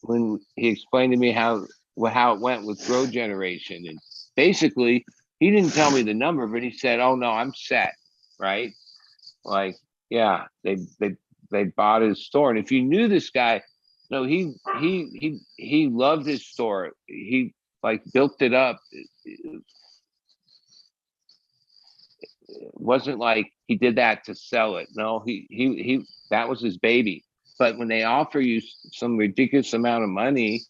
when he explained to me how it went with Grow Generation. And basically, he didn't tell me the number, but he said, oh, no, I'm set, right? Like, yeah, they bought his store. And if you knew this guy, no, he loved his store. He like built it up. It wasn't like he did that to sell it. No, he that was his baby. But when they offer you some ridiculous amount of money,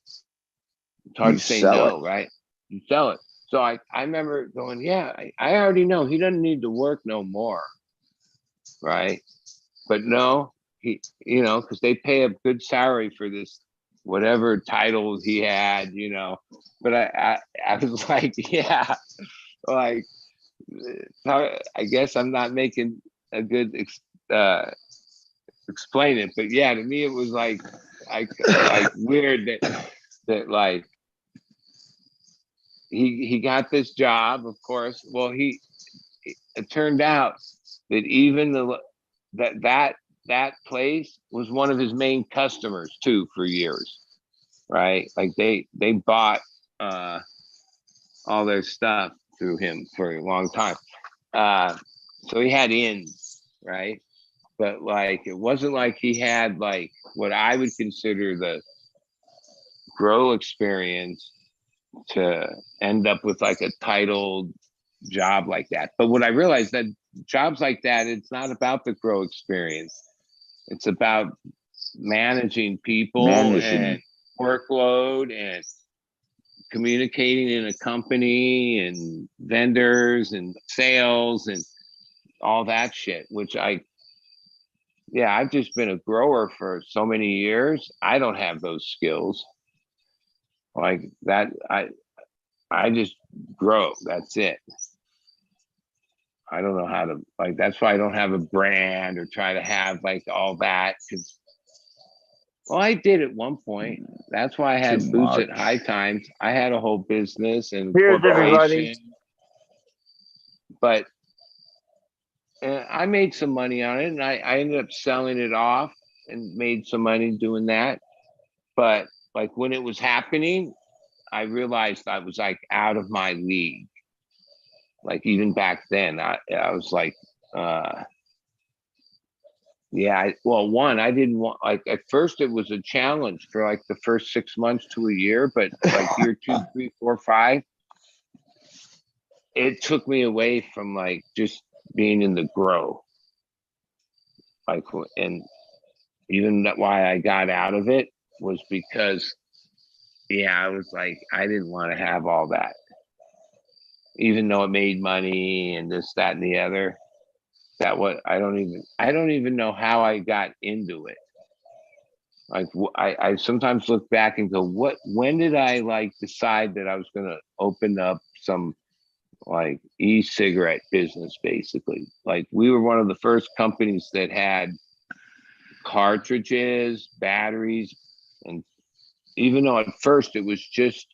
it's hard to say no, right? You sell it. So I remember going, yeah, I already know he doesn't need to work no more, right? But no, he, because they pay a good salary for this, whatever title he had, But I was like, yeah, like, I guess I'm not making a good explain it, but yeah, to me it was like weird that like he got this job, of course. Well, it turned out that even that place was one of his main customers too for years, right? Like they bought all their stuff through him for a long time. So he had ins, right? But like it wasn't like he had like what I would consider the grow experience to end up with like a titled job like that. But what I realized that jobs like that, it's not about the grow experience. It's about managing people and workload and communicating in a company and vendors and sales and all that shit, which I've just been a grower for so many years. I don't have those skills like that. I just grow. That's it. I don't know how to like. That's why I don't have a brand or try to have like all that, because Well, I did at one point. That's why I had Too Boots at much. High Times. I had a whole business and Cheers, everybody. corporation, but I made some money on it, and I ended up selling it off and made some money doing that. But like when it was happening, I realized I was like out of my league. Like even back then, I was like, yeah, well, one, I didn't want, like, at first it was a challenge for like the first 6 months to a year, but like year 2, 3, 4, 5, it took me away from like just being in the grow. Like, and even why I got out of it was because, yeah, I was like, I didn't want to have all that, even though it made money and this, that, and the other. That what I don't even know how I got into it. Like I sometimes look back and go, when did I like decide that I was gonna open up some like e-cigarette business? Basically, like we were one of the first companies that had cartridges, batteries, and even though at first it was just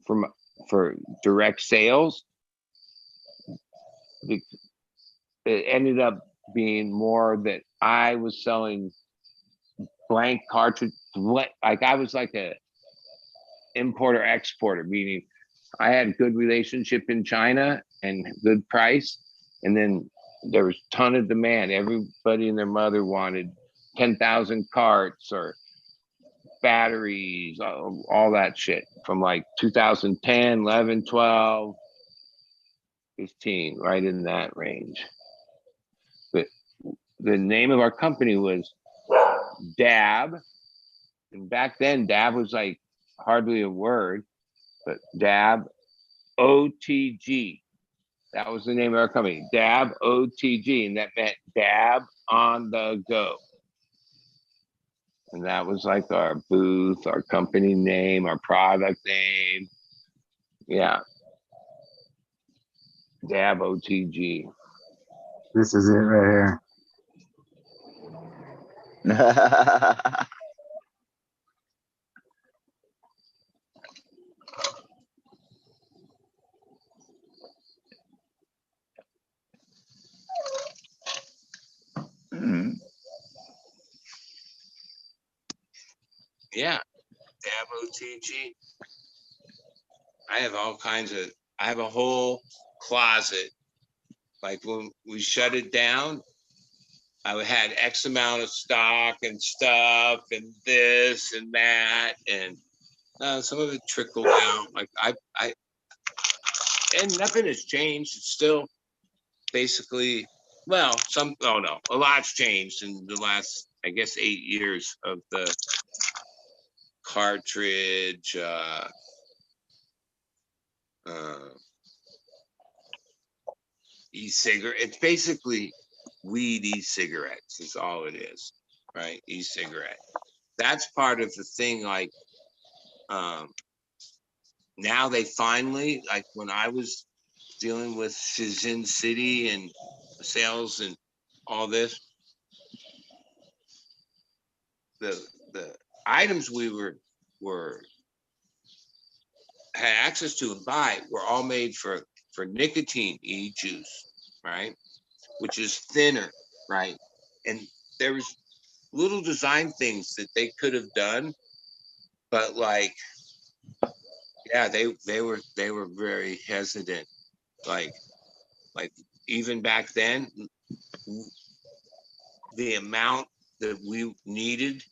for direct sales, it ended up being more that I was selling blank cartridge. Like I was like a importer exporter, meaning I had a good relationship in China and good price, and then there was a ton of demand. Everybody and their mother wanted 10,000 carts or batteries, all that shit from like 2010, 11, 12, 15, right in that range. But the name of our company was Dab. And back then, Dab was like hardly a word, but Dab OTG. That was the name of our company, Dab OTG. And that meant Dab on the go. And that was like our booth, our company name, our product name. Yeah. Dab OTG. This is it right here. Hmm. Yeah. Dab OTG. I have all kinds of, I have a whole closet. Like when we shut it down, I had X amount of stock and stuff and this and that. And some of it trickled out. Like and nothing has changed. It's still basically, well, a lot's changed in the last, I guess, 8 years of the cartridge, e-cigarette. It's basically weed e-cigarettes is all it is, right? E-cigarette. That's part of the thing. Like, now they finally, like when I was dealing with Shenzhen City and sales and all this, the items we had access to and buy were all made for nicotine e-juice, right? Which is thinner, right? And there was little design things that they could have done, but like, yeah, they were very hesitant. Like even back then, the amount that we needed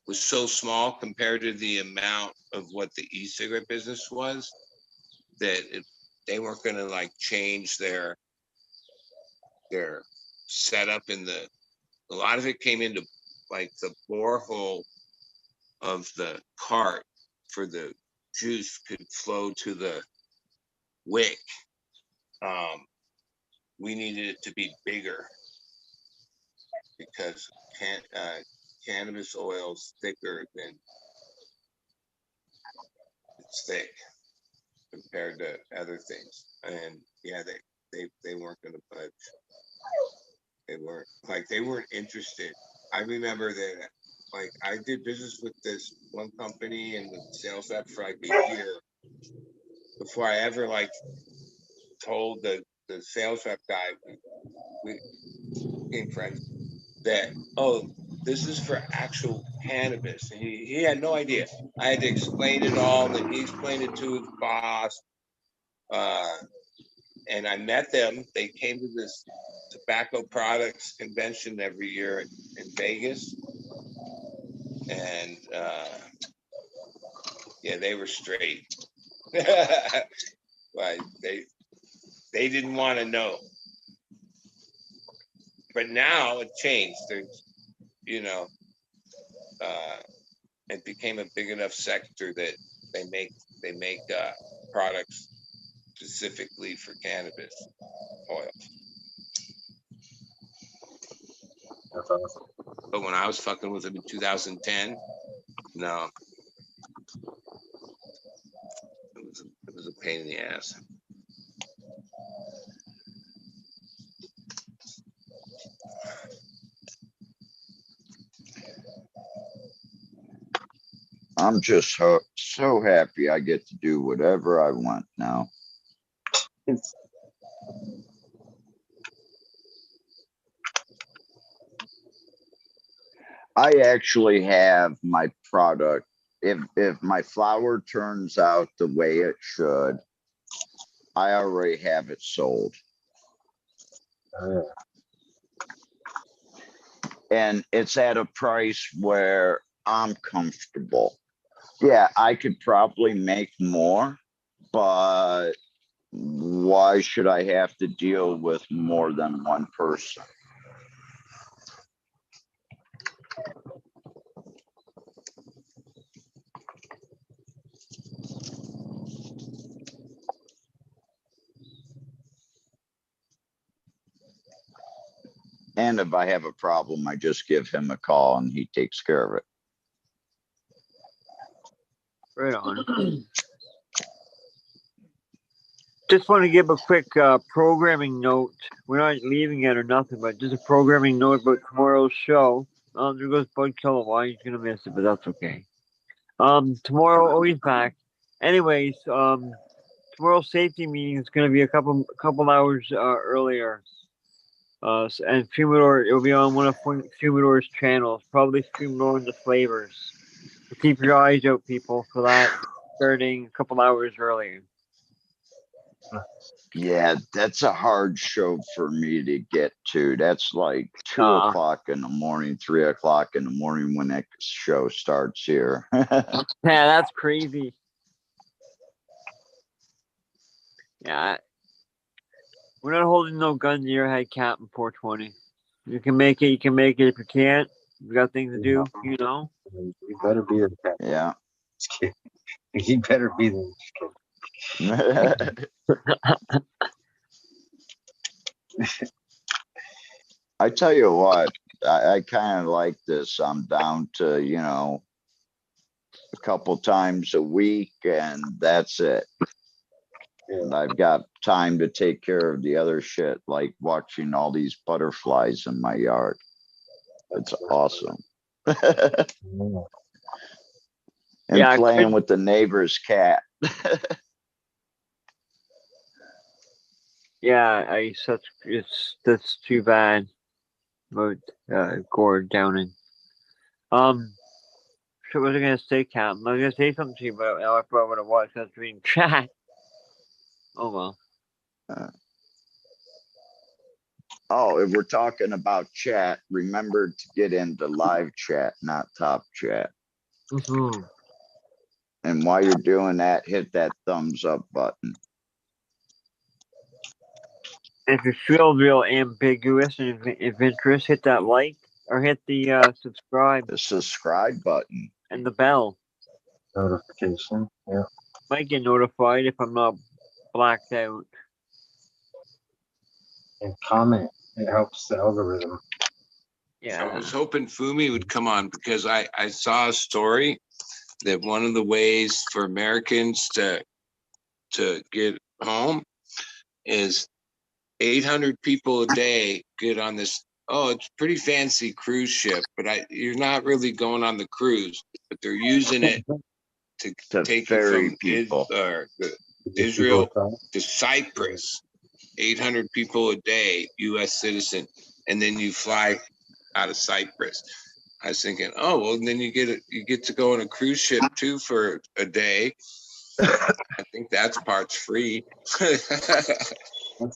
was so small compared to the amount of what the e-cigarette business was that they weren't going to like change their setup in a lot of it came into like the borehole of the cart for the juice could flow to the wick. We needed it to be bigger because cannabis oil's thicker than it's thick compared to other things. And yeah, they weren't going to budge. They weren't interested. I remember that like I did business with this one company and the sales rep for like a year before I ever like told the sales rep guy, we became friends, that, oh, this is for actual cannabis. And he had no idea. I had to explain it all, and then he explained it to his boss. And I met them. They came to this tobacco products convention every year in Vegas. And yeah, they were straight. Like they didn't want to know. But now it changed. There's, you know, it became a big enough sector that they make products specifically for cannabis oil. That's awesome. But when I was fucking with them in 2010, no, it was a pain in the ass. I'm just so happy I get to do whatever I want now. It's, I actually have my product. If my flower turns out the way it should, I already have it sold. And it's at a price where I'm comfortable. Yeah, I could probably make more, but why should I have to deal with more than one person? And if I have a problem, I just give him a call and he takes care of it. Right on. Just want to give a quick programming note. We're not leaving it or nothing, but just a programming note about tomorrow's show. There goes Bud Kilowatt. He's gonna miss it, but that's okay. Tomorrow, he's back. Anyways, tomorrow's safety meeting is gonna be a couple hours earlier. And Fumador, it'll be on one of Fumador's channels, probably Fumador and the Flavors. So keep your eyes out, people, for that, starting a couple hours earlier. Yeah, that's a hard show for me to get to. That's like 2 o'clock in the morning, 3 o'clock in the morning when that show starts here. Yeah, that's crazy. Yeah. We're not holding no gun to your head, Captain 420. You can make it, you can make it. If you can't, we got things to do, you know? You better be there, Captain. Yeah. Just kidding. You better be there. I tell you what, I kind of like this. I'm down to, you know, a couple times a week and that's it. And I've got time to take care of the other shit, like watching all these butterflies in my yard. It's awesome. And Yeah, playing with the neighbor's cat. Yeah, that's too bad about Gord Downing. So what was I gonna say, Captain? I was gonna say something to you, but I forgot what it was. I was reading chat. Oh well. Oh, if we're talking about chat, remember to get into live chat, not top chat. Mm-hmm. And while you're doing that, hit that thumbs up button. If you feel real ambiguous and of interest, hit that like or hit the subscribe. The subscribe button. And the bell. Notification. Yeah. Might get notified if I'm not blacked out. And comment. It helps the algorithm. Yeah. I was hoping Fumi would come on because I saw a story that one of the ways for Americans to get home is 800 people a day get on this oh, it's pretty fancy cruise ship, but you're not really going on the cruise, but they're using it to To take you ferry from people. Israel to Cyprus. 800 people a day, U.S. citizen, and then you fly out of Cyprus. I was thinking, oh well, then you get to go on a cruise ship too for a day. I think that's part's free. That's cool.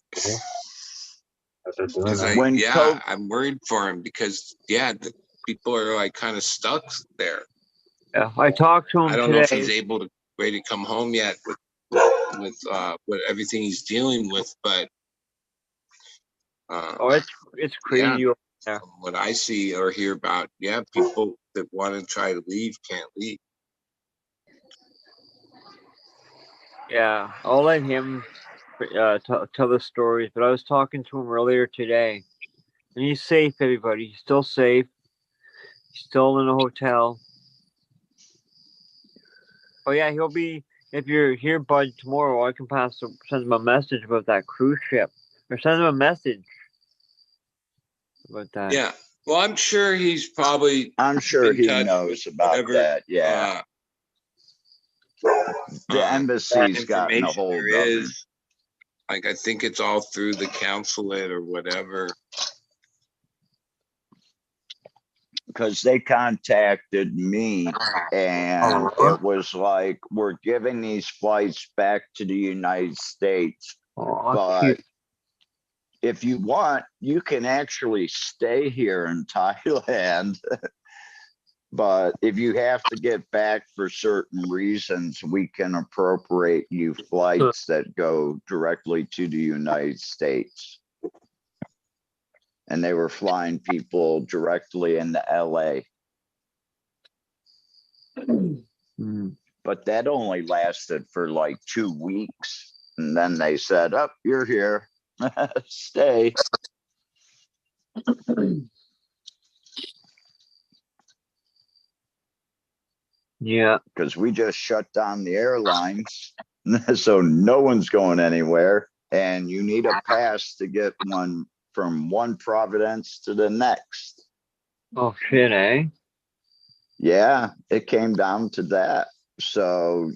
That they're doing that. When COVID, I'm worried for him because the people are like kind of stuck there. Yeah, I talked to him I don't know if today. he's able to ready to come home yet with everything he's dealing with, but Oh, it's crazy. over there. from what I see or hear about, people that want to try to leave can't leave. Yeah, I'll let him tell the stories. But I was talking to him earlier today, and he's safe. Everybody, he's still safe. He's still in a hotel. Oh yeah, he'll be. If you're here, Bud, tomorrow, I can send him a message about that cruise ship, or send him a message about that. Yeah, well, I'm sure he's probably. I'm sure in he touch knows with about whatever, that. Yeah. The embassy's gotten a information hold there of him. is. Like, I think it's all through the consulate or whatever. Because they contacted me and it was like, we're giving these flights back to the United States. Oh, But cute. if you want, you can actually stay here in Thailand. But if you have to get back for certain reasons, we can appropriate you flights that go directly to the United States. And they were flying people directly into LA. But that only lasted for like 2 weeks. And then they said, oh, you're here. Stay. Yeah. Because we just shut down the airlines. So no one's going anywhere. And you need a pass to get one from one province to the next. Oh shit, eh? Yeah, it came down to that. So,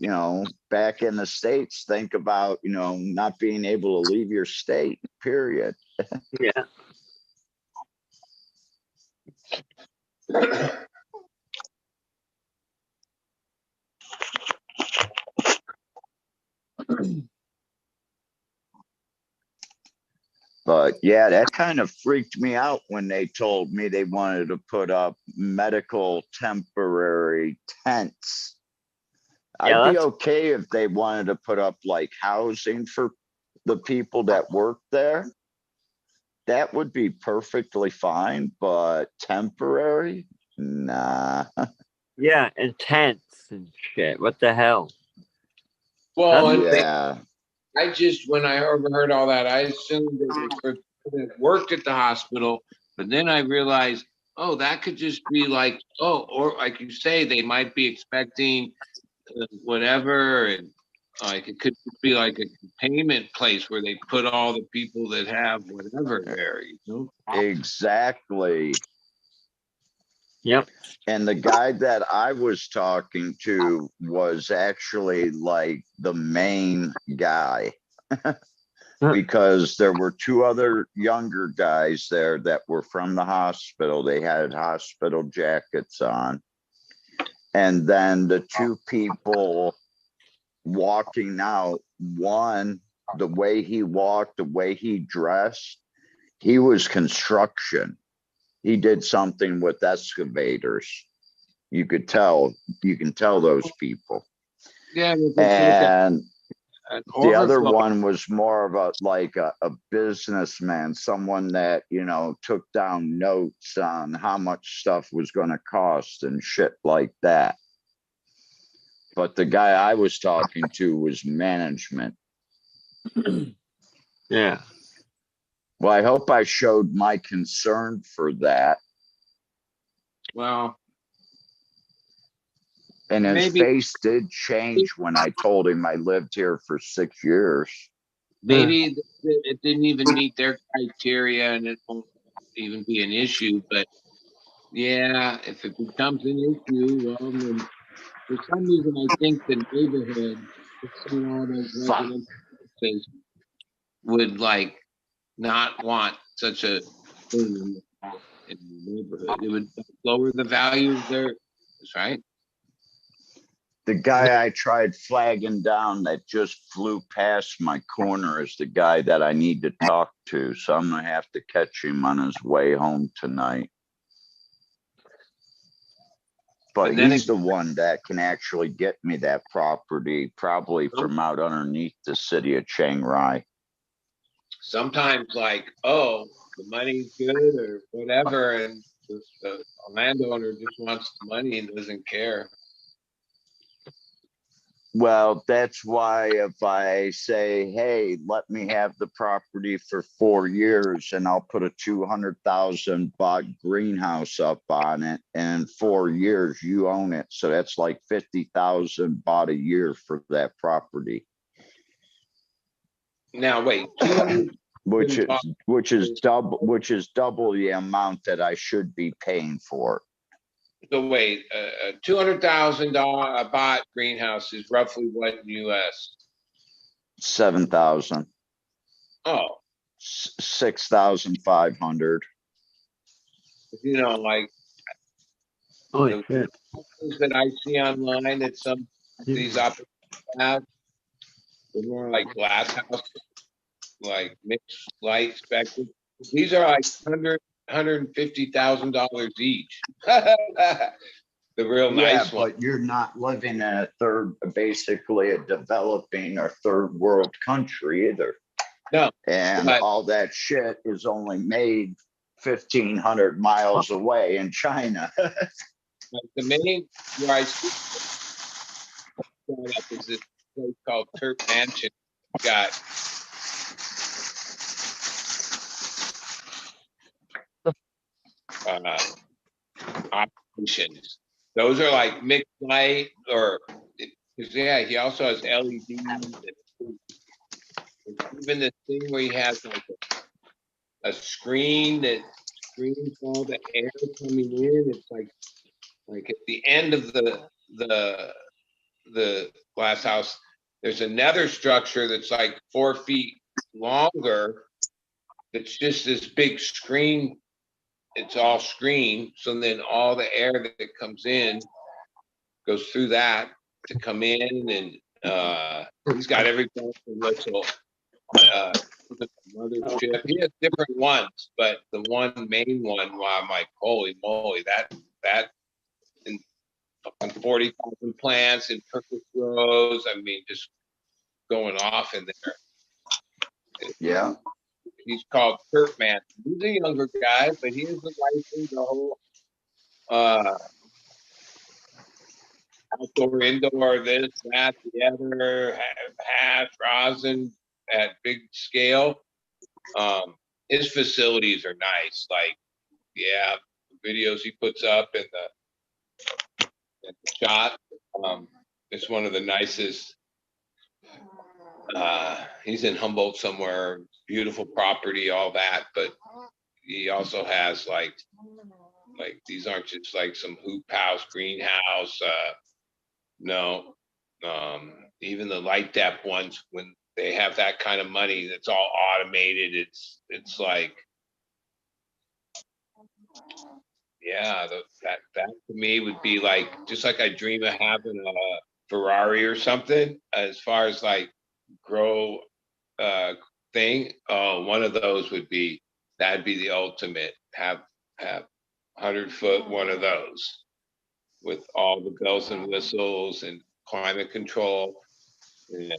back in the States, think about, not being able to leave your state, period. Yeah. But yeah, that kind of freaked me out when they told me they wanted to put up medical temporary tents. Yeah, I'd be that's okay if they wanted to put up like housing for the people that work there. That would be perfectly fine, but temporary? Nah. yeah, and tents and shit. What the hell? Well, and Yeah. I just, when I overheard all that, I assumed that it was for people that worked at the hospital, but then I realized, oh, that could just be like, or like you say, they might be expecting whatever, and like it could be like a containment place where they put all the people that have whatever there, Exactly. Yep. And the guy that I was talking to was actually like the main guy. Because there were 2 other younger guys there that were from the hospital. They had hospital jackets on. And then the 2 people walking out, one, the way he walked, the way he dressed, he was construction. He did something with excavators. You can tell those people. Yeah. And the other one was more of a businessman, someone that, took down notes on how much stuff was going to cost and shit like that. But the guy I was talking to was management. Yeah. Well, I hope I showed my concern for that. Well, and his maybe- face did change when I told him I lived here for 6 years. maybe it didn't even meet their criteria, and it won't even be an issue, but yeah, if it becomes an issue, well, then for some reason, I think the neighborhood, seeing all those residential houses would like not want such a thing in the neighborhood. It would lower the value of their, right? The guy I tried flagging down that just flew past my corner is the guy that I need to talk to. So I'm gonna have to catch him on his way home tonight. But And then he's the one that can actually get me that property, probably from out underneath the city of Chiang Rai. Sometimes like, oh, the money's good or whatever, and the landowner just wants the money and doesn't care. Well, that's why if I say, hey, let me have the property for 4 years and I'll put a 200,000 baht greenhouse up on it, and in 4 years you own it. So that's like 50,000 baht a year for that property, Now, wait, 200 which is double the amount that I should be paying for. So wait, a $200,000 baht greenhouse is roughly what in US? 7,000, Oh, 6,500. you know, like Holy the shit. things that I see online that some of these operators have, they're more like glass houses, like mixed light spectrum. These are like $150,000 each. The real nice one. But you're not living in a basically a developing or third world country either. No. And but- all that shit is only made 1,500 miles away in China. But the main where I see is this place called Turk Mansion. Got operations. Those are like mixed light, or yeah, he also has LEDs. Even this thing where he has like a screen that screens all the air coming in. It's like at the end of the glass house, there's another structure that's like 4 feet longer. It's just this big screen. It's all screened, so then all the air that comes in goes through that to come in, and he's got every little mothership. He has different ones, but the one main one, wow, I'm like, holy moly, that and fucking 40,000 plants in perfect rows. I mean, just going off in there. Yeah. He's called Kurt Man. He's a younger guy, but he has the license, the whole outdoor, indoor, this, that, the other, hash, rosin at big scale. His facilities are nice. Like, yeah, the videos he puts up and the shot. It's one of the nicest. He's in Humboldt somewhere, beautiful property, all that, but he also has like these aren't just like some hoop house, greenhouse. No, even the light depth ones, when they have that kind of money, that's all automated. It's like, yeah, that to me would be like, just like I dream of having a Ferrari or something, as far as like grow thing. One of those would be, that'd be the ultimate. Have 100-foot one of those with all the bells and whistles and climate control. And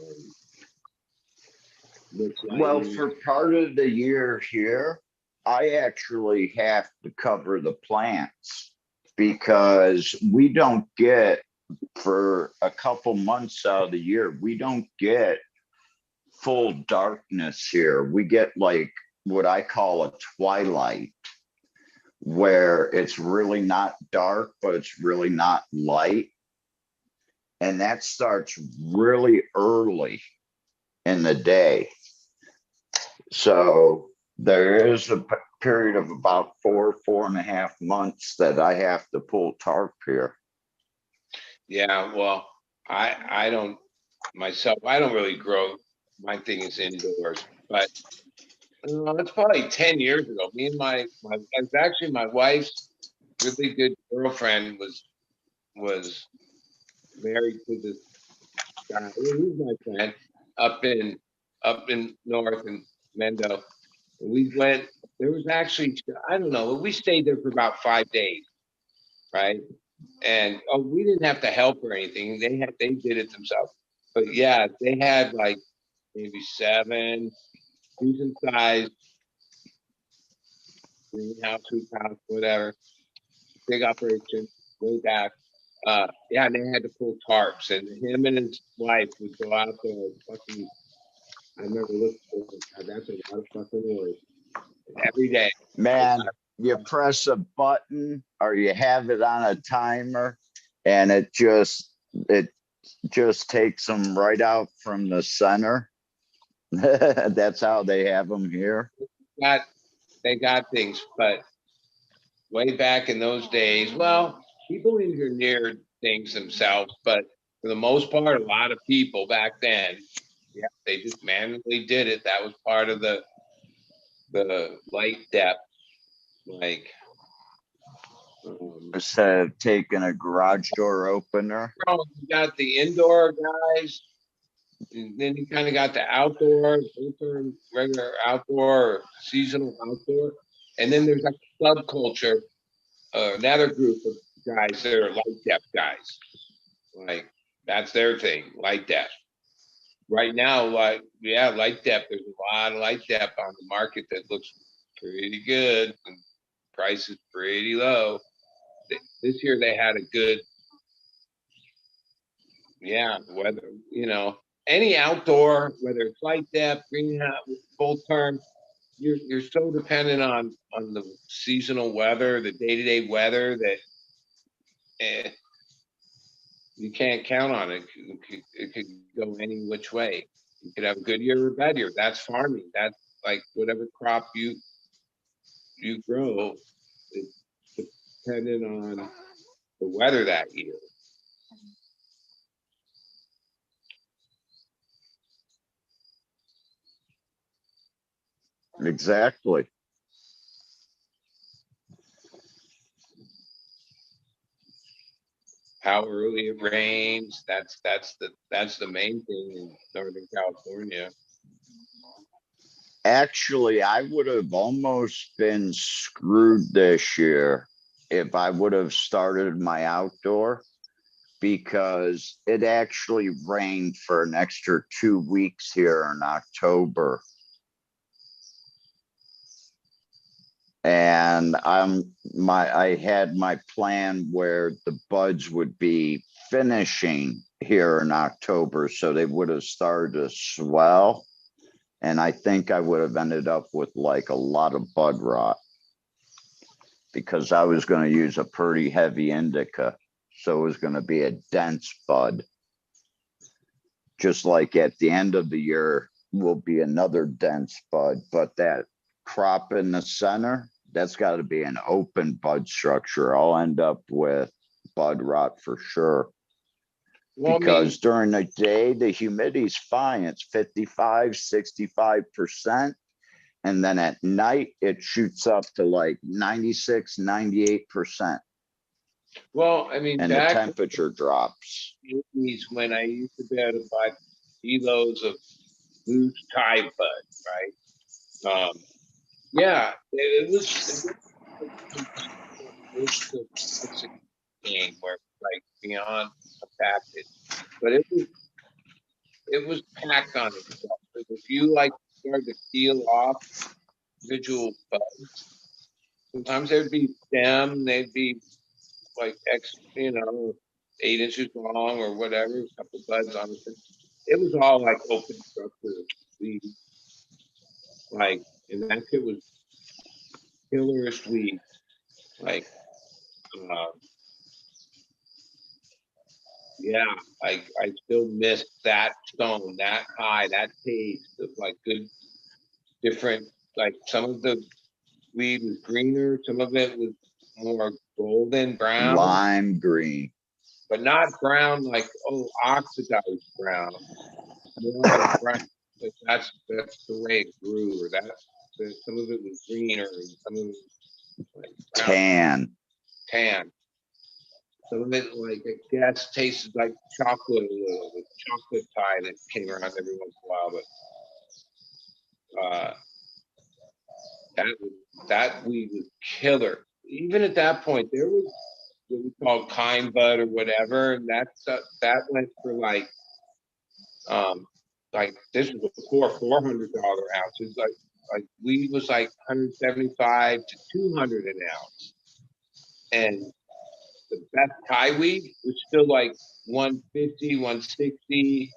Well, for part of the year here, I actually have to cover the plants because we don't get, for a couple months out of the year, we don't get full darkness here. We get like what I call a twilight, where it's really not dark, but it's really not light. And that starts really early in the day. So there is a period of about 4.5 months that I have to pull tarp here. Yeah, well, I don't myself, I don't really grow. My thing is indoors, but it's probably 10 years ago. Me and it's actually my wife's really good girlfriend was married to this guy. He's my friend up in north in Mendo. And we went, there was actually, I don't know, we stayed there for about 5 days, right? And we didn't have to help or anything. They did it themselves. But yeah, they had like maybe 7 decent sized greenhouse, hoop house, whatever. Big operation, way back. Yeah, and they had to pull tarps, and him and his wife would go out there and fucking. I remember looking for God, that's a lot of fucking work every day. Man, you press a button or you have it on a timer and it just takes them right out from the center. That's how they have them here. They got things, but way back in those days, well, people engineered things themselves, but for the most part, a lot of people back then, yeah, they just manually did it. That was part of the light depth, like Instead of taking a garage door opener. you got the indoor guys, and then you kind of got the outdoor, regular outdoor, seasonal outdoor, and then there's like a subculture, another group of guys that are light depth guys. Like that's their thing, light depth. Right now, like light depth. There's a lot of light depth on the market that looks pretty good, and price is pretty low. This year they had a good, weather. Any outdoor, whether it's light depth, greenhouse, full term, you're so dependent on the seasonal weather, the day-to-day weather that you can't count on it. It could go any which way. You could have a good year or a bad year. That's farming. That's like whatever crop you grow, it's dependent on the weather that year. Exactly. How early it rains. That's the main thing in Northern California. Actually, I would have almost been screwed this year if I would have started my outdoor, because it actually rained for an extra 2 weeks here in October. And I had my plan where the buds would be finishing here in October, so they would have started to swell. And I think I would have ended up with like a lot of bud rot, because I was going to use a pretty heavy indica. So it was going to be a dense bud. Just like at the end of the year will be another dense bud, but that crop in the center, that's got to be an open bud structure. I'll end up with bud rot for sure. Well, because during the day, the humidity's fine. It's 55, 65%. And then at night, it shoots up to like 96, 98%. Well, I mean, and the temperature drops. When I used to be able to buy kilos of loose tide bud, right? Yeah, it was a game where like beyond compacted, but it was packed on itself. If you like started to peel off individual buds, sometimes there'd be stem, they'd be like 8 inches long or whatever, a couple buds on it. It was all like open structure, like, and that shit was killerish weed. Like, I still miss that stone, that high, that taste of like good, different, like some of the weed was greener. Some of it was more golden brown, Lime green. but not brown like, oh, oxidized brown. More like brown. But that's the way it grew, or some of it was greener, and some of it was like brown, tan. Some of it, like, I guess, tasted like chocolate a little, the chocolate pie that came around every once in a while. But that weed was killer. Even at that point, there was what we call kind bud or whatever, and that went for like this was before $400 ounces. Like weed was like 175 to 200 an ounce, and the best Thai weed was still like 150, 160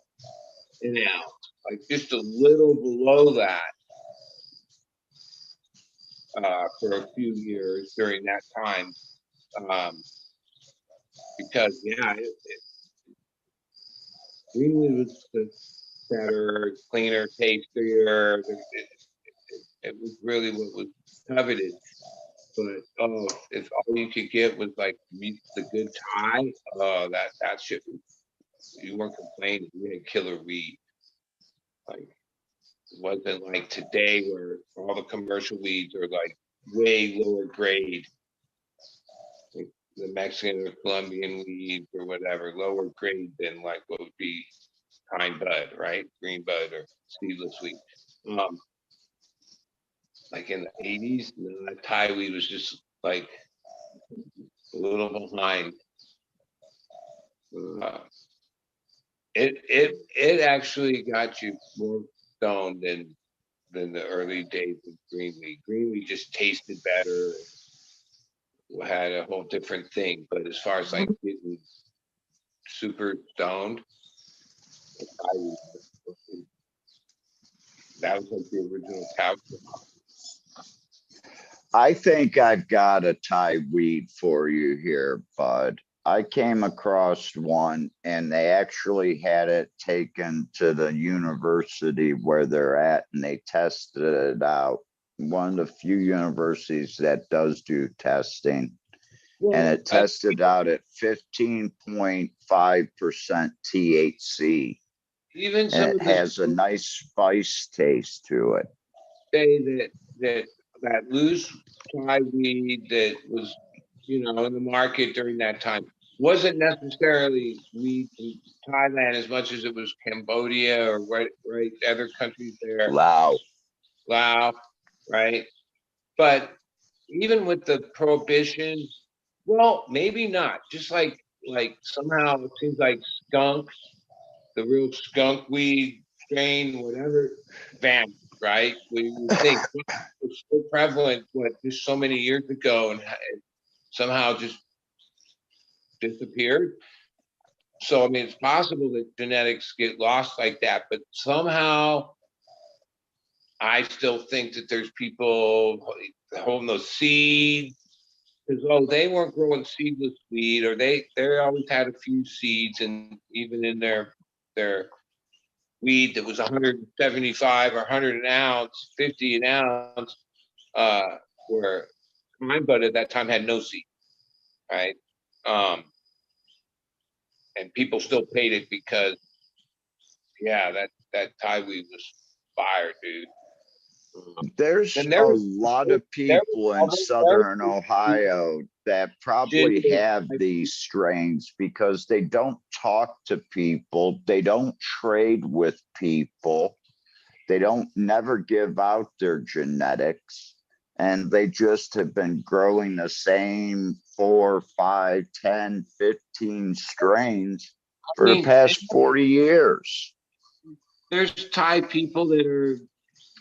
an ounce, like just a little below that for a few years during that time. Because greenwood was the better, cleaner, tastier. It was really what was coveted. But if all you could get was like the good Thai, that shit, you weren't complaining. You had killer weed. Like, it wasn't like today where all the commercial weeds are like way lower grade. Like the Mexican or Colombian weed or whatever, lower grade than like what would be kind bud, right? Green bud or seedless weed. Like in the 80s, that Thai weed was just like a little behind. It actually got you more stoned than the early days of green weed. Green weed just tasted better, had a whole different thing. But as far as like getting super stoned, that was like the original couch. I think I've got a Thai weed for you here, bud. I came across one and they actually had it taken to the university where they're at and they tested it out. One of the few universities that does do testing. And it tested out at 15.5% THC. Even some and it has a nice spice taste to it. Say that loose Thai weed that was, in the market during that time wasn't necessarily weed from Thailand as much as it was Cambodia or right other countries there. Laos, right? But even with the prohibition, well, maybe not. Just like somehow it seems like skunks, the real skunk weed strain, whatever, vanished, right? We would think it was so prevalent, just so many years ago, and somehow just disappeared. So, I mean, it's possible that genetics get lost like that, but somehow I still think that there's people holding those seeds, because they weren't growing seedless weed, or they always had a few seeds, and even in their weed that was 175 or 100 an ounce, 50 an ounce, where mine bud at that time had no seed, right? And people still paid it because, that Thai weed was fire, dude. There's a lot of people in Southern Ohio that probably have these strains because they don't talk to people. They don't trade with people. They don't never give out their genetics. And they just have been growing the same 4, 5, 10, 15 strains for the past 40 years. There's Thai people that are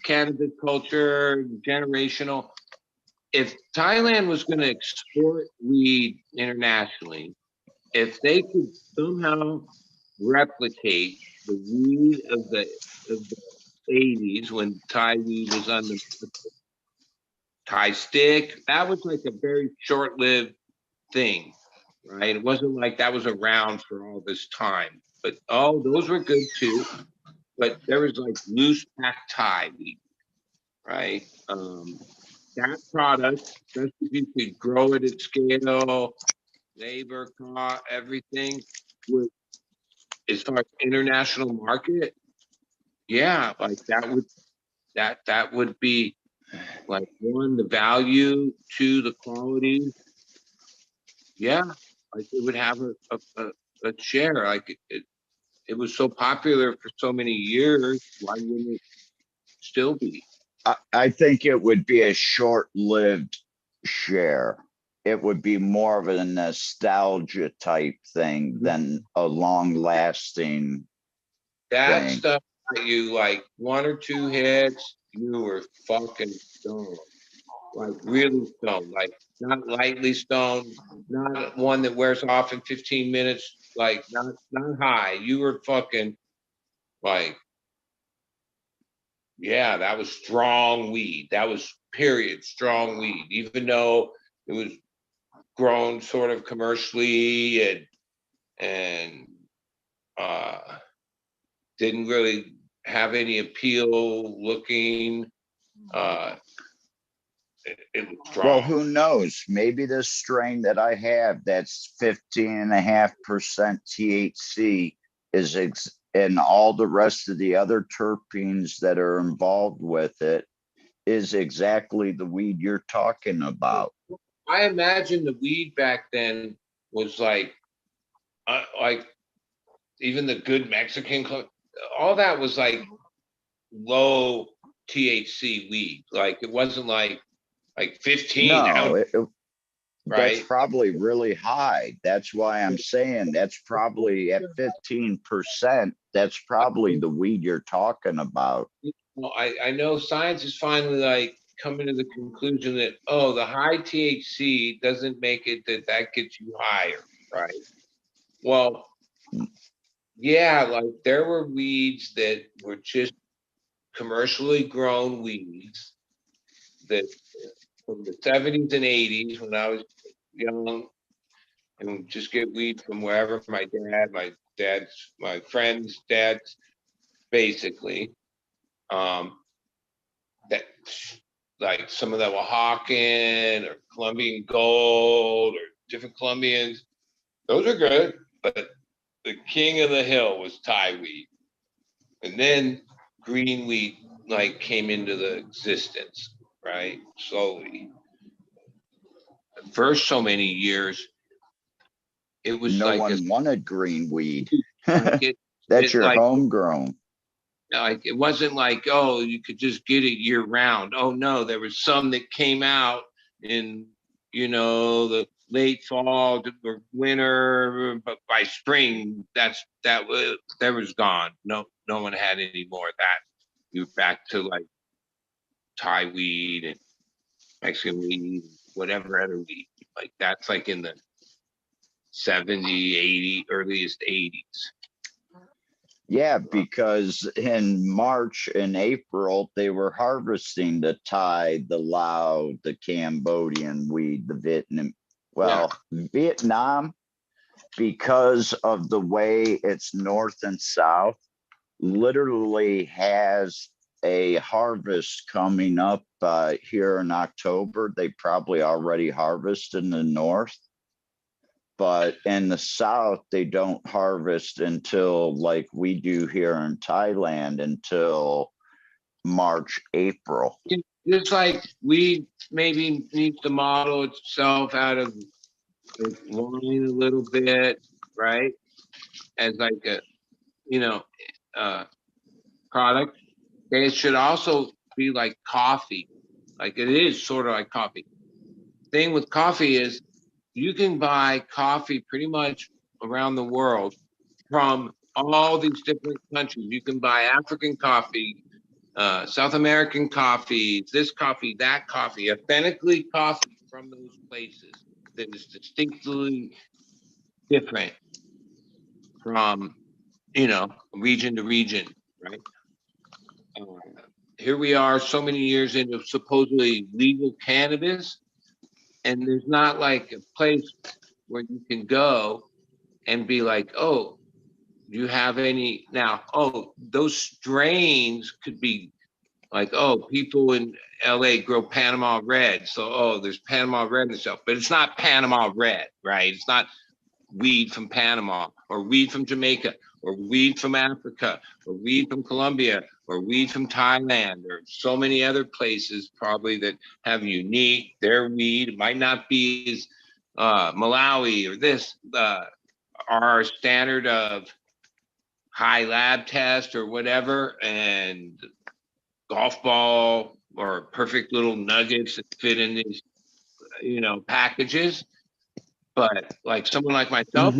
cannabis culture, generational. If Thailand was going to export weed internationally, if they could somehow replicate the weed of the 80s when Thai weed was on the Thai stick, that was like a very short-lived thing, right? It wasn't like that was around for all this time. But those were good too. But there was like loose pack Thai weed, right? that product, especially if you could grow it at scale, labor cost, everything, with as far as international market, yeah, like that would be like one, the value, two, the quality. Yeah, like it would have a share. Like it was so popular for so many years. Why wouldn't it still be? I think it would be a short-lived share. It would be more of a nostalgia type thing than a long-lasting That thing. stuff got you like one or two hits, you were fucking stoned. Like really stoned, like not lightly stoned, not one that wears off in 15 minutes, like not high. You were fucking like, yeah, that was strong weed. That was period strong weed, even though it was grown sort of commercially and didn't really have any appeal looking. It was Well, strong. who knows? Maybe this strain that I have that's 15.5% THC is and all the rest of the other terpenes that are involved with it is exactly the weed you're talking about. I imagine the weed back then was like even the good Mexican, all that was like low THC weed. Like it wasn't like 15 No, out, that's right? probably really high. That's why I'm saying that's probably at 15%. That's probably the weed you're talking about. Well, I know science is finally like coming to the conclusion that, oh, the high THC doesn't make it that gets you higher, right? Well, yeah, like there were weeds that were just commercially grown weeds that from the 70s and 80s when I was young and would just get weed from wherever my friend's dad's basically. That like some of that Oaxacan or Colombian gold or different Colombians, those are good, but the king of the hill was Thai weed. And then green weed like came into the existence, right? Slowly. The first so many years, it was No like one wanted green weed. like That's your like homegrown. it wasn't like, oh, you could just get it year round. Oh no, there was some that came out in the late fall or winter, but by spring that was gone. No one had any more of that. You were back to like Thai weed and Mexican weed, whatever other weed. Like that's like in the 70, 80, earliest 80s. Yeah, because in March and April, they were harvesting the Thai, the Lao, the Cambodian weed, the Vietnam. Well, Vietnam, because of the way it's north and south, literally has a harvest coming up here in October. They probably already harvest in the north. But in the south, they don't harvest until like we do here in Thailand until March, April. It's like we maybe needs to model itself out of wine a little bit, right? As like a product. It should also be like coffee. Like it is sort of like coffee. Thing with coffee is you can buy coffee pretty much around the world from all these different countries. You can buy African coffee, South American coffee, this coffee, that coffee, authentically coffee from those places that is distinctly different from, region to region, right? Here we are so many years into supposedly legal cannabis, and there's not like a place where you can go and be like, oh, do you have any now? Oh, those strains could be like, oh, people in LA grow Panama red. So, oh, there's Panama red and stuff, but it's not Panama red, right? It's not weed from Panama or weed from Jamaica or weed from Africa or weed from Colombia or weed from Thailand or so many other places probably that have unique, their weed. It might not be as Malawi or this, our standard of high lab test or whatever, and golf ball or perfect little nuggets that fit in these, you know, packages. But like someone like myself,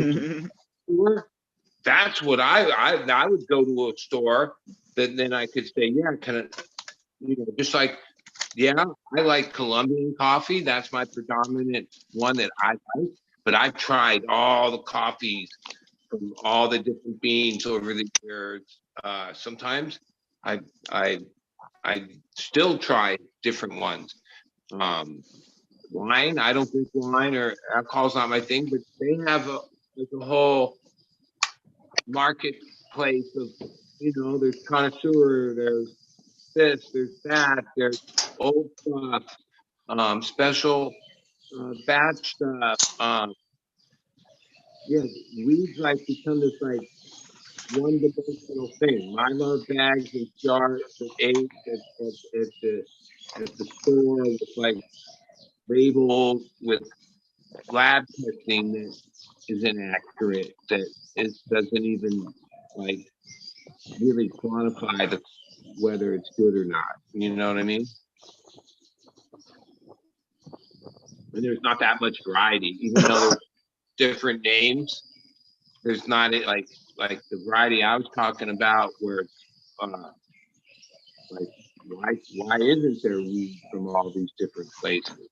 that's what I would go to a store that then I could say, yeah, kind of, you know, just like, yeah, I like Colombian coffee. That's my predominant one that I like. But I've tried all the coffees from all the different beans over the years. Sometimes I still try different ones. Wine, I don't drink wine or alcohol's not my thing, but they have a whole marketplace of, you know, there's connoisseur, there's this, there's that, there's old stuff, special batch stuff. Yeah, weeds like become this like one-dimensional thing. Mylar bags and jars and eggs at the store with like labels with lab testing that is inaccurate, that it doesn't even like really quantify the whether it's good or not. You know what I mean? And there's not that much variety, even though there's different names. There's not like the variety I was talking about, where like why isn't there weed from all these different places?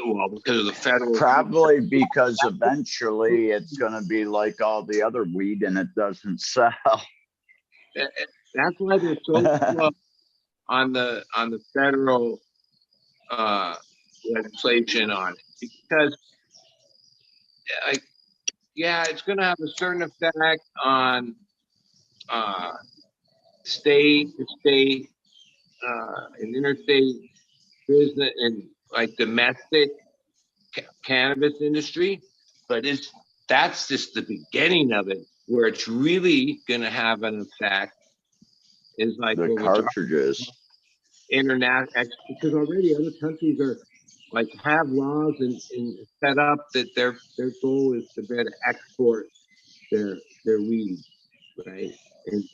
Well, because of the federal. Probably because eventually it's going to be like all the other weed and it doesn't sell. That's why they're so slow on the federal legislation on it, because like, yeah, it's going to have a certain effect on state to state and interstate business and like domestic cannabis industry, but that's just the beginning of it. Where it's really going to have an effect is like The cartridges. International, because already other countries are like have laws and set up that their goal is to better export their weed, right? And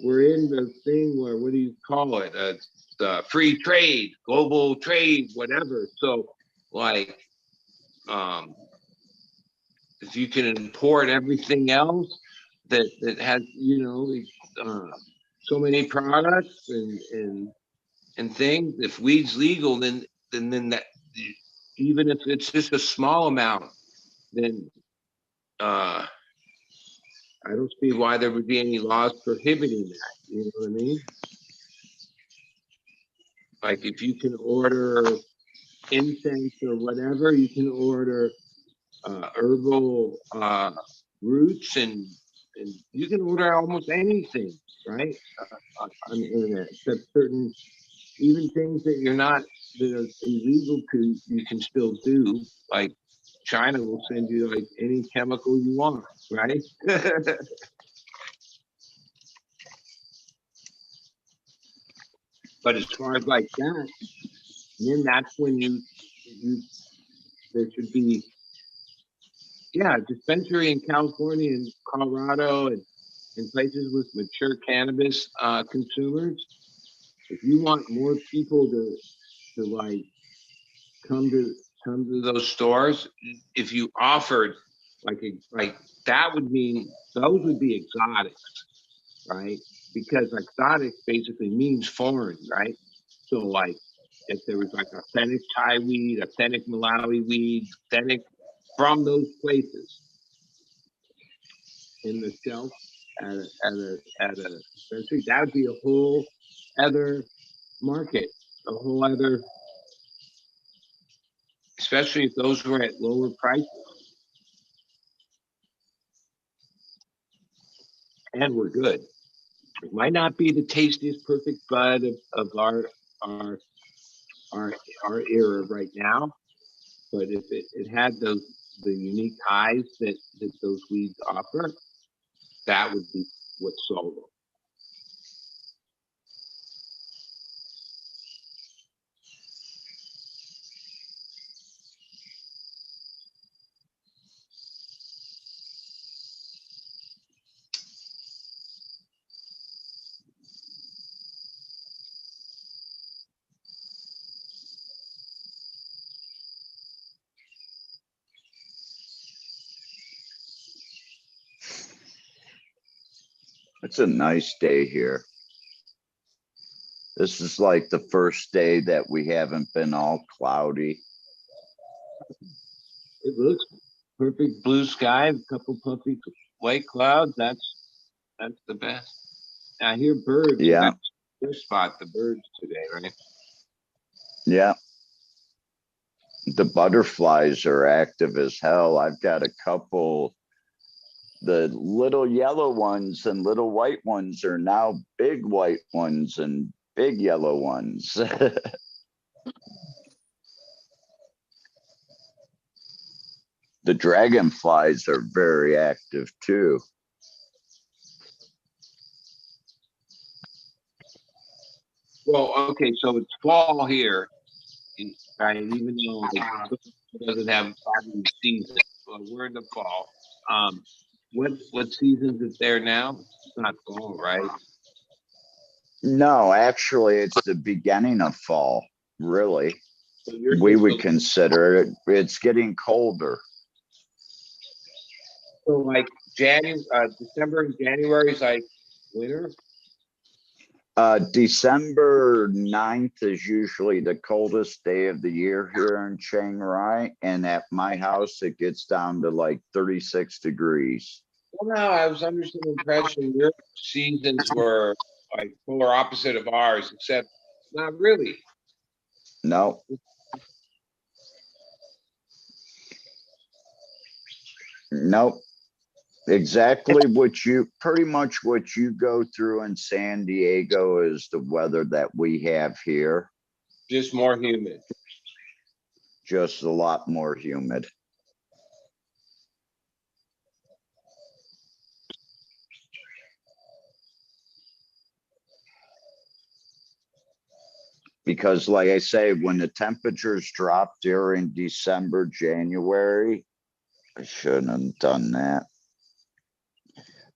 we're in the thing where, what do you call it? The free trade, global trade, whatever. So like, if you can import everything else that has, you know, so many products and things, if weed's legal, then that, even if it's just a small amount, then I don't see why there would be any laws prohibiting that. You know what I mean? Like if you can order incense or whatever, you can order herbal roots and you can order almost anything, right? On the internet, except certain, even things that you're not, that are illegal to, you can still do. Like China will send you like any chemical you want, right? But as far as like that, then that's when you there should be, yeah, dispensary in California and Colorado and in places with mature cannabis consumers. If you want more people to like come to those stores, if you offered like that would mean those would be exotics, right? Because exotic basically means foreign, right? So like if there was like authentic Thai weed, authentic Malawi weed, authentic from those places in the shelf at a dispensary, that would be a whole other market, a whole other, especially if those were at lower prices. and we're good. It might not be the tastiest perfect bud of our our era right now, but if it had the unique eyes that those weeds offer, that would be what sold them. It's a nice day here. This is like the first day that we haven't been all cloudy. It looks perfect blue sky, a couple puffy white clouds. That's the best. I hear birds. Yeah. That's your spot, the birds today, right? Yeah. The butterflies are active as hell. I've got a couple. The little yellow ones and little white ones are now big white ones and big yellow ones. The dragonflies are very active too. Well, okay, so it's fall here, right? Even though it doesn't have autumn season, well, we're in the fall. What season is it there now? It's not fall, right? No, actually, it's the beginning of fall, really. So you're We just would consider it. It's getting colder. so like December and January is like winter. December 9th is usually the coldest day of the year here in Chiang Rai. And at my house, it gets down to like 36 degrees. Well, no, I was under some impression your seasons were like polar opposite of ours, except not really. No. Nope. Exactly pretty much what you go through in San Diego is the weather that we have here. Just more humid. Just a lot more humid. Because like I say, when the temperatures drop during December, January, I shouldn't have done that.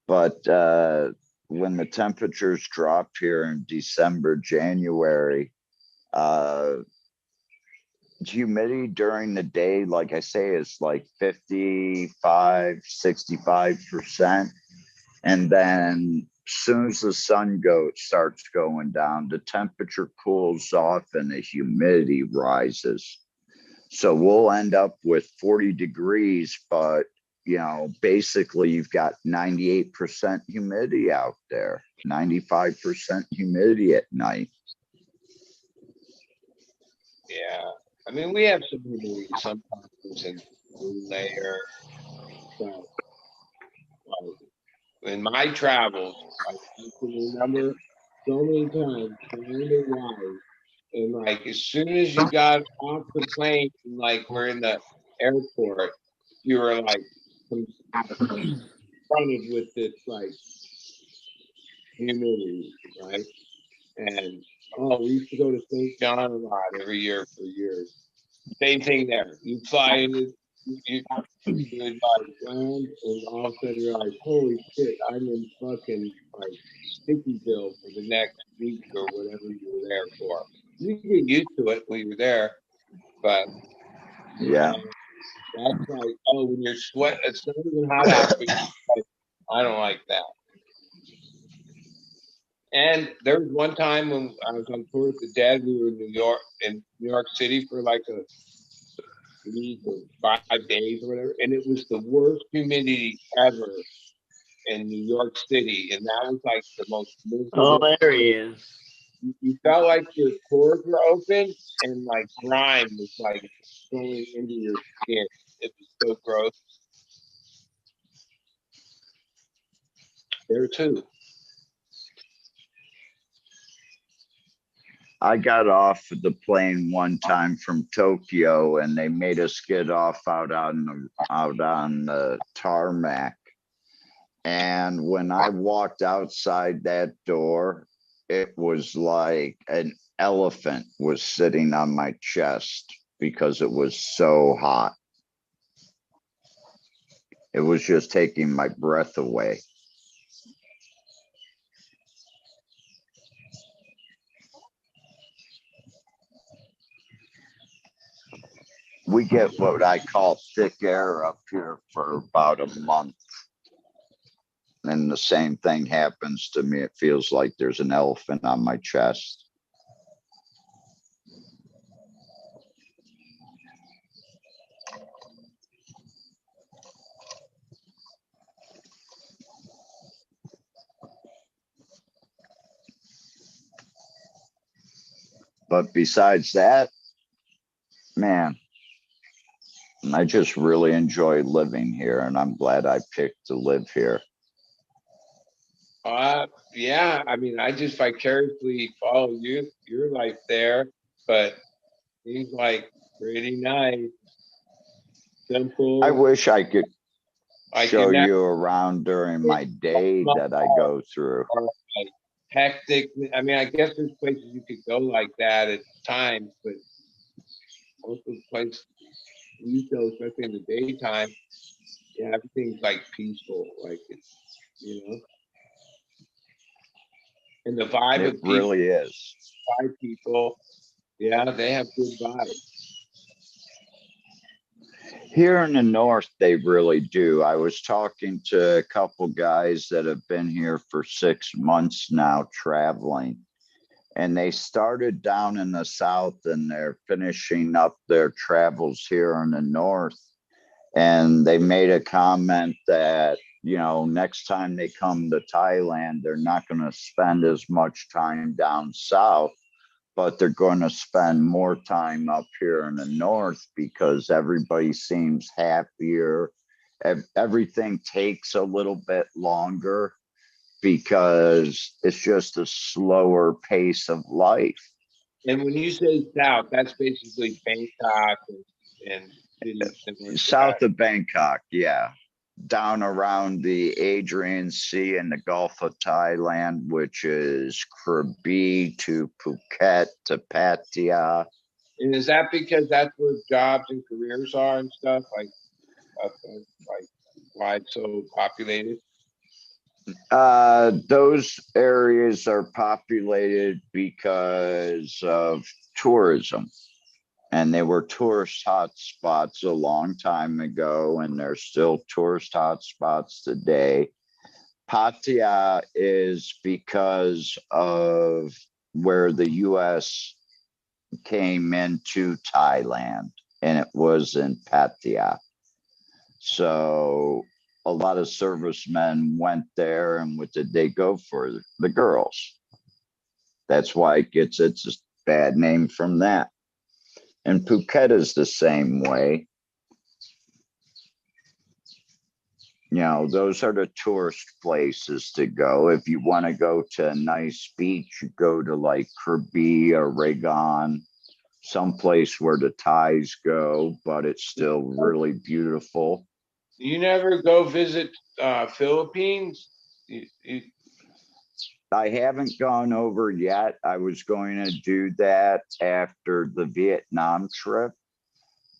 But when the temperatures drop here in December, January, humidity during the day, like I say, is like 55, 65%. And then soon as the sun starts going down, the temperature cools off and the humidity rises. So we'll end up with 40 degrees, but you know, basically you've got 98% humidity out there, 95% humidity at night. Yeah. I mean, we have some humidity sometimes in layer. So, in my travels, I can remember so many times trying to ride, and like as soon as you got off the plane, and like we're in the airport, you were like confronted with this like humidity, right? And we used to go to St. John a lot every year for years. Same thing there. You fly into you would land, and all of a sudden you're like, holy shit, I'm in fucking like Stickyville for the next week or whatever you were there for. You get used to it when you're there, but yeah, that's like, oh, when you're sweat, it's not even hot out. But like, I don't like that. And there was one time when I was on tour with the dad, we were in New York City for like a week or 5 days or whatever, and it was the worst humidity ever in New York City, and that was like the most miserable. Oh, there he is. You felt like your pores were open and like grime was like going into your skin. It was so gross. there too. I got off the plane one time from Tokyo and they made us get off out on the tarmac. And when I walked outside that door, it was like an elephant was sitting on my chest because it was so hot. It was just taking my breath away. We get what I call thick air up here for about a month. And the same thing happens to me. It feels like there's an elephant on my chest. But besides that, man, I just really enjoy living here, and I'm glad I picked to live here. Yeah, I mean, I just vicariously follow your life there, but seems like pretty nice, simple. I wish I could Like show in that you around during my day that I go through. or like hectic. I mean, I guess there's places you could go like that at times, but most of the places you go, especially in the daytime, yeah, everything's like peaceful, like it's, you know, and the vibe It of people, really is. yeah, they have good vibes. Here in the north, they really do. I was talking to a couple guys that have been here for 6 months now traveling, and they started down in the south and they're finishing up their travels here in the north. And they made a comment that, you know, next time they come to Thailand, they're not going to spend as much time down south, but they're going to spend more time up here in the north because everybody seems happier. Everything takes a little bit longer because it's just a slower pace of life. And when you say south, that's basically Bangkok and cities similar to South that. of Bangkok, yeah. Down around the Adrian Sea and the Gulf of Thailand, which is Krabi to Phuket to Pattaya. And is that because that's where jobs and careers are and stuff? Like why it's so populated? Those areas are populated because of tourism. And they were tourist hotspots a long time ago, and they're still tourist hotspots today. Pattaya is because of where the U.S. came into Thailand, and it was in Pattaya. So a lot of servicemen went there, and what did they go for? The girls. That's why it gets its bad name from that. And Phuket is the same way. You know, those are the tourist places to go. If you want to go to a nice beach, you go to like Krabi or Regon, someplace where the Thais go, but it's still really beautiful. You never go visit Philippines? I haven't gone over yet. I was going to do that after the Vietnam trip,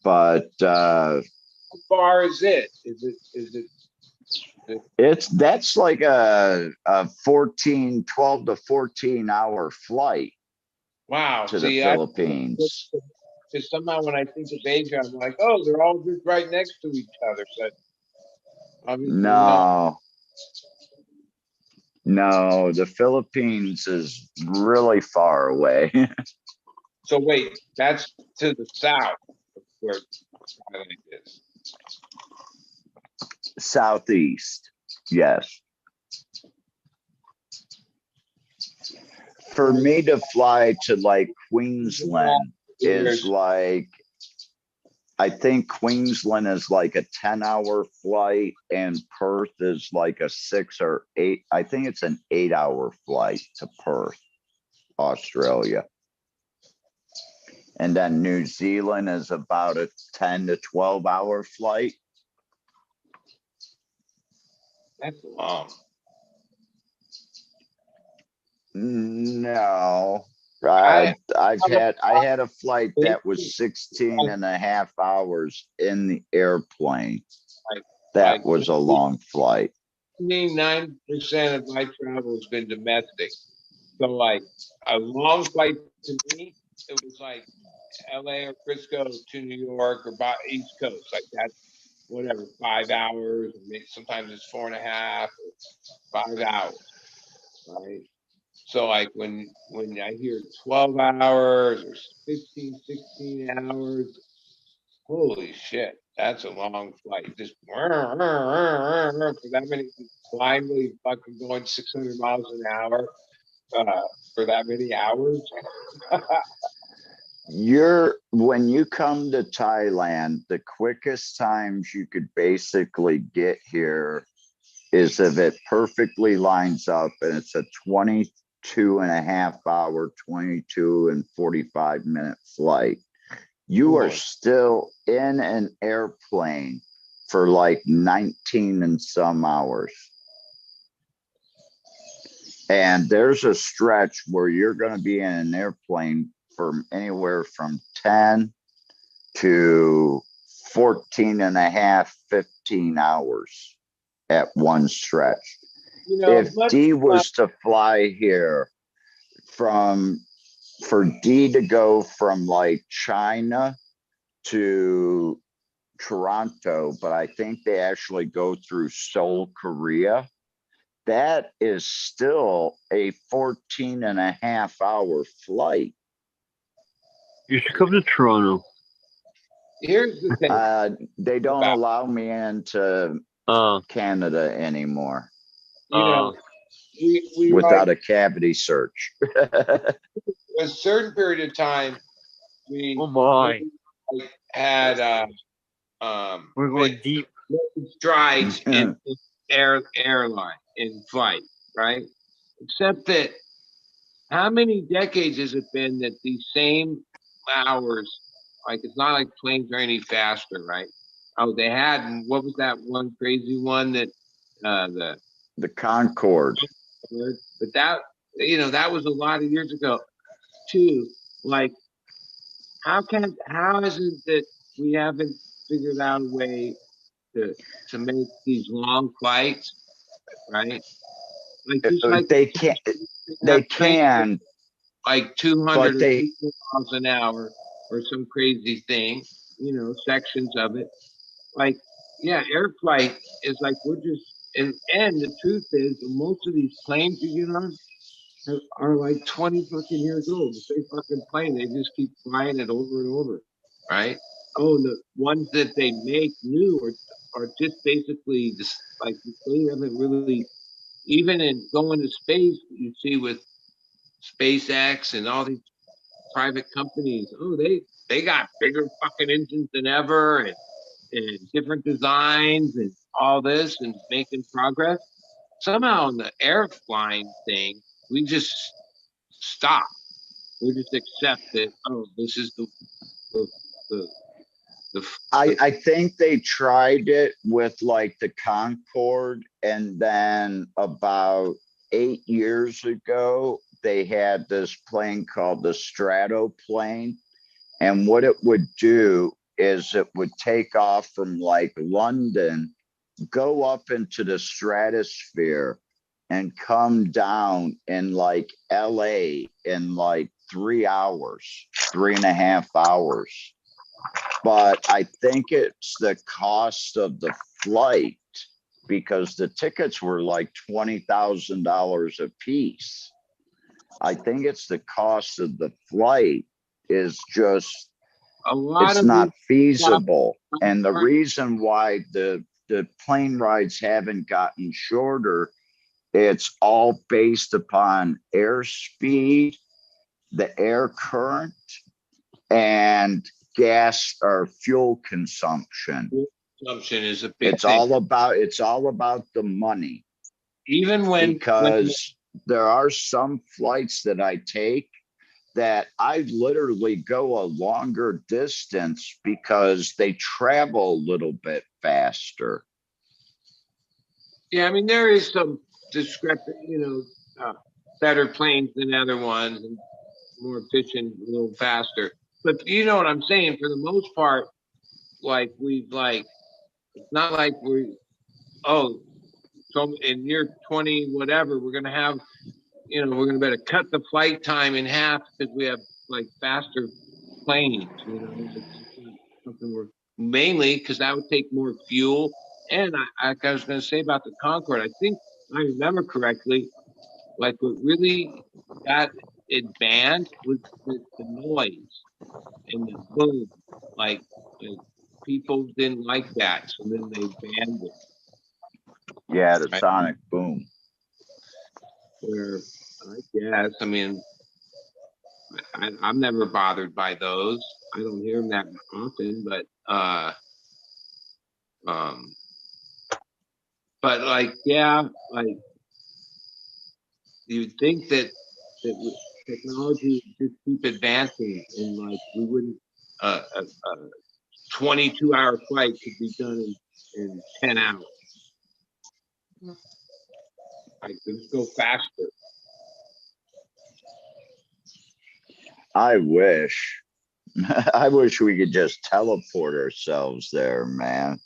but how far is it? Is it that's like a 12 to 14 hour flight wow? to See, the Philippines. Because somehow when I think of Asia, I'm like, oh, they're all just right next to each other. But obviously not. No, the Philippines is really far away. So wait, that's to the south of where Thailand is. Southeast, yes. For me to fly to like Queensland is like I think Queensland is like a 10-hour flight and Perth is like a 6 or 8. I think it's an 8-hour flight to Perth, Australia. And then New Zealand is about a 10 to 12-hour flight. That's long. No, I- I had a flight that was 16 and a half hours in the airplane. That was a long flight. 99% of my travel has been domestic. So like a long flight to me, it was like LA or Frisco to New York or by East Coast, like that, whatever, 5 hours, or maybe sometimes it's 4.5 or 5 hours, right? So like when I hear 12 hours or 15, 16 hours, holy shit, that's a long flight. Just for that many, blindly fucking going 600 miles an hour for that many hours. When you come to Thailand, the quickest times you could basically get here is if it perfectly lines up and it's a 22 and a half hour, 22 and 45-minute flight. You are still in an airplane for like 19 and some hours. And there's a stretch where you're going to be in an airplane from anywhere from 10 to 14 and a half, 15 hours at one stretch. You know, If D was to fly here for D to go from like China to Toronto, but I think they actually go through Seoul, Korea. That is still a 14 and a half hour flight. You should come to Toronto. here's the thing. They don't allow me into Canada anymore. You know, we without a cavity search. a certain period of time, we had we're going deep strides in airline in flight, right? Except that how many decades has it been that these same hours, like it's not like planes are any faster, right? Oh, they had, and what was that one crazy one that the Concorde? But that, you know, that was a lot of years ago too. Like, how is it that we haven't figured out a way to make these long flights, right? Like, just like they can't. They can. Like 200 miles an hour or some crazy thing, you know, sections of it. Like, yeah, air flight is like we're just and the truth is most of these planes you get on are like 20 fucking years old. The same fucking plane, they just keep flying it over and over, right? Oh, the ones that they make new are just basically just like they haven't really even in going to space. You see with SpaceX and all these private companies, oh, they got bigger fucking engines than ever and different designs and all this and making progress. Somehow in the air flying thing, we just stop. We just accept that, oh, this is the I think they tried it with like the Concorde, and then about 8 years ago, they had this plane called the Stratoplane. And what it would do is it would take off from like London, go up into the stratosphere, and come down in like LA in like 3 hours, 3.5 hours. But I think it's the cost of the flight, because the tickets were like $20,000 a piece. I think it's the cost of the flight is just, it's not feasible. And the reason why the plane rides haven't gotten shorter, it's all based upon airspeed, the air current, and gas or fuel consumption. Consumption is a big It's thing. all about the money, Even when because there are some flights that I take that I literally go a longer distance because they travel a little bit faster. yeah, I mean, there is some discrepancy, better planes than other ones and more efficient, a little faster. But you know what I'm saying? For the most part, it's not like so in year 20, whatever, we're going to have, we're going to better cut the flight time in half because we have like faster planes, something we're mainly because that would take more fuel. And I was going to say about the Concorde, I think I remember correctly, like what really got it banned was the noise and the boom. Like people didn't like that, so then they banned it. Yeah, the sonic boom. Where I guess, I mean, I'm never bothered by those. I don't hear them that often, but like, yeah, like you'd think that technology would just keep advancing, and like we wouldn't a 22-hour flight could be done in 10 hours. Like let's go faster. I wish. I wish we could just teleport ourselves there, man.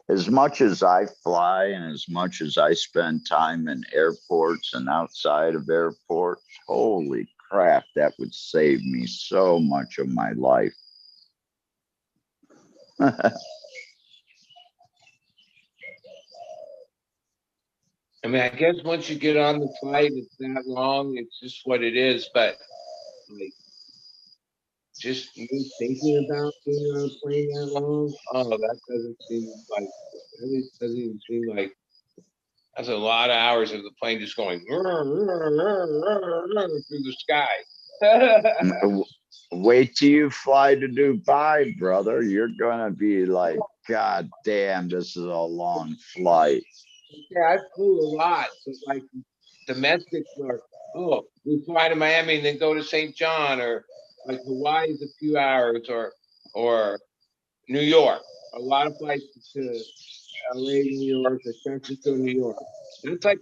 As much as I fly and as much as I spend time in airports and outside of airports, holy crap, that would save me so much of my life. I mean, I guess once you get on the flight, it's that long. It's just what it is. But like, just me thinking about being on a plane that long, that doesn't even seem like that's a lot of hours of the plane just going through the sky. Wait till you fly to Dubai, brother. You're gonna be like, God damn, this is a long flight. Yeah, I flew a lot, but like domestic or we fly to Miami and then go to St. John, or like Hawaii is a few hours, or New York. A lot of flights to LA, New York, or San Francisco, New York. And it's like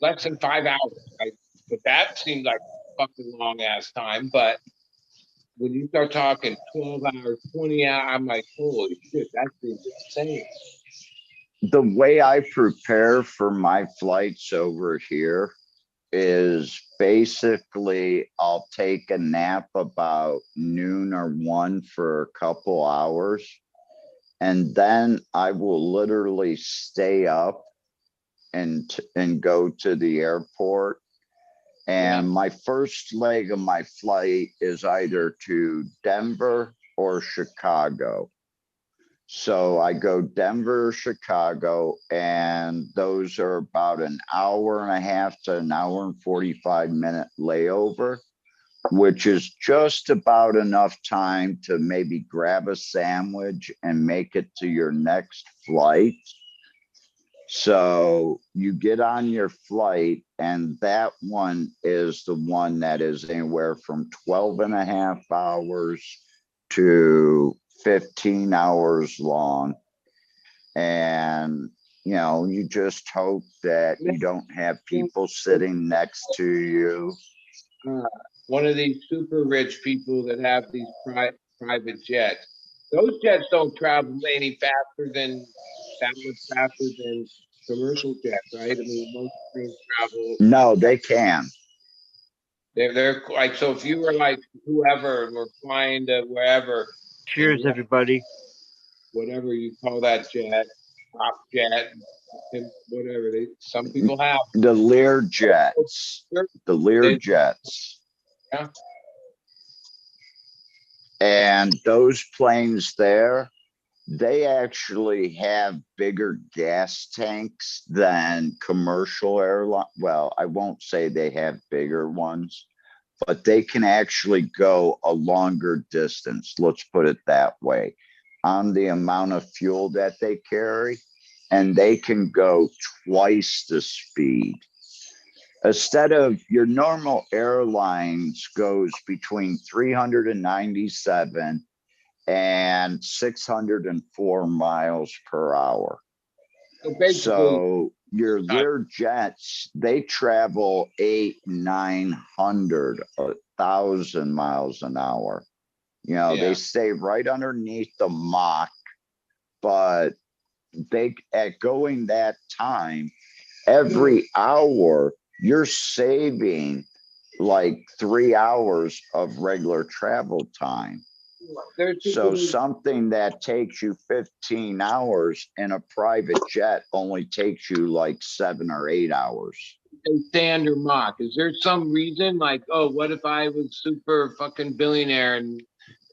less than 5 hours. Right? But that seemed like fucking long ass time. But when you start talking 12 hours, 20 hours, I'm like, holy shit, that seems insane. The way I prepare for my flights over here is basically I'll take a nap about noon or 1 for a couple hours. And then I will literally stay up and go to the airport. And my first leg of my flight is either to Denver or Chicago. So I go Denver or Chicago, and those are about an hour and a half to an hour and 45-minute layover, which is just about enough time to maybe grab a sandwich and make it to your next flight. So you get on your flight, and that one is the one that is anywhere from 12 and a half hours to 15 hours long. And, you just hope that you don't have people sitting next to you. One of these super rich people that have these private jets, those jets don't travel any faster than commercial jets, right? I mean, most planes travel. No, they can. They're like, so if you were like whoever and we're flying to wherever. Cheers, everybody. Whatever you call that jet, top jet, whatever some people have. The Lear jets. The Lear jets. Yeah. And those planes there, they actually have bigger gas tanks than commercial airline. Well, I won't say they have bigger ones. but they can actually go a longer distance. Let's put it that way, on the amount of fuel that they carry, and they can go twice the speed. Instead of your normal airlines goes between 397 and 604 miles per hour. So basically, So your Lear jets, they travel 800, 900, 1,000 miles an hour. You know, Yeah. they stay right underneath the Mach, but they at going that time, every hour you're saving like 3 hours of regular travel time. So something that takes you 15 hours in a private jet only takes you like 7 or 8 hours. they stay under Mach. Is there some reason, like, oh, what if I was super fucking billionaire and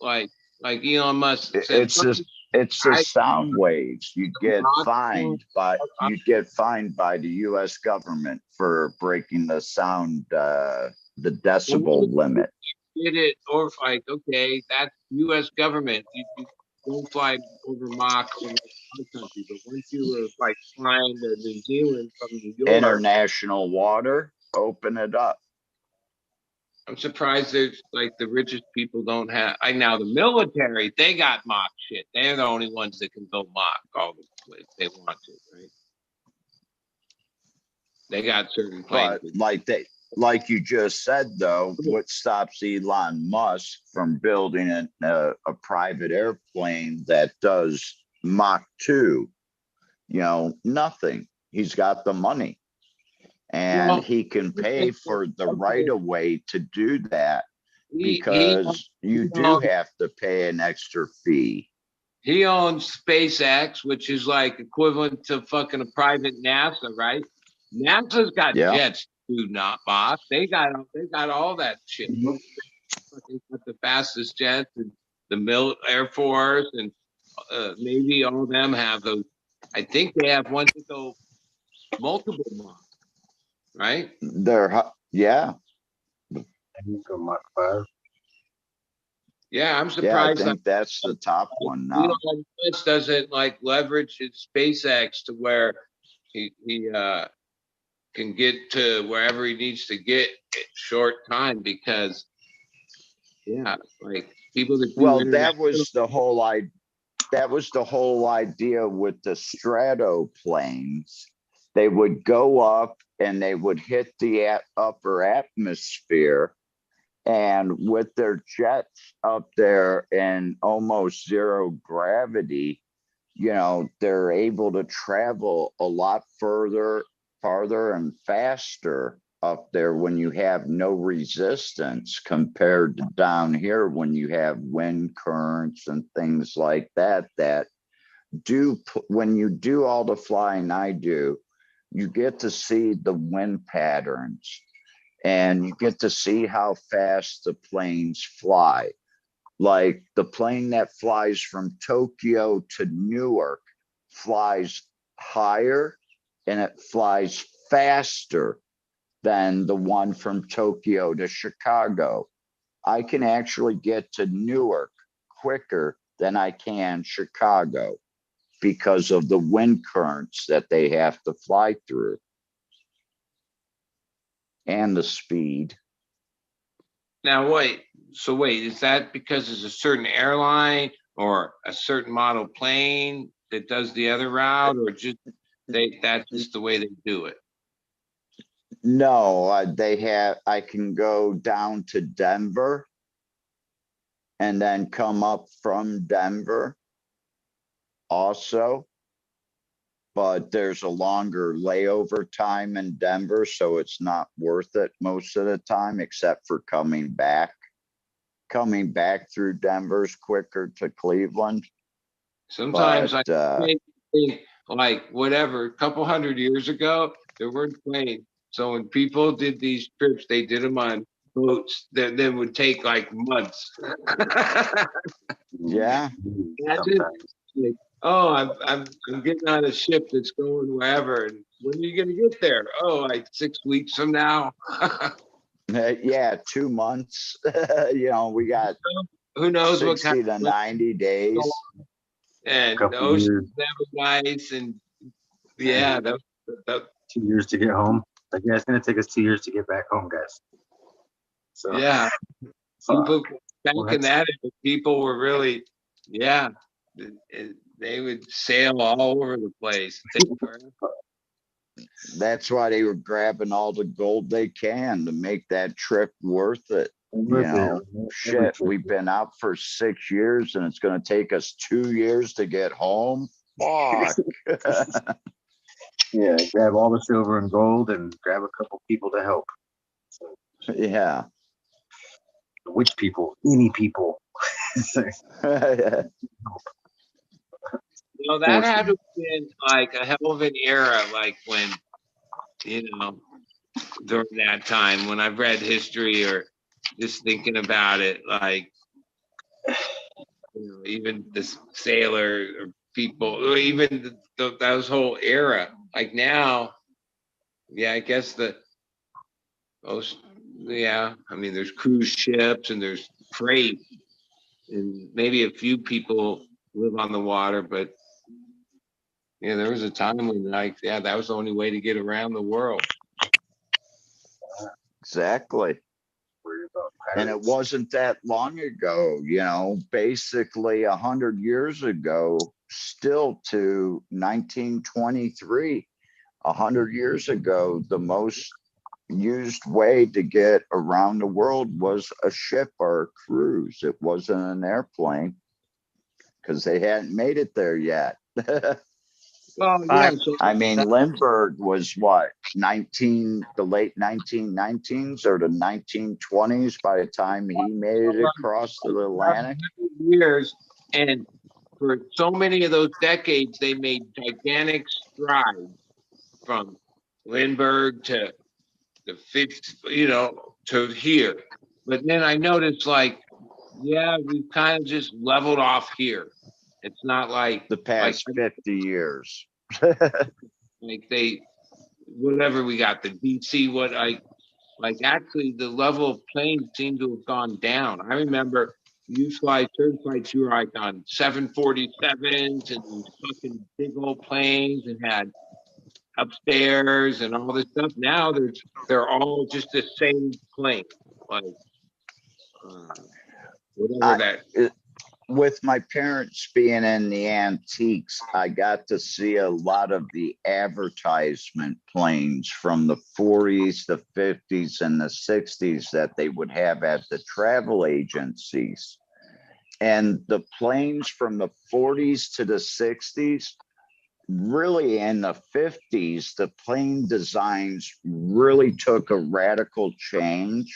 like Elon Musk said, It's just, it's the sound waves. You get fined by the US government for breaking the sound, the decibel limit. did it, or like, okay, that's U.S. government. You don't fly over Mach over other country, but once you were like flying to New Zealand from New York, International water, open it up. I'm surprised there's like the richest people don't have. Now the military, they got Mach shit. They're the only ones that can go Mach all the place they want to, right? They got certain planes. But like you just said, though, what stops Elon Musk from building a private airplane that does Mach 2? You know, nothing. He's got the money, and Well, he can pay for the right of way to do that, because you do have to pay an extra fee. He owns SpaceX, which is like equivalent to fucking a private NASA, right? NASA's got jets too, not Mach. They got all that shit. Fucking got the fastest jets, and the Air Force and Navy, all of them have those. I think they have ones that go multiple Mach, right? Yeah. Go Mach 5. Yeah, I'm Yeah, I surprised. think that's the top one now. Elon Musk doesn't like leverage his SpaceX to where he can get to wherever he needs to get in short time, because like people that do that was the whole idea with the Strato planes. They would go up and they would hit the upper atmosphere, and with their jets up there in almost zero gravity, you know, they're able to travel a lot farther and faster up there when you have no resistance, compared to down here when you have wind currents and things like that. When you do all the flying I do, you get to see the wind patterns, and you get to see how fast the planes fly. Like the plane that flies from Tokyo to Newark flies higher, and it flies faster than the one from Tokyo to Chicago. I can actually get to Newark quicker than I can Chicago, because of the wind currents that they have to fly through and the speed. Now wait, is that because it's a certain airline or a certain model plane that does the other route, or just that's just the way they do it? No, I can go down to Denver and then come up from Denver also, but there's a longer layover time in Denver, so it's not worth it most of the time, except for coming back. Coming back through Denver's quicker to Cleveland. Sometimes I think, like, whatever, a couple hundred years ago, there weren't planes. So when people did these trips, they did them on boats that then would take like months. Yeah. Like, oh, I'm getting on a ship that's going wherever. And when are you gonna get there? Oh, like 6 weeks from now. Yeah, 2 months. You know, we got Who knows what kind 60 to of 90 days. and the Couple ocean's years. never nice and yeah, that 2 years to get home. Like, yeah, it's gonna take us 2 years to get back home, guys. So yeah. fuck. People back Well, in that era, people were really, yeah, they would sail all over the place. Take forever. That's why they were grabbing all the gold they can to make that trip worth it. You worth it, know, every shit, trip. we've been out for 6 years and it's gonna take us 2 years to get home. Fuck. Yeah, grab all the silver and gold and grab a couple people to help. So, Yeah. which people? Any people. You know, that had to have been like a hell of an era, like when, you know, during that time when I've read history or just thinking about it, like, you know, even this sailor or people, or even those whole era. Like now, yeah, I guess most, yeah, I mean, there's cruise ships and there's freight, and maybe a few people live on the water, but yeah, there was a time when like, yeah, that was the only way to get around the world. Exactly. And it wasn't that long ago, you know, basically 100 years ago, still to 1923, 100 years ago, the most used way to get around the world was a ship or a cruise. It wasn't an airplane because they hadn't made it there yet. Well, yeah, so I mean, Lindbergh was what, the late 1919s or the 1920s by the time he made it across the Atlantic. years, and for so many of those decades, they made gigantic strides from Lindbergh to the fifth, you know, to here. But then I noticed, like, yeah, we kind of just leveled off here. It's not like The past 50 years. like they whatever we got the DC what I like actually the level of planes seemed to have gone down. I remember you fly third flights, you were like on 747s and these fucking big old planes and had upstairs and all this stuff. Now they're all just the same plane, like whatever that. With my parents being in the antiques, I got to see a lot of the advertisement planes from the 40s, the 50s, and the 60s that they would have at the travel agencies. And the planes from the 40s to the 60s, really in the 50s, the plane designs really took a radical change.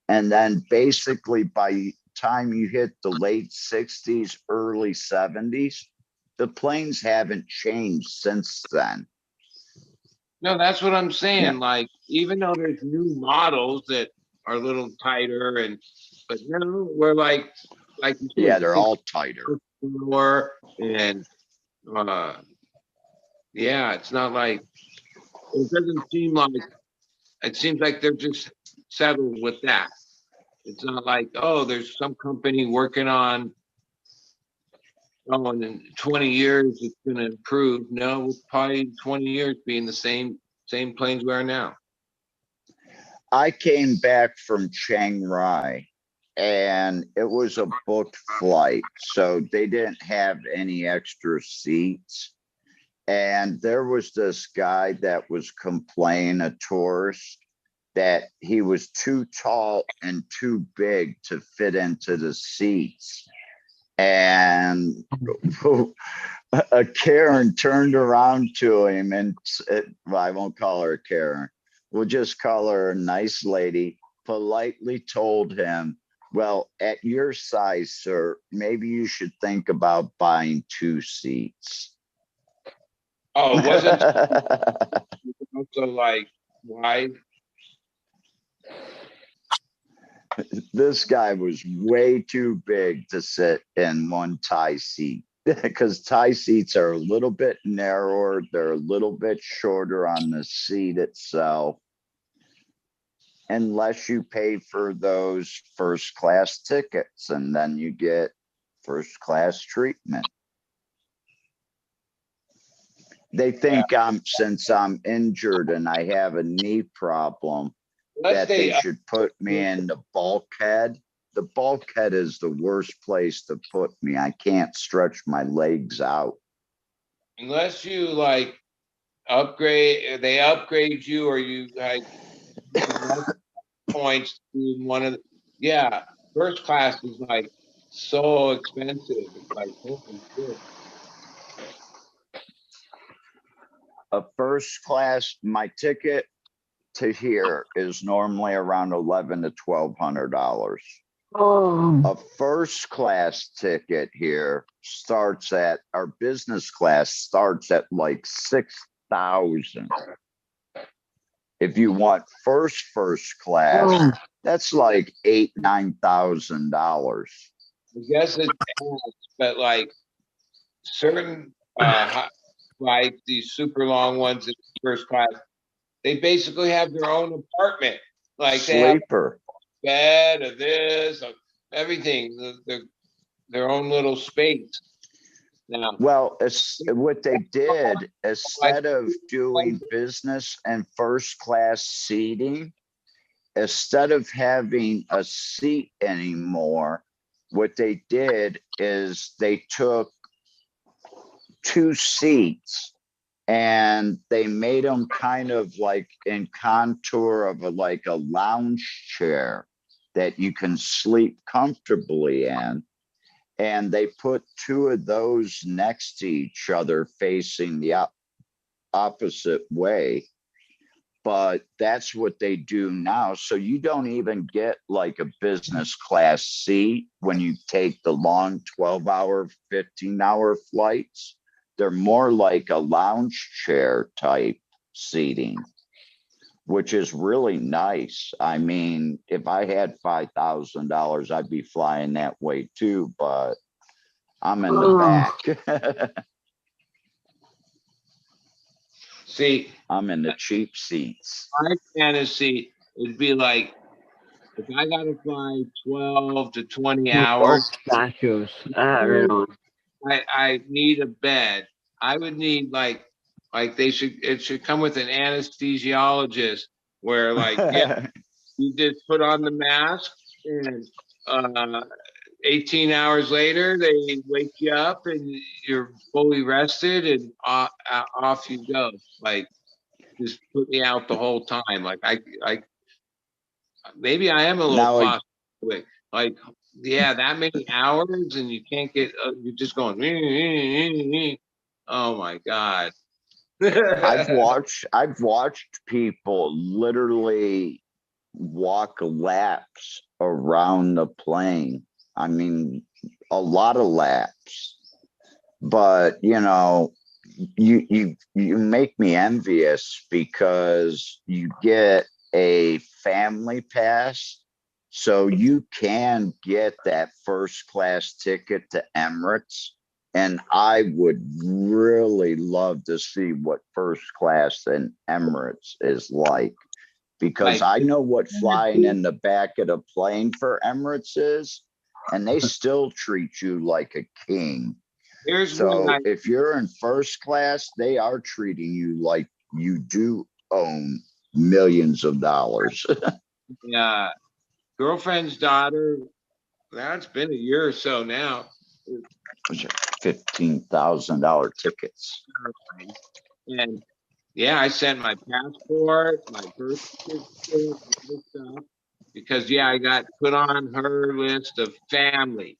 And then basically by time you hit the late 60s, early 70s, the planes haven't changed since then. No, that's what I'm saying. Yeah. Like, even though there's new models that are a little tighter but no, we're like Yeah, they're all tighter. more and yeah, it's not like it doesn't seem like it seems like they're just settled with that. It's not like, oh, there's some company working on, oh, and in 20 years it's going to improve. No, we'll probably 20 years being the same planes we are now. I came back from Chiang Rai and it was a booked flight. So they didn't have any extra seats. And there was this guy that was complaining, a tourist, that he was too tall and too big to fit into the seats. And a Karen turned around to him and well, I won't call her a Karen. We'll just call her a nice lady, politely told him, well, at your size, sir, maybe you should think about buying 2 seats. Oh, it wasn't also like wide. This guy was way too big to sit in one Thai seat because Thai seats are a little bit narrower. They're a little bit shorter on the seat itself. unless you pay for those first class tickets, and then you get first class treatment. They think since I'm injured and I have a knee problem, Unless that they they, should put me in the bulkhead. The bulkhead is the worst place to put me. I can't stretch my legs out. unless you like they upgrade you, or you like points to one of the, first class is like so expensive. It's like, holy shit. A first class, my ticket to here is normally around $1,100 to $1,200. A first class ticket here starts at, our business class starts at like 6,000. If you want first class, that's like $8,000 to $9,000. I guess it adds, but like certain like these super long ones in first class, they basically have their own apartment. Like they have Sleeper. bed or this, or everything, their own little space. Now, Well, it's what they did, instead of doing business and first class seating, instead of having a seat anymore, what they did is they took 2 seats and they made them kind of like in contour of like a lounge chair that you can sleep comfortably in. And they put 2 of those next to each other facing the opposite way. But that's what they do now. So you don't even get like a business class seat when you take the long 12-hour, 15-hour flights. They're more like a lounge chair type seating, which is really nice. I mean, if I had $5,000, I'd be flying that way too, but I'm in the back. see, I'm in the cheap seats. my fantasy would be like, if I gotta fly 12 to 20 hours, Statues. Right on. I need a bed. I would need like it should come with an anesthesiologist where like, you just put on the mask and 18 hours later they wake you up and you're fully rested and off you go. Like, just put me out the whole time. Like I maybe I am a little Now, claustrophobic. Like, yeah, that many hours and you can't get, you're just going, oh my God. I've watched people literally walk laps around the plane. I mean, a lot of laps. But you know, you make me envious because you get a family pass, so you can get that first class ticket to Emirates. And I would really love to see what first class in Emirates is like, because I know what flying in the back of the plane for Emirates is, and they still treat you like a king. Here's So what if you're in first class, they are treating you like you do own millions of dollars. girlfriend's daughter, that's been a year or so now. $15,000 tickets. And yeah, I sent my passport, my birth certificate, all this stuff, because I got put on her list of family,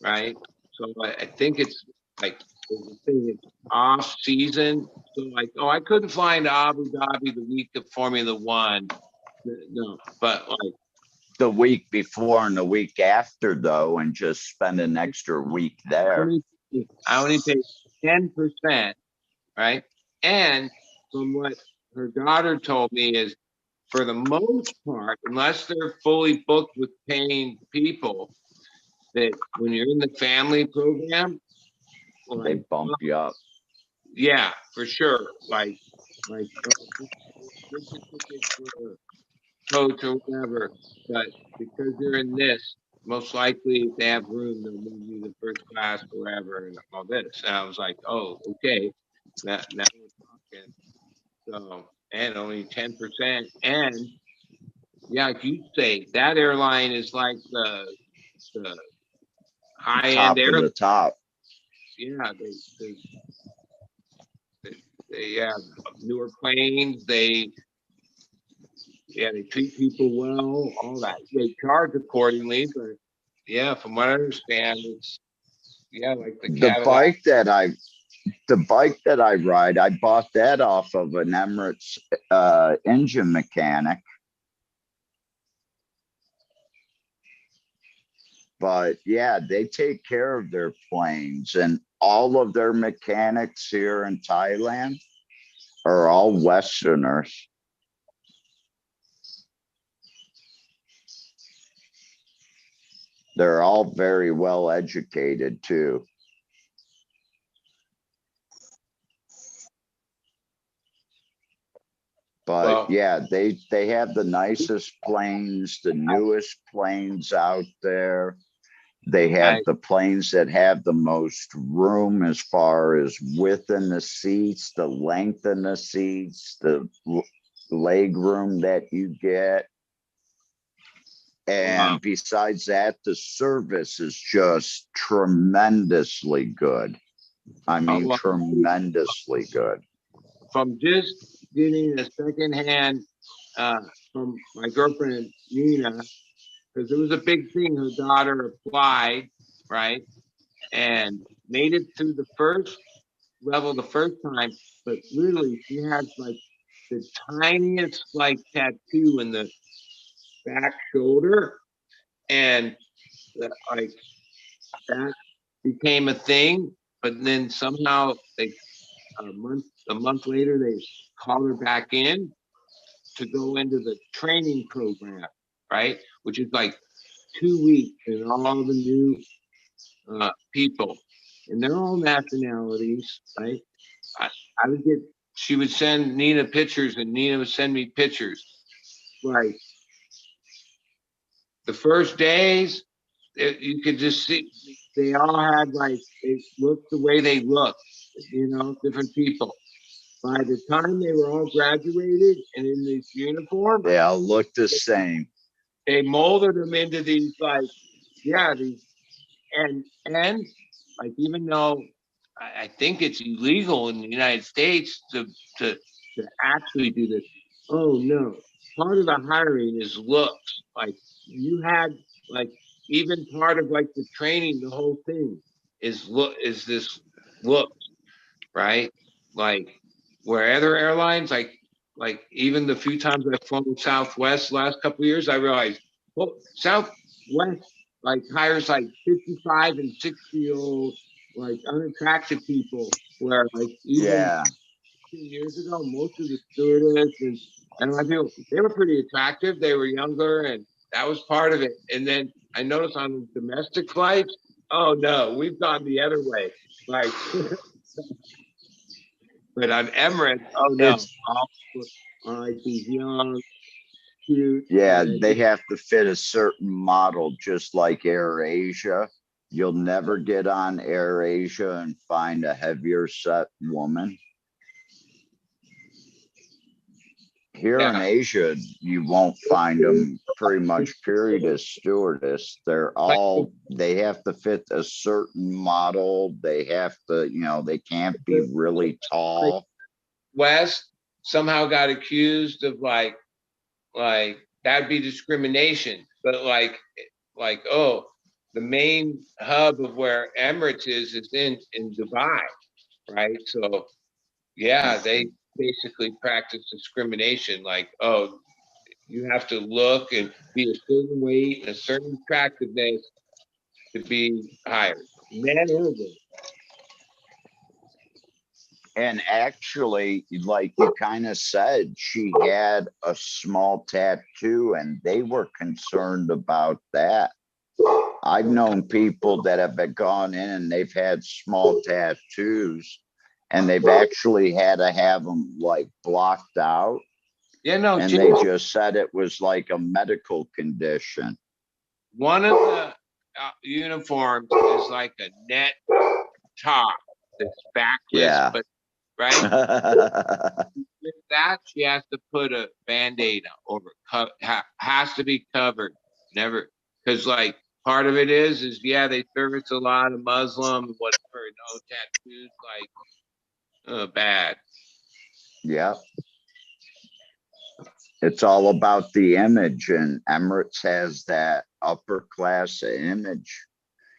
right? So I think it's like the thing is off season. So like, I couldn't fly into Abu Dhabi the week of Formula One. No, but like the week before and the week after, though, and just spend an extra week there. I only pay 10%, right? And from what her daughter told me is, for the most part, unless they're fully booked with paying people, that when you're in the family program, they bump you up. Yeah, for sure. Like coach or whatever, but because they're in this, most likely if they have room, they'll move you to first class or wherever and all this. And I was like, oh, okay. Now we're talking. So, and only 10%. And yeah, like you say, that airline is like the high end Top of airline. the top. Yeah, they have newer planes. They treat people well, all that. They charge accordingly, but yeah, from what I understand, it's like the The Cadillac. bike that I ride, I bought that off of an Emirates engine mechanic. But yeah, they take care of their planes, and all of their mechanics here in Thailand are all Westerners. They're all very well educated too. But Well, yeah, they have the nicest planes, the newest planes out there. They have the planes that have the most room as far as width in the seats, the length in the seats, the leg room that you get. And besides that, the service is just tremendously good. I mean, tremendously good. From just getting a secondhand from my girlfriend Nina, because it was a big thing. Her daughter applied, right, and made it through the first level the first time, but literally she had like the tiniest like tattoo in the back shoulder, and like that became a thing. But then somehow a month later they called her back in to go into the training program, right? Which is like 2 weeks and all the new people, and they're all nationalities, right? I would get, she would send Nina pictures, and Nina would send me pictures. Like the first days, you could just see they all had like they looked the way they looked, different people. By the time they were all graduated and in this uniform, they all look the same. They molded them into these these and like, even though I think it's illegal in the United States to actually do this. Oh no. Part of the hiring is looks. Like you had like even part of like the training, the whole thing is this look, right? Like where other airlines, like even the few times I've flown Southwest the last couple of years, I realized, well, Southwest like hires like 55 and 60-year-old like unattractive people, where like even 2 years ago, most of the stewardess and my people, they were pretty attractive. They were younger, and that was part of it. And then I noticed on domestic flights, oh no, we've gone the other way. Like, but on Emirates, oh no, all like these young, cute. Yeah, they have to fit a certain model, just like Air Asia. You'll never get on Air Asia and find a heavier set woman. Here in Asia, you won't find them pretty much period as stewardess. They have to fit a certain model. They have to, they can't be really tall. West somehow got accused of like that'd be discrimination, but like oh, the main hub of where Emirates is in Dubai, right? So yeah, they basically practice discrimination. Like, oh, you have to look and be a certain weight and a certain attractiveness to be hired, man or woman. And actually, like you kind of said, she had a small tattoo, and they were concerned about that. I've known people that have gone in and they've had small tattoos, and they've actually had to have them like blocked out. Yeah, no, And Jim, they just said it was like a medical condition. one of the uniforms is like a net top that's backless, Yeah. but right with that she has to put a band-aid over. Has to be covered. Never, because like part of it is yeah, they service a lot of Muslim whatever, no tattoos, like bad. Yeah. It's all about the image, and Emirates has that upper class image.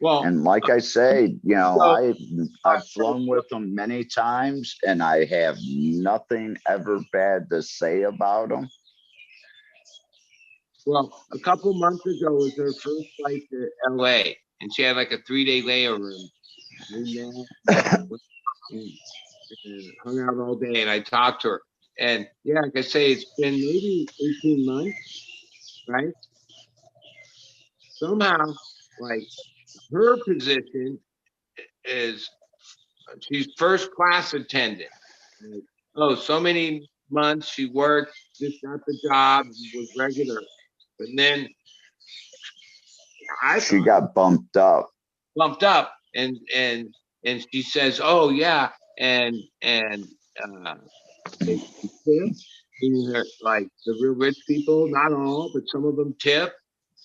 Well, And like I say, you know, so- I've flown with them many times, and I have nothing ever bad to say about them. well, a couple months ago was her first flight to LA, and she had like a 3-day layover. And hung out all day, and I talked to her. And yeah, like I say, it's been maybe 18 months, right? Somehow, like her position is she's first class attendant. Like, oh, so many months she worked, just got the job, was regular. But then She got bumped up. and she says, oh yeah, and they tip, meaning they're like the real rich people, not all, but some of them tip,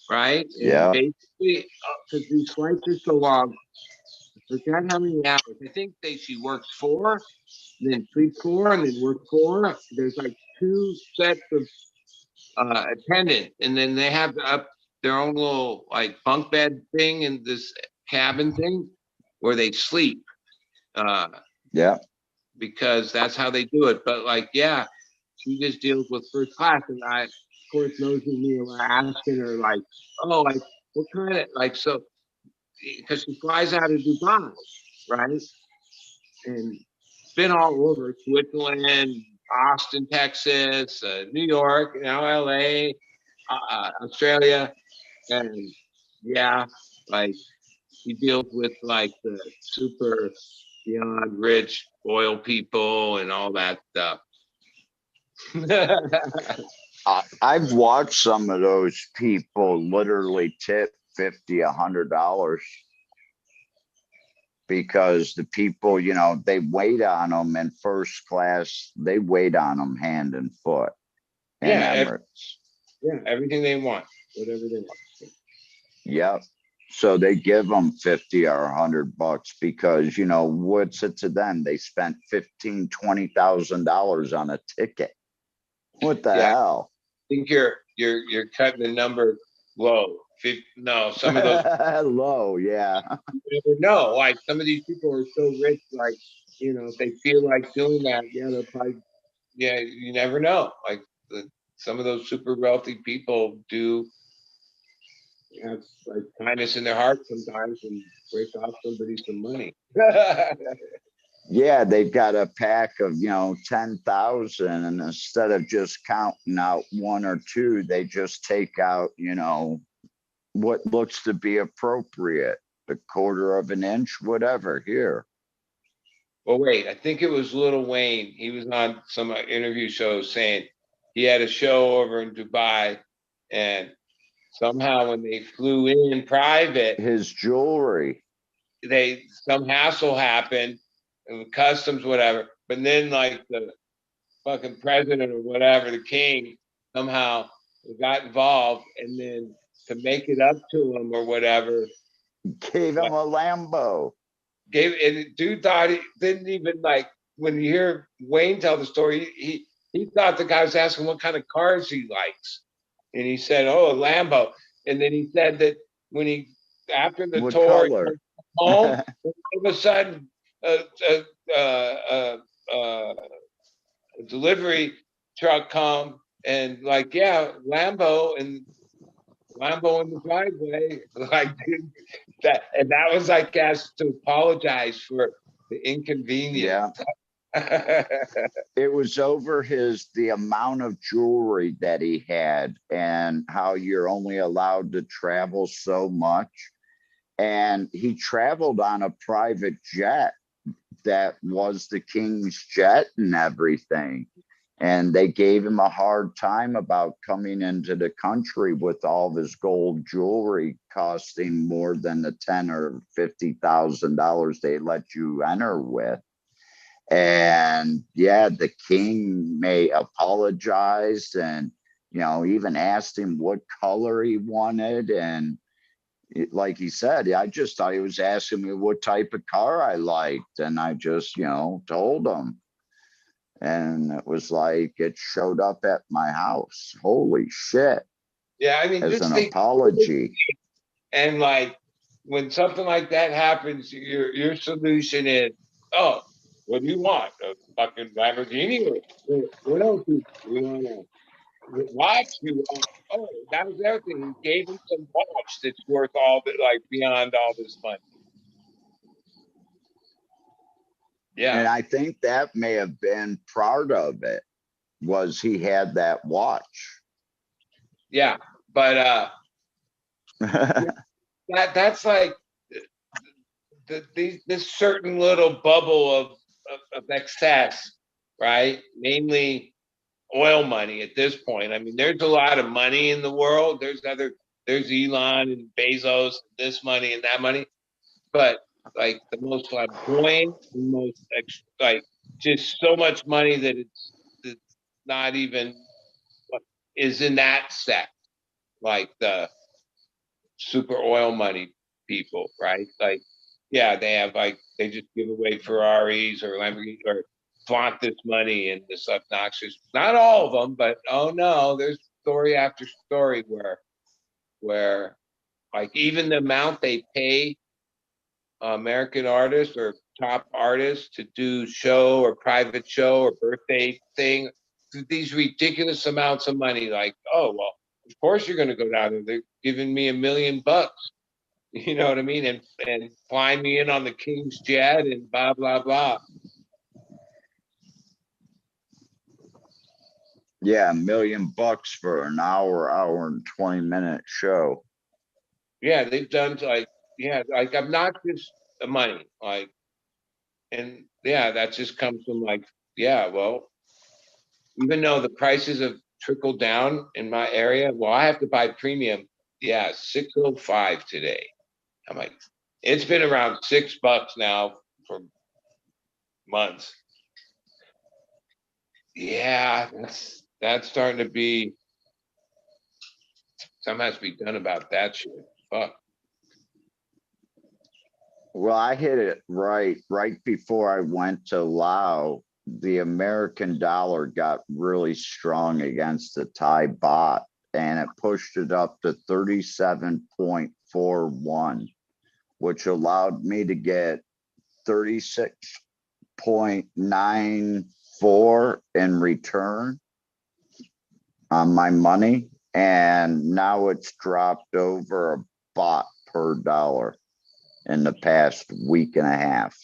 right? And Yeah. basically, because these flights are so long, I forgot how many hours. I think she works 4, then sleeps 4, and then works 4. There's like 2 sets of attendants, and then they have up their own little like bunk bed thing in this cabin thing where they sleep. Yeah. Because that's how they do it. But like, yeah, she just deals with first class, and I, of course, knows me. We're asking her like, oh, like what kind of like so, because she flies out of Dubai, right, and been all over Switzerland, Austin, Texas, New York, now LA, Australia, and yeah, like he deals with like the super beyond rich oil people and all that stuff. I've watched some of those people literally tip $50, $100 because the people, you know, they wait on them in first class. They wait on them hand and foot. In Emirates. Everything they want, whatever they want. Yep. So they give them 50 or $100 because, you know, what's it to them? They spent $15,000, $20,000 on a ticket. What the hell? I think you're cutting the number low. No, some of those low, yeah. You never know. Like some of these people are so rich, like you know, if they feel like doing that, yeah, they'll probably. Yeah, you never know. Like some of those super wealthy people do have like kindness in their heart sometimes and break off somebody some money. Yeah, they've got a pack of, you know, 10,000, and instead of just counting out 1 or 2, they just take out, you know, what looks to be appropriate, a 1/4 of an inch, whatever. Here. Well, wait, I think it was Lil Wayne. He was on some interview show saying he had a show over in Dubai, and somehow when they flew in private, his jewelry, some hassle happened, and customs, whatever. But then like the fucking president or whatever, the king, somehow got involved, and then to make it up to him or whatever, gave him a Lambo. And dude thought he didn't even like when you hear Wayne tell the story, he thought the guy was asking what kind of cars he likes. And he said, oh, a Lambo. And then he said that when he after the what tour color? home, all of a sudden a delivery truck come and like, yeah, Lambo in the driveway, like that, and that was like asked to apologize for the inconvenience. Yeah. It was over the amount of jewelry that he had and how you're only allowed to travel so much. And he traveled on a private jet that was the king's jet and everything. And they gave him a hard time about coming into the country with all of his gold jewelry costing more than the $10,000 or $50,000 they let you enter with. And yeah, the king may apologize and, you know, even asked him what color he wanted. And like he said, I just thought he was asking me what type of car I liked. And I just, you know, told him. And it was like, it showed up at my house. Holy shit. Yeah, I mean, As this an thing, apology. and like when something like that happens, your solution is, oh, what do you want? A fucking Lamborghini? Or what else do you want? Watch you want? Oh, that was everything. He gave him some watch that's worth all the like beyond all this money. Yeah, And I think that may have been part of it, was he had that watch. yeah. But that's like this certain little bubble of excess, right? Namely oil money at this point. I mean, there's a lot of money in the world. There's Elon and Bezos, this money and that money. But like the most flamboyant, the most like just so much money that it's not even is in that set, like the super oil money people, right? Like, yeah, they have like they just give away Ferraris or Lamborghini or flaunt this money and this obnoxious. Not all of them, but oh no, there's story after story where like even the amount they pay American artists or top artists to do show or private show or birthday thing, these ridiculous amounts of money. Like, oh well, of course you're going to go down there. They're giving me $1 million. You know what I mean? And flying me in on the King's jet and blah blah blah. Yeah, $1 million for an hour and 20-minute show. Yeah, they've done like like obnoxious money, like, and yeah, that just comes from like, yeah, well, even though the prices have trickled down in my area, well, I have to buy premium. Yeah, 605 today. I'm like, it's been around $6 now for months. Yeah, that's starting to be. Something has to be done about that shit. Fuck. Well, I hit it right before I went to Laos. The American dollar got really strong against the Thai baht, and it pushed it up to 37.41, which allowed me to get 36.94 in return on my money. And now it's dropped over a baht per dollar in the past week and a half.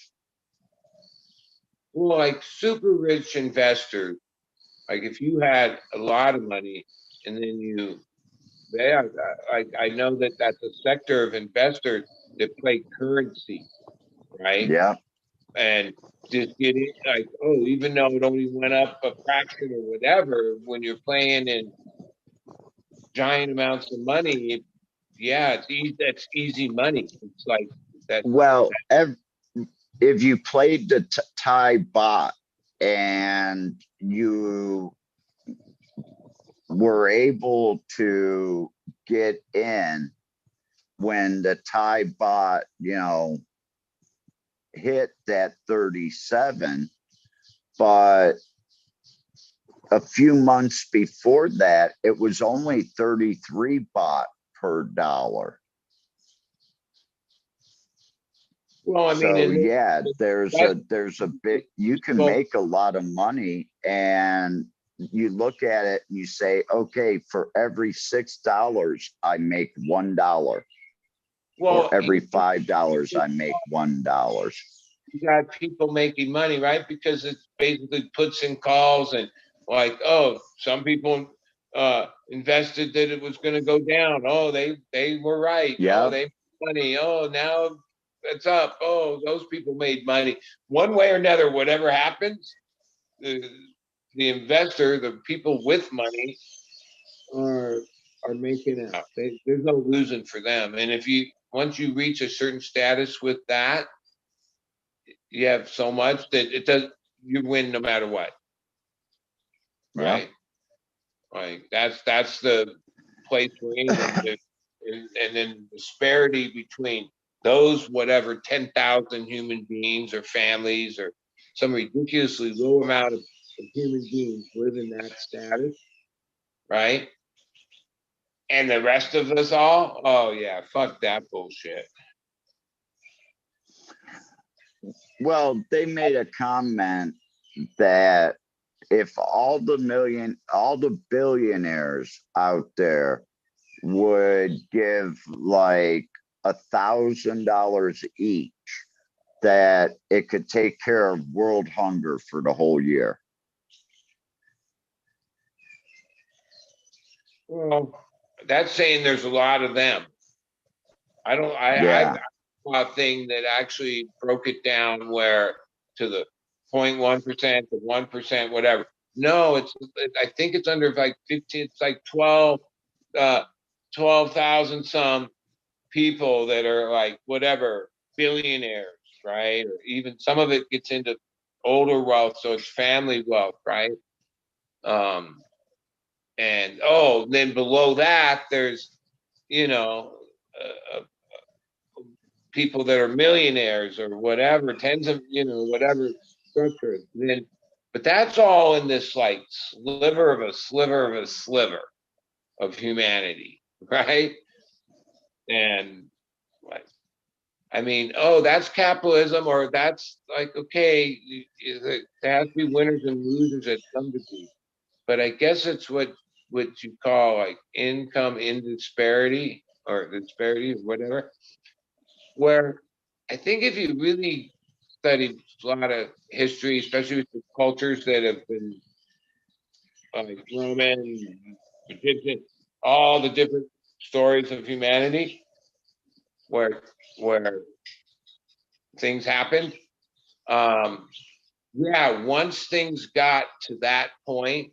Well, like super rich investors, like if you had a lot of money and then I know that that's a sector of investors that play currency, right? Yeah. And just get it like, oh, even though it only went up a fraction or whatever, when you're playing in giant amounts of money, it's easy. That's easy money. It's like that. Well, if you played the Thai baht and you were able to get in when the Thai baht, you know, hit that 37, but a few months before that, it was only 33 baht per dollar. Well, I mean, so yeah, there's a bit, you can make a lot of money, and you look at it and you say, okay, for every $6, I make $1. Well, or every $5, I make $1. You got people making money, right? Because it basically puts in calls and like, oh, some people invested that it was going to go down. Oh, they were right. Yeah. Oh, they made money. Oh, now it's up. Oh, those people made money. One way or another, whatever happens, the investor, the people with money are making out. There's no losing for them. And if you once you reach a certain status with that, you have so much that it does you win no matter what. Yeah. Right? Like that's the place we're in. And then disparity between those whatever 10,000 human beings or families or some ridiculously low amount of human beings live in that status, right? And the rest of us all, oh yeah, fuck that bullshit. Well, they made a comment that if all the billionaires out there would give like $1,000 each, that it could take care of world hunger for the whole year. Well, that's saying there's a lot of them. I Yeah. saw a thing that actually broke it down where to the 0.1% to 1%, whatever. No, I think it's under like 15, it's like 12,000 some people that are like whatever, billionaires, right? Or even some of it gets into older wealth, so it's family wealth, right? And then below that, there's, you know, people that are millionaires or whatever, tens of, you know, whatever structure. Then, but that's all in this like sliver of a sliver of a sliver of humanity, right? And like, I mean, oh, that's capitalism, or that's like, okay, there has to be winners and losers at some degree. But I guess it's what you call like income indisparity or disparity or whatever, where I think if you really study a lot of history, especially with the cultures that have been like Roman, Egyptian, all the different stories of humanity where things happened. Yeah, once things got to that point,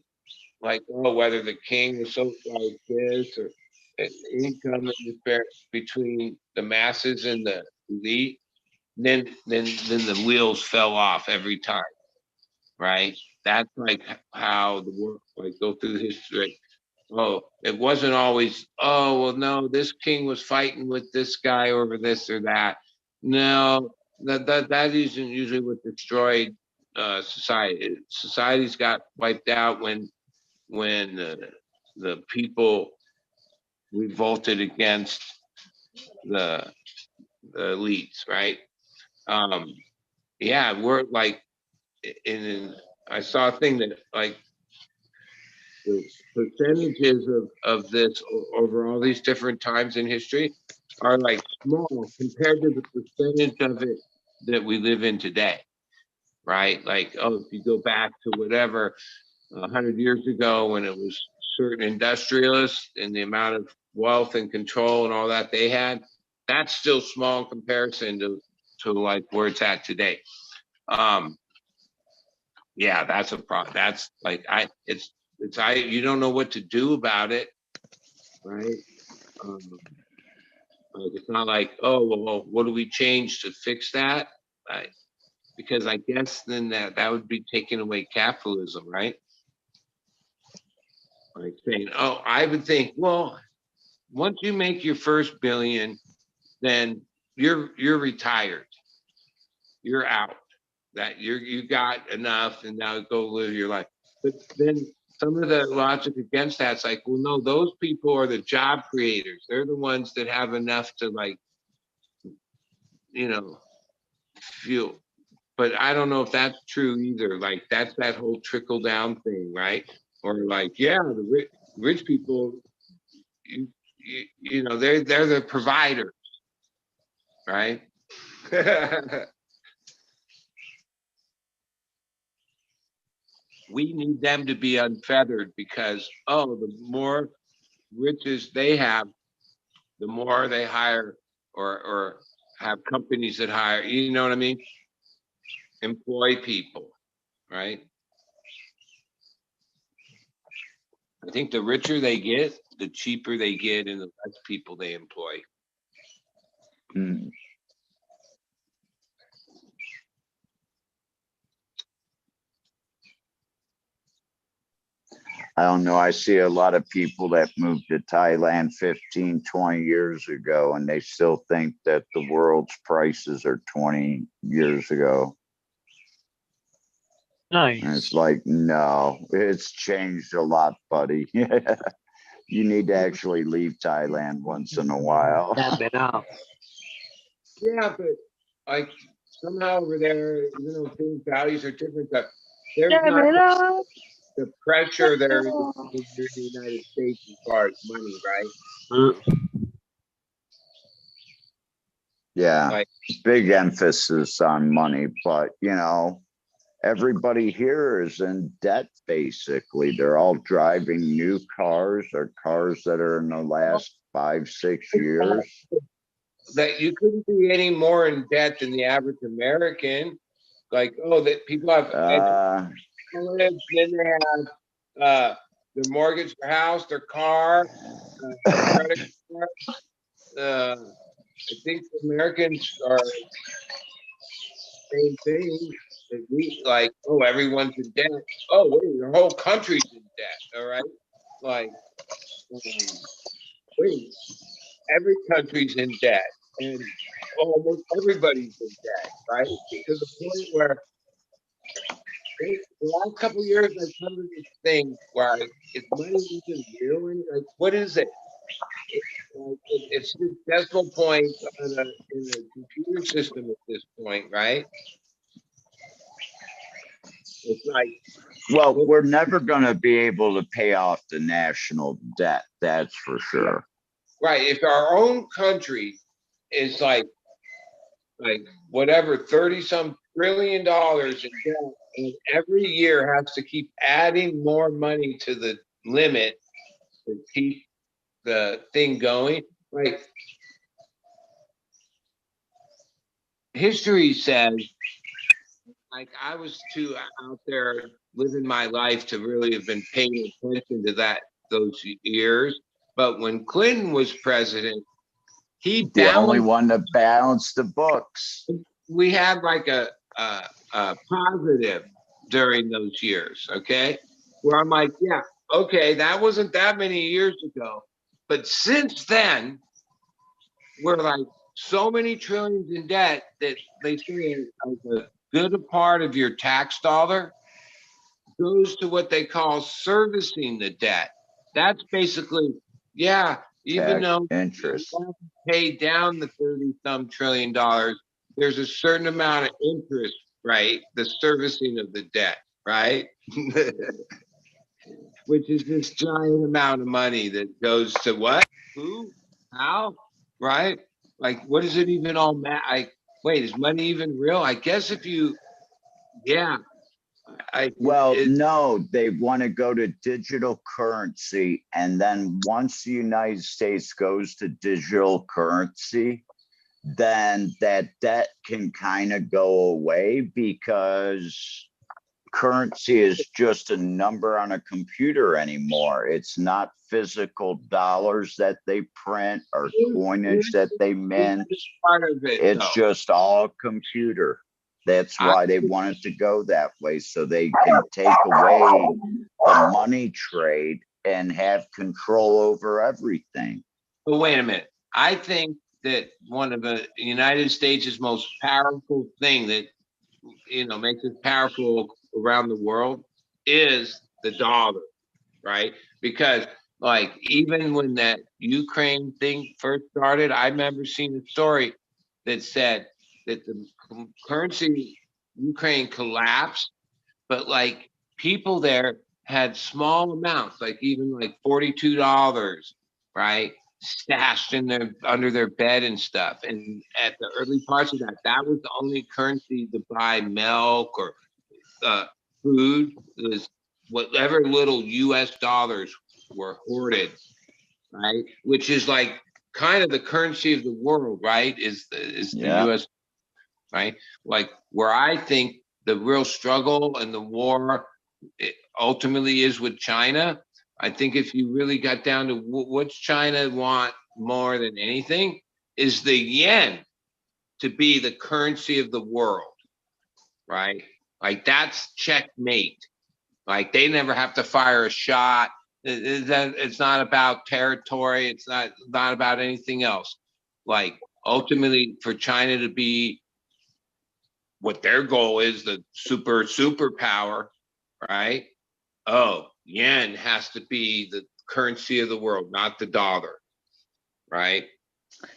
like whether the king was so like this or income between the masses and the elite, then the wheels fell off every time, right? That's like how the world like go through history. Oh, it wasn't always, oh well no, this king was fighting with this guy over this or that. No, that isn't usually what destroyed society. Societies got wiped out when the people revolted against the elites, right? Yeah, we're like, I saw a thing that like the percentages of this over all these different times in history are like small compared to the percentage of it that we live in today, right? Like, oh, if you go back to whatever 100 years ago when it was certain industrialists and the amount of wealth and control and all that they had, that's still small in comparison to like where it's at today. Yeah, that's a problem. That's like you don't know what to do about it, right? Like it's not like, oh well, what do we change to fix that? Because I guess then that would be taking away capitalism, right? Like saying, oh, I would think, well, once you make your first billion, then you're retired. You're out. That you got enough and now go live your life. But then some of the logic against that's like, well, no, those people are the job creators. They're the ones that have enough to like, you know, feel. But I don't know if that's true either. Like that's that whole trickle down thing, right? Or like, yeah, the rich people, you know, they're the provider, right? We need them to be unfeathered because the more riches they have, the more they hire or have companies that hire. You know what I mean? Employ people, right? I think the richer they get, the cheaper they get and the less people they employ. Hmm. I don't know. I see a lot of people that moved to Thailand 15, 20 years ago, and they still think that the world's prices are 20 years ago. And it's Nice. like, no, it's changed a lot, buddy. You need to actually leave Thailand once in a while. Tap it out. Yeah, but like somehow over there, even though things values are different, but there's Tap not it out. the pressure there is in the United States as far as money, right? Yeah, Like, big emphasis on money, but you know, everybody here is in debt basically. They're all driving new cars or cars that are in the last 5, 6 years. that you couldn't be any more in debt than the average American. Like, oh, that people have then they have their mortgage, their house, their car, credit card. I think Americans are same thing. We like, oh, everyone's in debt. Oh, wait, your whole country's in debt. All right, like, wait, every country's in debt, and almost everybody's in debt, right? To the point where the last couple of years, I've come to this thing where is money even real? Like, what is it? It's this decimal point in a computer system at this point, right? It's like, well, we're never going to be able to pay off the national debt. That's for sure. Right. If our own country is like whatever, 30-some trillion in debt, and every year has to keep adding more money to the limit to keep the thing going. Like, history says, like, I was too out there living my life to really have been paying attention to those years. But when Clinton was president, he the only one to balance the books. We had like a positive during those years, okay? Where I'm like, yeah, okay, that wasn't that many years ago. But since then, we're like so many trillions in debt that they say like a good part of your tax dollar goes to what they call servicing the debt. That's basically, yeah, even Tax though interest. you pay down the 30-some trillion, there's a certain amount of interest, right? The servicing of the debt, right? Which is this giant amount of money that goes to what? Who? How? Right? Like, what does it even all matter? Like, wait, is money even real? I guess if you, yeah. No, they want to go to digital currency. And then once the United States goes to digital currency, then that debt can kind of go away because currency is just a number on a computer anymore. It's not physical dollars that they print or coinage that they mint. It's just all computer. That's why they wanted to go that way, so they can take away the money trade and have control over everything. But wait a minute. I think that one of the United States' most powerful thing that, you know, makes it powerful around the world is the dollar, right? Because like even when that Ukraine thing first started, I remember seeing a story that said that the currency Ukraine collapsed, but like people there had small amounts, like even like $42, right? Stashed in their under their bed and stuff. And at the early parts of that, that was the only currency to buy milk or food. It was whatever little US dollars were hoarded, right? Which is like kind of the currency of the world, right? Is the US, right? Like where I think the real struggle and the war ultimately is with China. I think if you really got down to what's China want more than anything is the yen to be the currency of the world, right? Like that's checkmate. Like they never have to fire a shot. It's not about territory. It's not about anything else. Like ultimately for China to be what their goal is, the superpower, right? Oh, yen has to be the currency of the world, not the dollar, right?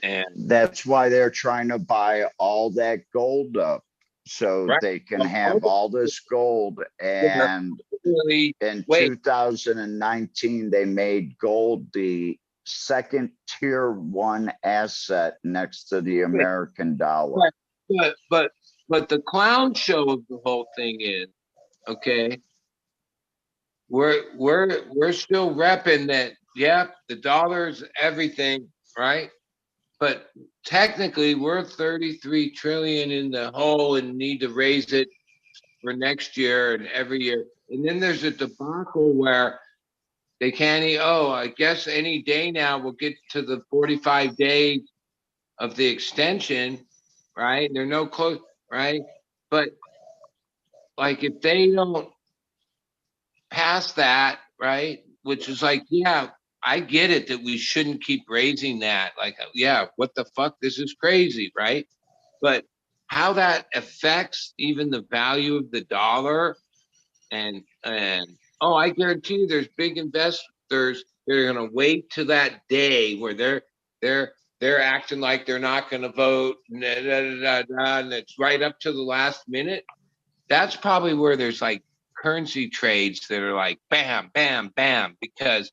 And That's why they're trying to buy all that gold up so right. they can have all this gold. And Really, in wait, 2019, they made gold the second tier 1 asset next to the American dollar. but the clown show of the whole thing is, okay, we're still repping that, yeah, the dollar's everything, right? But technically we're 33 trillion in the hole and need to raise it for next year and every year. And then there's a debacle where they can't, I guess any day now we'll get to the 45 days of the extension, right? They're no close, right? But like if they don't pass that, right? Which is like, yeah, I get it that we shouldn't keep raising that. Like, yeah, what the fuck? This is crazy, right? But how that affects even the value of the dollar and I guarantee you there's big investors that are gonna wait to that day where they're acting like they're not gonna vote, and it's right up to the last minute. That's probably where there's like currency trades that are like bam, bam, bam, because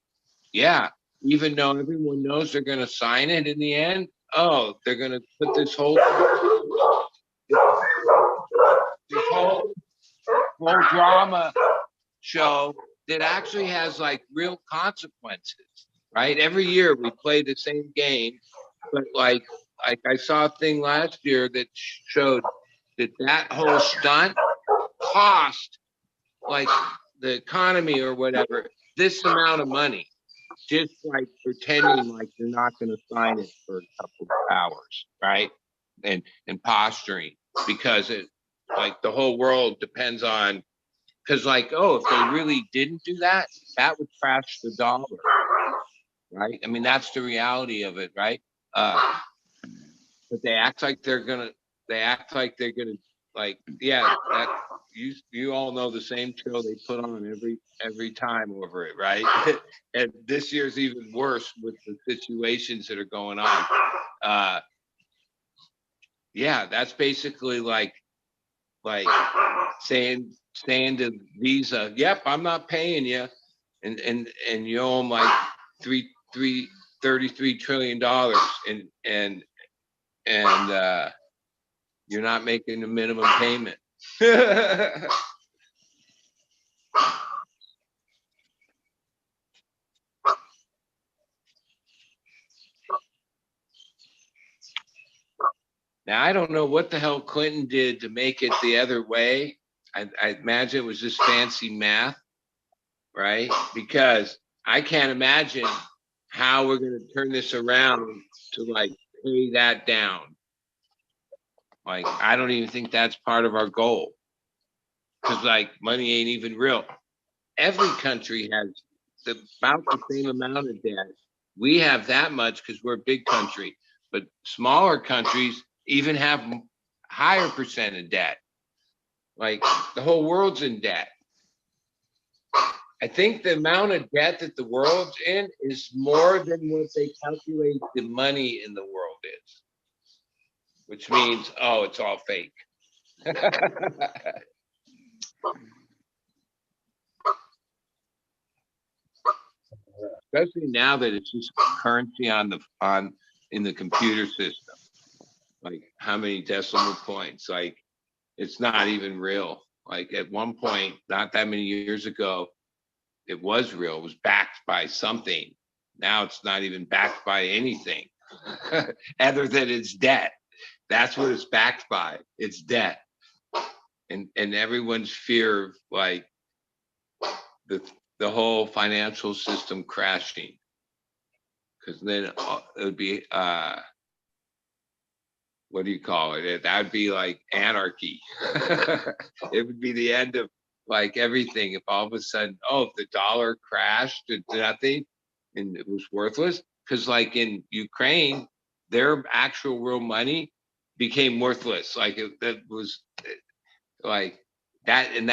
yeah, even though everyone knows they're gonna sign it in the end, they're gonna put this whole drama show that actually has like real consequences, right? Every year we play the same game, but like I saw a thing last year that showed that whole stunt cost like the economy or whatever this amount of money, just like pretending like you're not going to sign it for a couple of hours, right? And posturing because it like the whole world depends on. Because, like, if they really didn't do that, that would crash the dollar, right? I mean, that's the reality of it, right? But they act like they're gonna. Like, yeah. That you all know the same show they put on every time over it, right? And this year's even worse with the situations that are going on. Yeah, that's basically like saying to Visa, yep, I'm not paying you, and you owe them like $33 trillion, and you're not making the minimum payment. Now I don't know what the hell Clinton did to make it the other way. I imagine it was just fancy math, right? Because I can't imagine how we're going to turn this around to like pay that down. Like, I don't even think that's part of our goal. Because like money ain't even real. Every country has about the same amount of debt. We have that much because we're a big country, but smaller countries even have higher percent of debt. Like the whole world's in debt. I think the amount of debt that the world's in is more than what they calculate the money in the world is, which means, it's all fake. Especially now that it's just currency in the computer system. Like how many decimal points? Like it's not even real. Like at one point, not that many years ago, it was real. It was backed by something. Now it's not even backed by anything other than its debt. That's what it's backed by. It's debt. And everyone's fear of like the the whole financial system crashing. Because then it would be what do you call it? That'd be like anarchy. It would be the end of like everything if all of a sudden, oh, if the dollar crashed to nothing and it was worthless. Because like in Ukraine, their actual real money became worthless. Like that was like that, and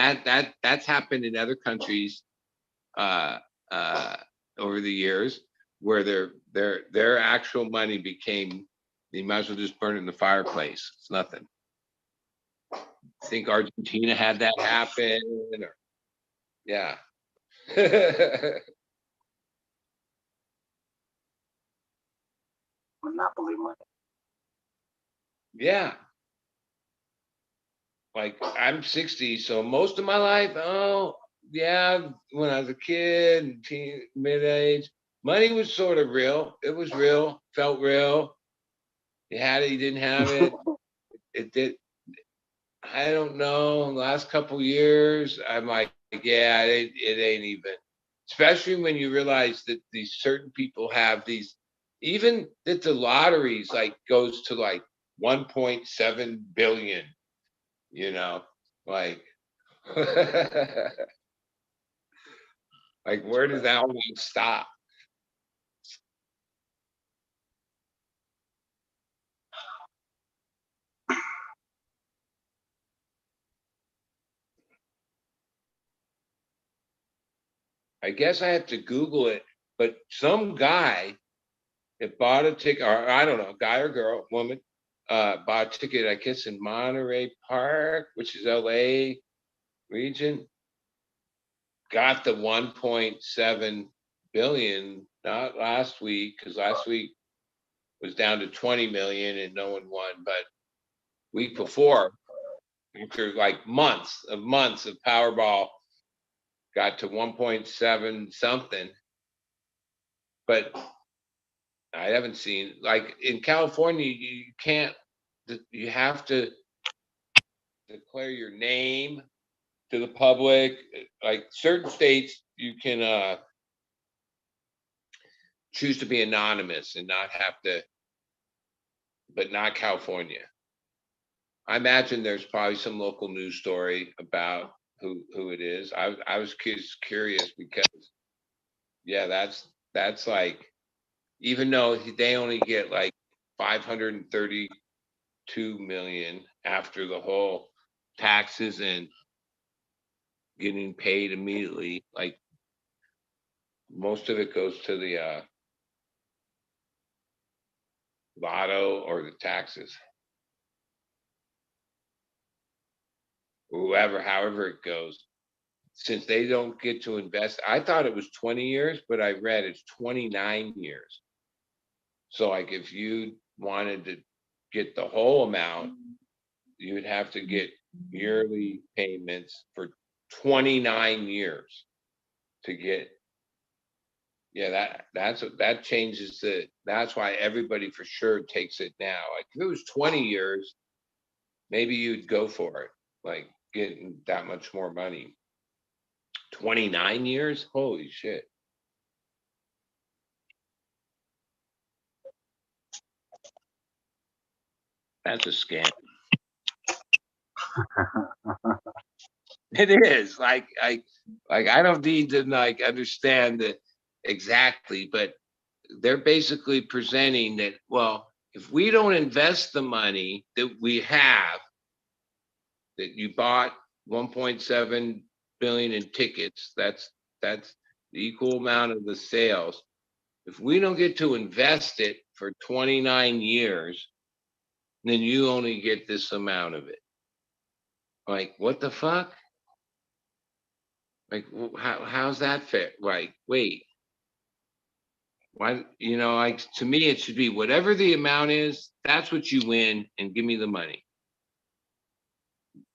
that's happened in other countries over the years where their actual money became, you might as well just burn it in the fireplace. It's nothing. I think Argentina had that happen. Or, yeah. Monopoly money. Yeah. Like I'm 60, so most of my life, oh yeah, when I was a kid, teen, mid-age, money was sort of real. It was real, felt real. You had it, you didn't have it. It did. I don't know. Last couple years, I'm like, yeah, it ain't even. Especially when you realize that these certain people have these, even that the lotteries like goes to like 1.7 billion. You know, like, like where does that one stop? I guess I have to Google it, but some guy that bought a ticket, or I don't know, guy or girl, woman, bought a ticket, I guess in Monterey Park, which is LA region, got the 1.7 billion, not last week, because last week was down to 20 million and no one won, but week before, after like months of Powerball, got to 1.7 something. But I haven't seen, like in California, you can't, you have to declare your name to the public. Like certain states, you can choose to be anonymous and not have to, but not California. I imagine there's probably some local news story about who it is. I was curious because, yeah, that's like, even though they only get like 532 million after the whole taxes and getting paid immediately, like most of it goes to the lotto or the taxes. However it goes, since they don't get to invest. I thought it was 20 years, but I read it's 29 years. So like if you wanted to get the whole amount, you would have to get yearly payments for 29 years to get. Yeah, that changes that's why everybody for sure takes it now. Like if it was 20 years, maybe you'd go for it, like getting that much more money. 29 years? Holy shit. That's a scam. It is. Like I don't need to like understand it exactly, but they're basically presenting that, well, if we don't invest the money that we have, that you bought 1.7 billion in tickets, that's the equal amount of the sales. If we don't get to invest it for 29 years, then you only get this amount of it. Like, what the fuck? Like, how's that fair? Like, wait. Why, like to me, it should be whatever the amount is, that's what you win and give me the money.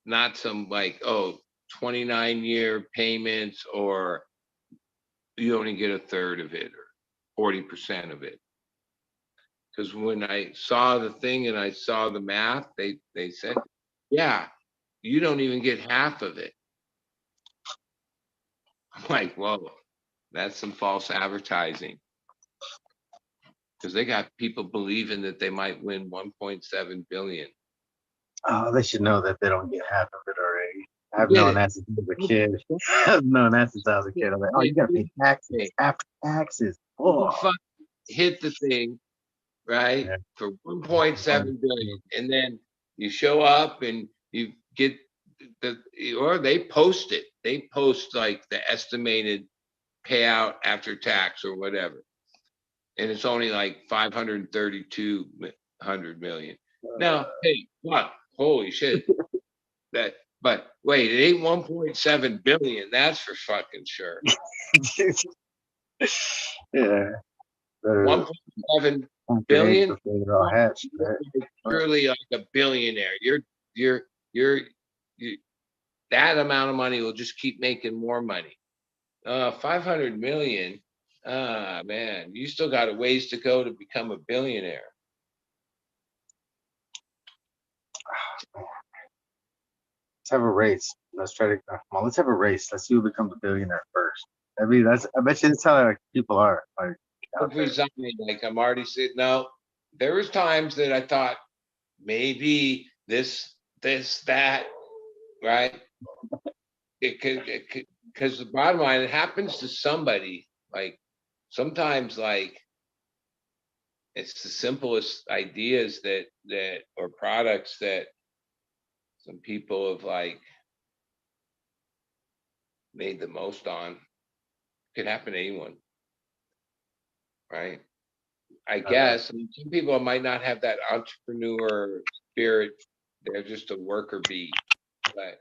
Not some like, 29-year payments or you only get a third of it or 40% of it. Because when I saw the thing and I saw the math, they said, yeah, you don't even get half of it. I'm like, well, That's some false advertising. Because they got people believing that they might win 1.7 billion. Oh, they should know that they don't get half of it already. I've Get known it. that since I was a kid. I've known that since I was a kid. I'm like, oh, you gotta pay taxes after taxes. People Oh, fuck hit the thing, right? Yeah. For 1.7 billion. And then you show up and you get or they post it. They post like the estimated payout after tax or whatever. And it's only like 532 million. Now, hey, fuck, holy shit. But wait, it ain't 1.7 billion. That's for fucking sure. Yeah. Better 1.7 count your eggs billion. before they're all hatched, right? Truly like a billionaire. You're that amount of money will just keep making more money. 500 million. Man, you still got a ways to go to become a billionaire. Let's have a race. Let's try to come on. Let's have a race. Let's see who becomes a billionaire first. I mean, that's. I bet you that's how like, people are. Like, out there. Like I'm already saying, no. There was times that I thought maybe this, that, right? Because the bottom line, it happens to somebody. Like sometimes, like it's the simplest ideas that or products that some people have like made the most on. Could happen to anyone, right? I guess I mean, some people might not have that entrepreneur spirit. They're just a worker bee. But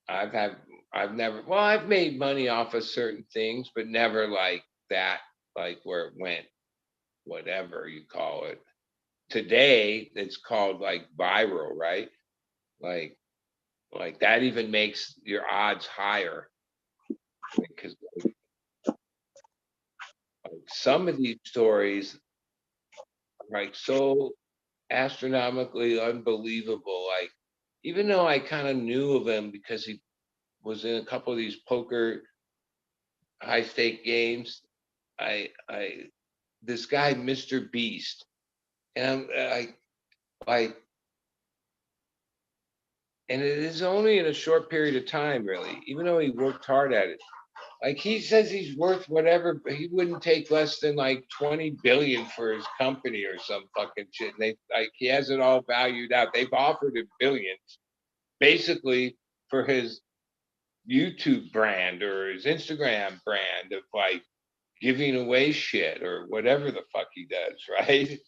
I've made money off of certain things, but never like that, like where it went, whatever you call it. Today, it's called like viral, right? Like that even makes your odds higher. Because some of these stories are like so astronomically unbelievable. Like, even though I kind of knew of him because he was in a couple of these poker high stake games, this guy, Mr. Beast, and and it is only in a short period of time, really, even though he worked hard at it. Like he says he's worth whatever, but he wouldn't take less than like 20 billion for his company or some fucking shit. And he has it all valued out. They've offered him billions basically for his YouTube brand or his Instagram brand of like giving away shit or whatever the fuck he does, right?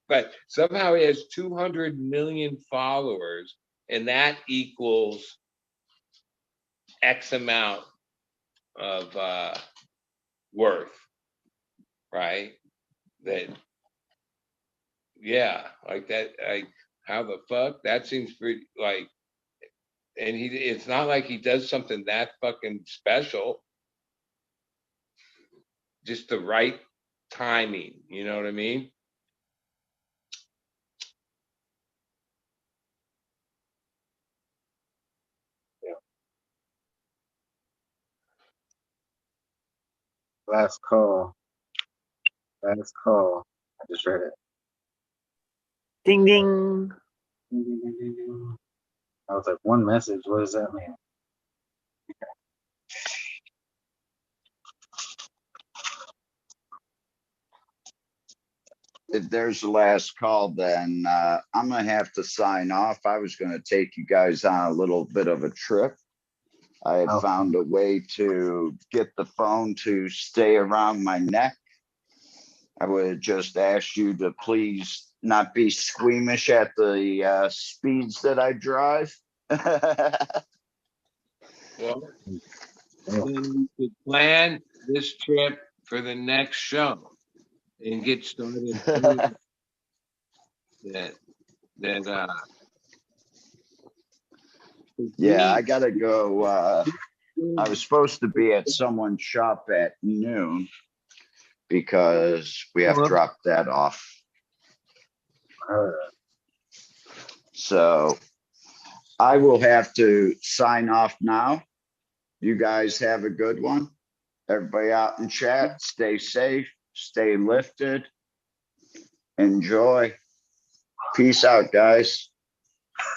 But somehow he has 200 million followers and that equals X amount of worth, right? That, yeah, like that, like how the fuck? That seems pretty like, and it's not like he does something that fucking special. Just the right timing, you know what I mean? Last call. Last call. I just read it. Ding ding. I was like, one message. What does that mean? If there's the last call, then I'm gonna have to sign off. I was gonna take you guys on a little bit of a trip. I had found a way to get the phone to stay around my neck. I would just ask you to please not be squeamish at the speeds that I drive. Well, then we could plan this trip for the next show and get started. Yeah, I gotta go. I was supposed to be at someone's shop at noon because we have dropped that off. So I will have to sign off now. You guys have a good one. Everybody out in chat, stay safe, stay lifted. Enjoy. Peace out, guys.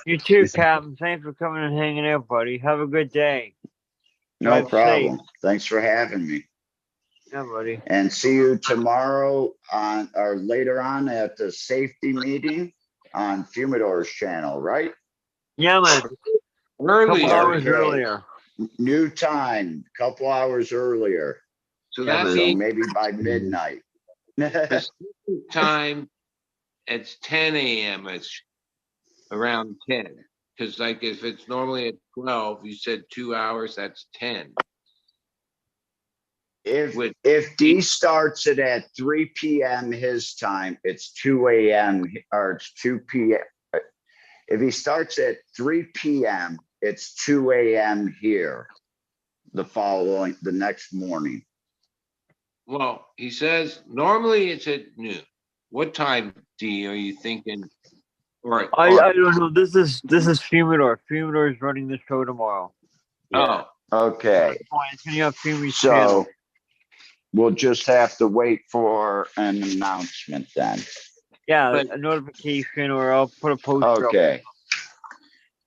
You too, Peace out. Captain. Thanks for coming and hanging out, buddy. Have a good day. No Drive problem. safe. Thanks for having me. Yeah, buddy. And see you tomorrow on, or later on at the safety meeting on Fumador's channel, right? Yeah, man. Early. Couple hours Okay. earlier. New time, couple hours earlier. So Yeah, that man. So means maybe by midnight. time, it's 10 a.m. It's around 10. Because like if it's normally at 12, you said 2 hours, that's 10. With- If D starts it at 3 p.m. his time, it's 2 a.m. or it's 2 p.m. If he starts at 3 p.m., it's 2 a.m. here the next morning. Well, he says normally it's at noon. What time, D, are you thinking? Or, I don't know. This is Fumador. Fumador is running the show tomorrow. oh, Okay, It's gonna be on Fumi's channel. so we'll just have to wait for an announcement then. Yeah, but- a notification, or I'll put a post up. Okay.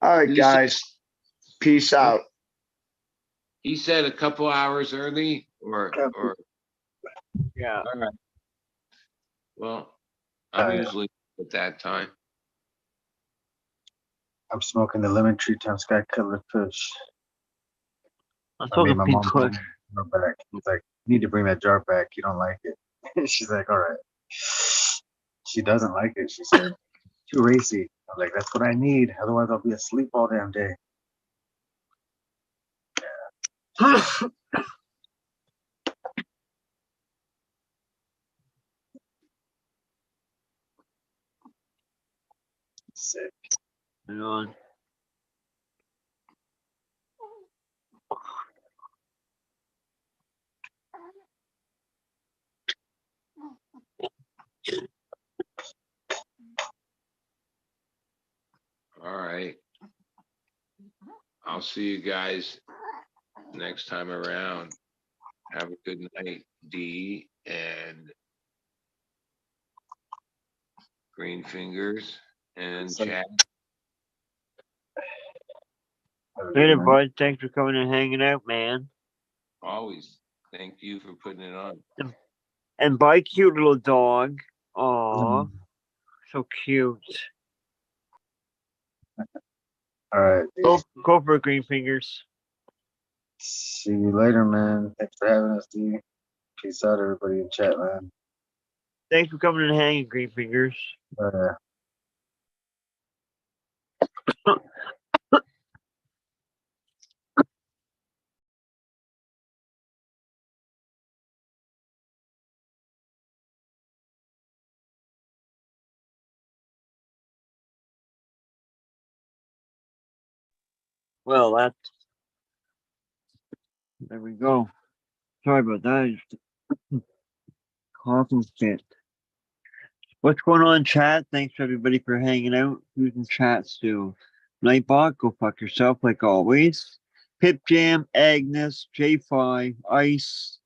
All right, guys. Peace out. he said a couple hours early or Yeah. all right. Well, I'm Yeah. usually at that time. I'm smoking the lemon tree time sky colored fish. I'm I made talking my pink mom foot. bring the jar back. He's like, you need to bring that jar back. You don't like it. She's like, all right. She doesn't like it. She said, too racy. I'm like, that's what I need. Otherwise, I'll be asleep all damn day. Sick. Hang on. All right. I'll see you guys next time around. Have a good night, D and Green Fingers and So- Chad. Have a good Later, night. bud. Thanks for coming and hanging out, man. Always. Thank you for putting it on. And bye, cute little dog. Aw, Mm. so cute. All right. dude. Go for it, Green Fingers. See you later, man. Thanks for having us, D. Peace out, everybody in chat, man. Thanks for coming and hanging, Green Fingers. Well, there we go. Sorry about that. Just coughing fit. What's going on, chat? Thanks everybody for hanging out. Who's in chat still? Nightbot, go fuck yourself like always. Pip Jam, Agnes, J5, Ice.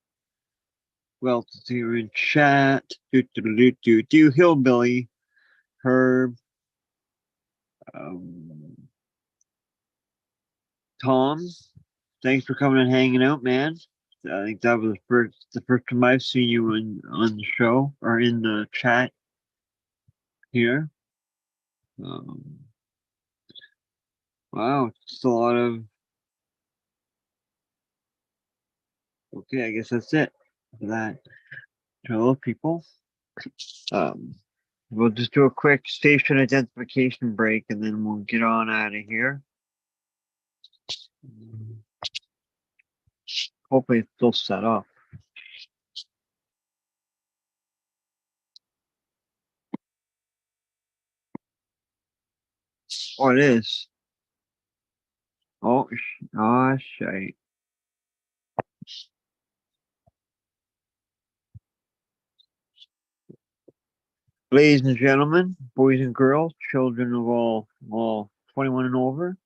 Well, here in chat. Do Hillbilly, Herb, Tom. Thanks for coming and hanging out, man. I think that was the first time I've seen you on the show or in the chat here. Wow, it's a lot of. Okay, I guess that's it for that. Hello, people. We'll just do a quick station identification break and then we'll get on out of here. Hopefully it's still set up. Oh, it is. Oh, shite. Ladies and gentlemen, boys and girls, children of all 21 and over,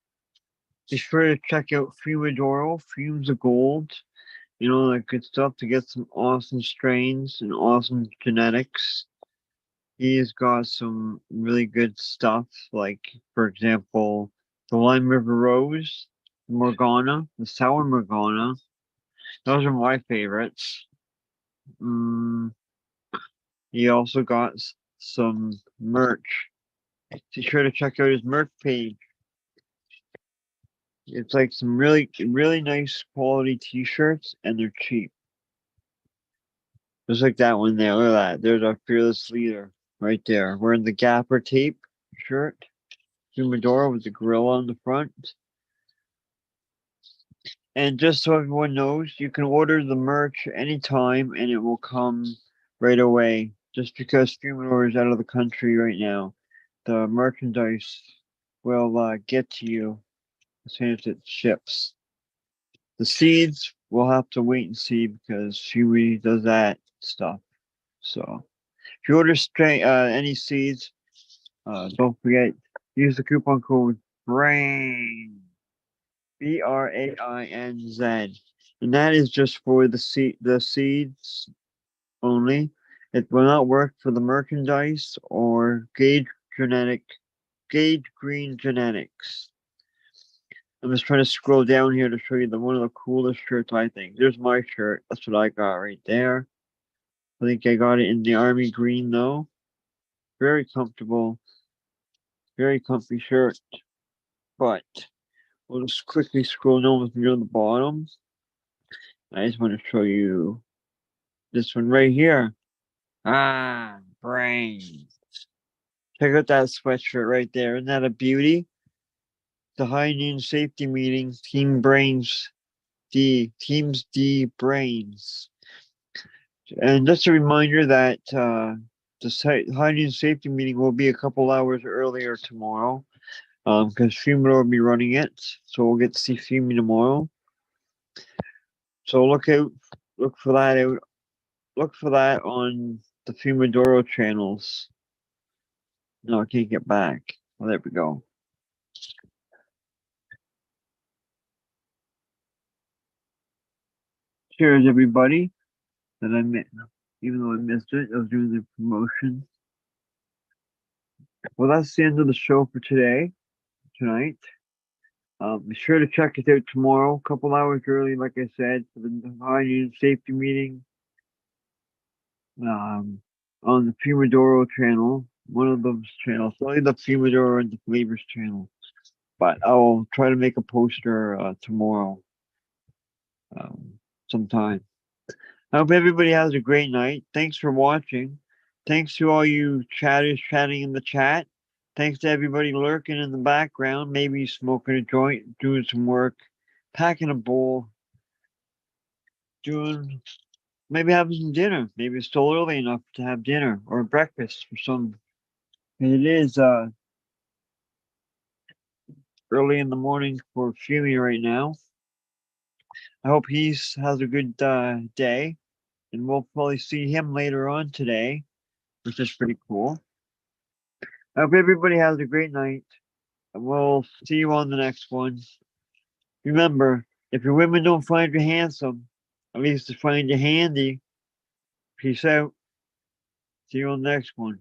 Be sure to check out Fumadoro, Fumes of Gold, and all that good stuff to get some awesome strains and awesome genetics. He's got some really good stuff, like, for example, the Lime River Rose, Morgana, the Sour Morgana. Those are my favorites. He also got some merch. Be sure to check out his merch page. It's like some really, really nice quality t-shirts, and they're cheap. Just like that one there. Look at that. There's our fearless leader right there. Wearing the Gapper tape shirt. Fumadoro with the gorilla on the front. And just so everyone knows, you can order the merch anytime and it will come right away. Just because Fumadoro is out of the country right now, the merchandise will get to you as soon as it ships. The seeds, we'll have to wait and see because Chewy does that stuff. So if you order any seeds, don't forget, use the coupon code BRAIN, BRAINZ, and that is just for the seeds only. It will not work for the merchandise or Gauge Green Genetics. I'm just trying to scroll down here to show you one of the coolest shirts, I think. There's my shirt. That's what I got right there. I think I got it in the army green though. Very comfortable. Very comfy shirt. But we'll just quickly scroll down from near the bottom. I just want to show you this one right here. Brains. Check out that sweatshirt right there. Isn't that a beauty? The High Noon Safety Meeting, Teams D Brains. And just a reminder that the High Noon Safety Meeting will be a couple hours earlier tomorrow, because Fumadoro will be running it, so we'll get to see Fumi tomorrow. So look for that on the Fumadoro channels. No, I can't get back. Well, there we go. Cheers, everybody. Even though I missed it, I was doing the promotion. Well, that's the end of the show for tonight. Be sure to check us out tomorrow, a couple hours early, like I said, for the High Noon Safety Meeting on the Fumadoro channel, one of those channels, only the Fumadoro and the Flavors channel. But I'll try to make a poster tomorrow sometime. I hope everybody has a great night. Thanks for watching. Thanks to all you chatters chatting in the chat. Thanks to everybody lurking in the background, maybe smoking a joint, doing some work, packing a bowl, maybe having some dinner. Maybe it's still early enough to have dinner or breakfast for some. And it is early in the morning for Fumi right now. I hope he has a good day, and we'll probably see him later on today, which is pretty cool. I hope everybody has a great night, and we'll see you on the next one. Remember, if your women don't find you handsome, at least they find you handy. Peace out. See you on the next one.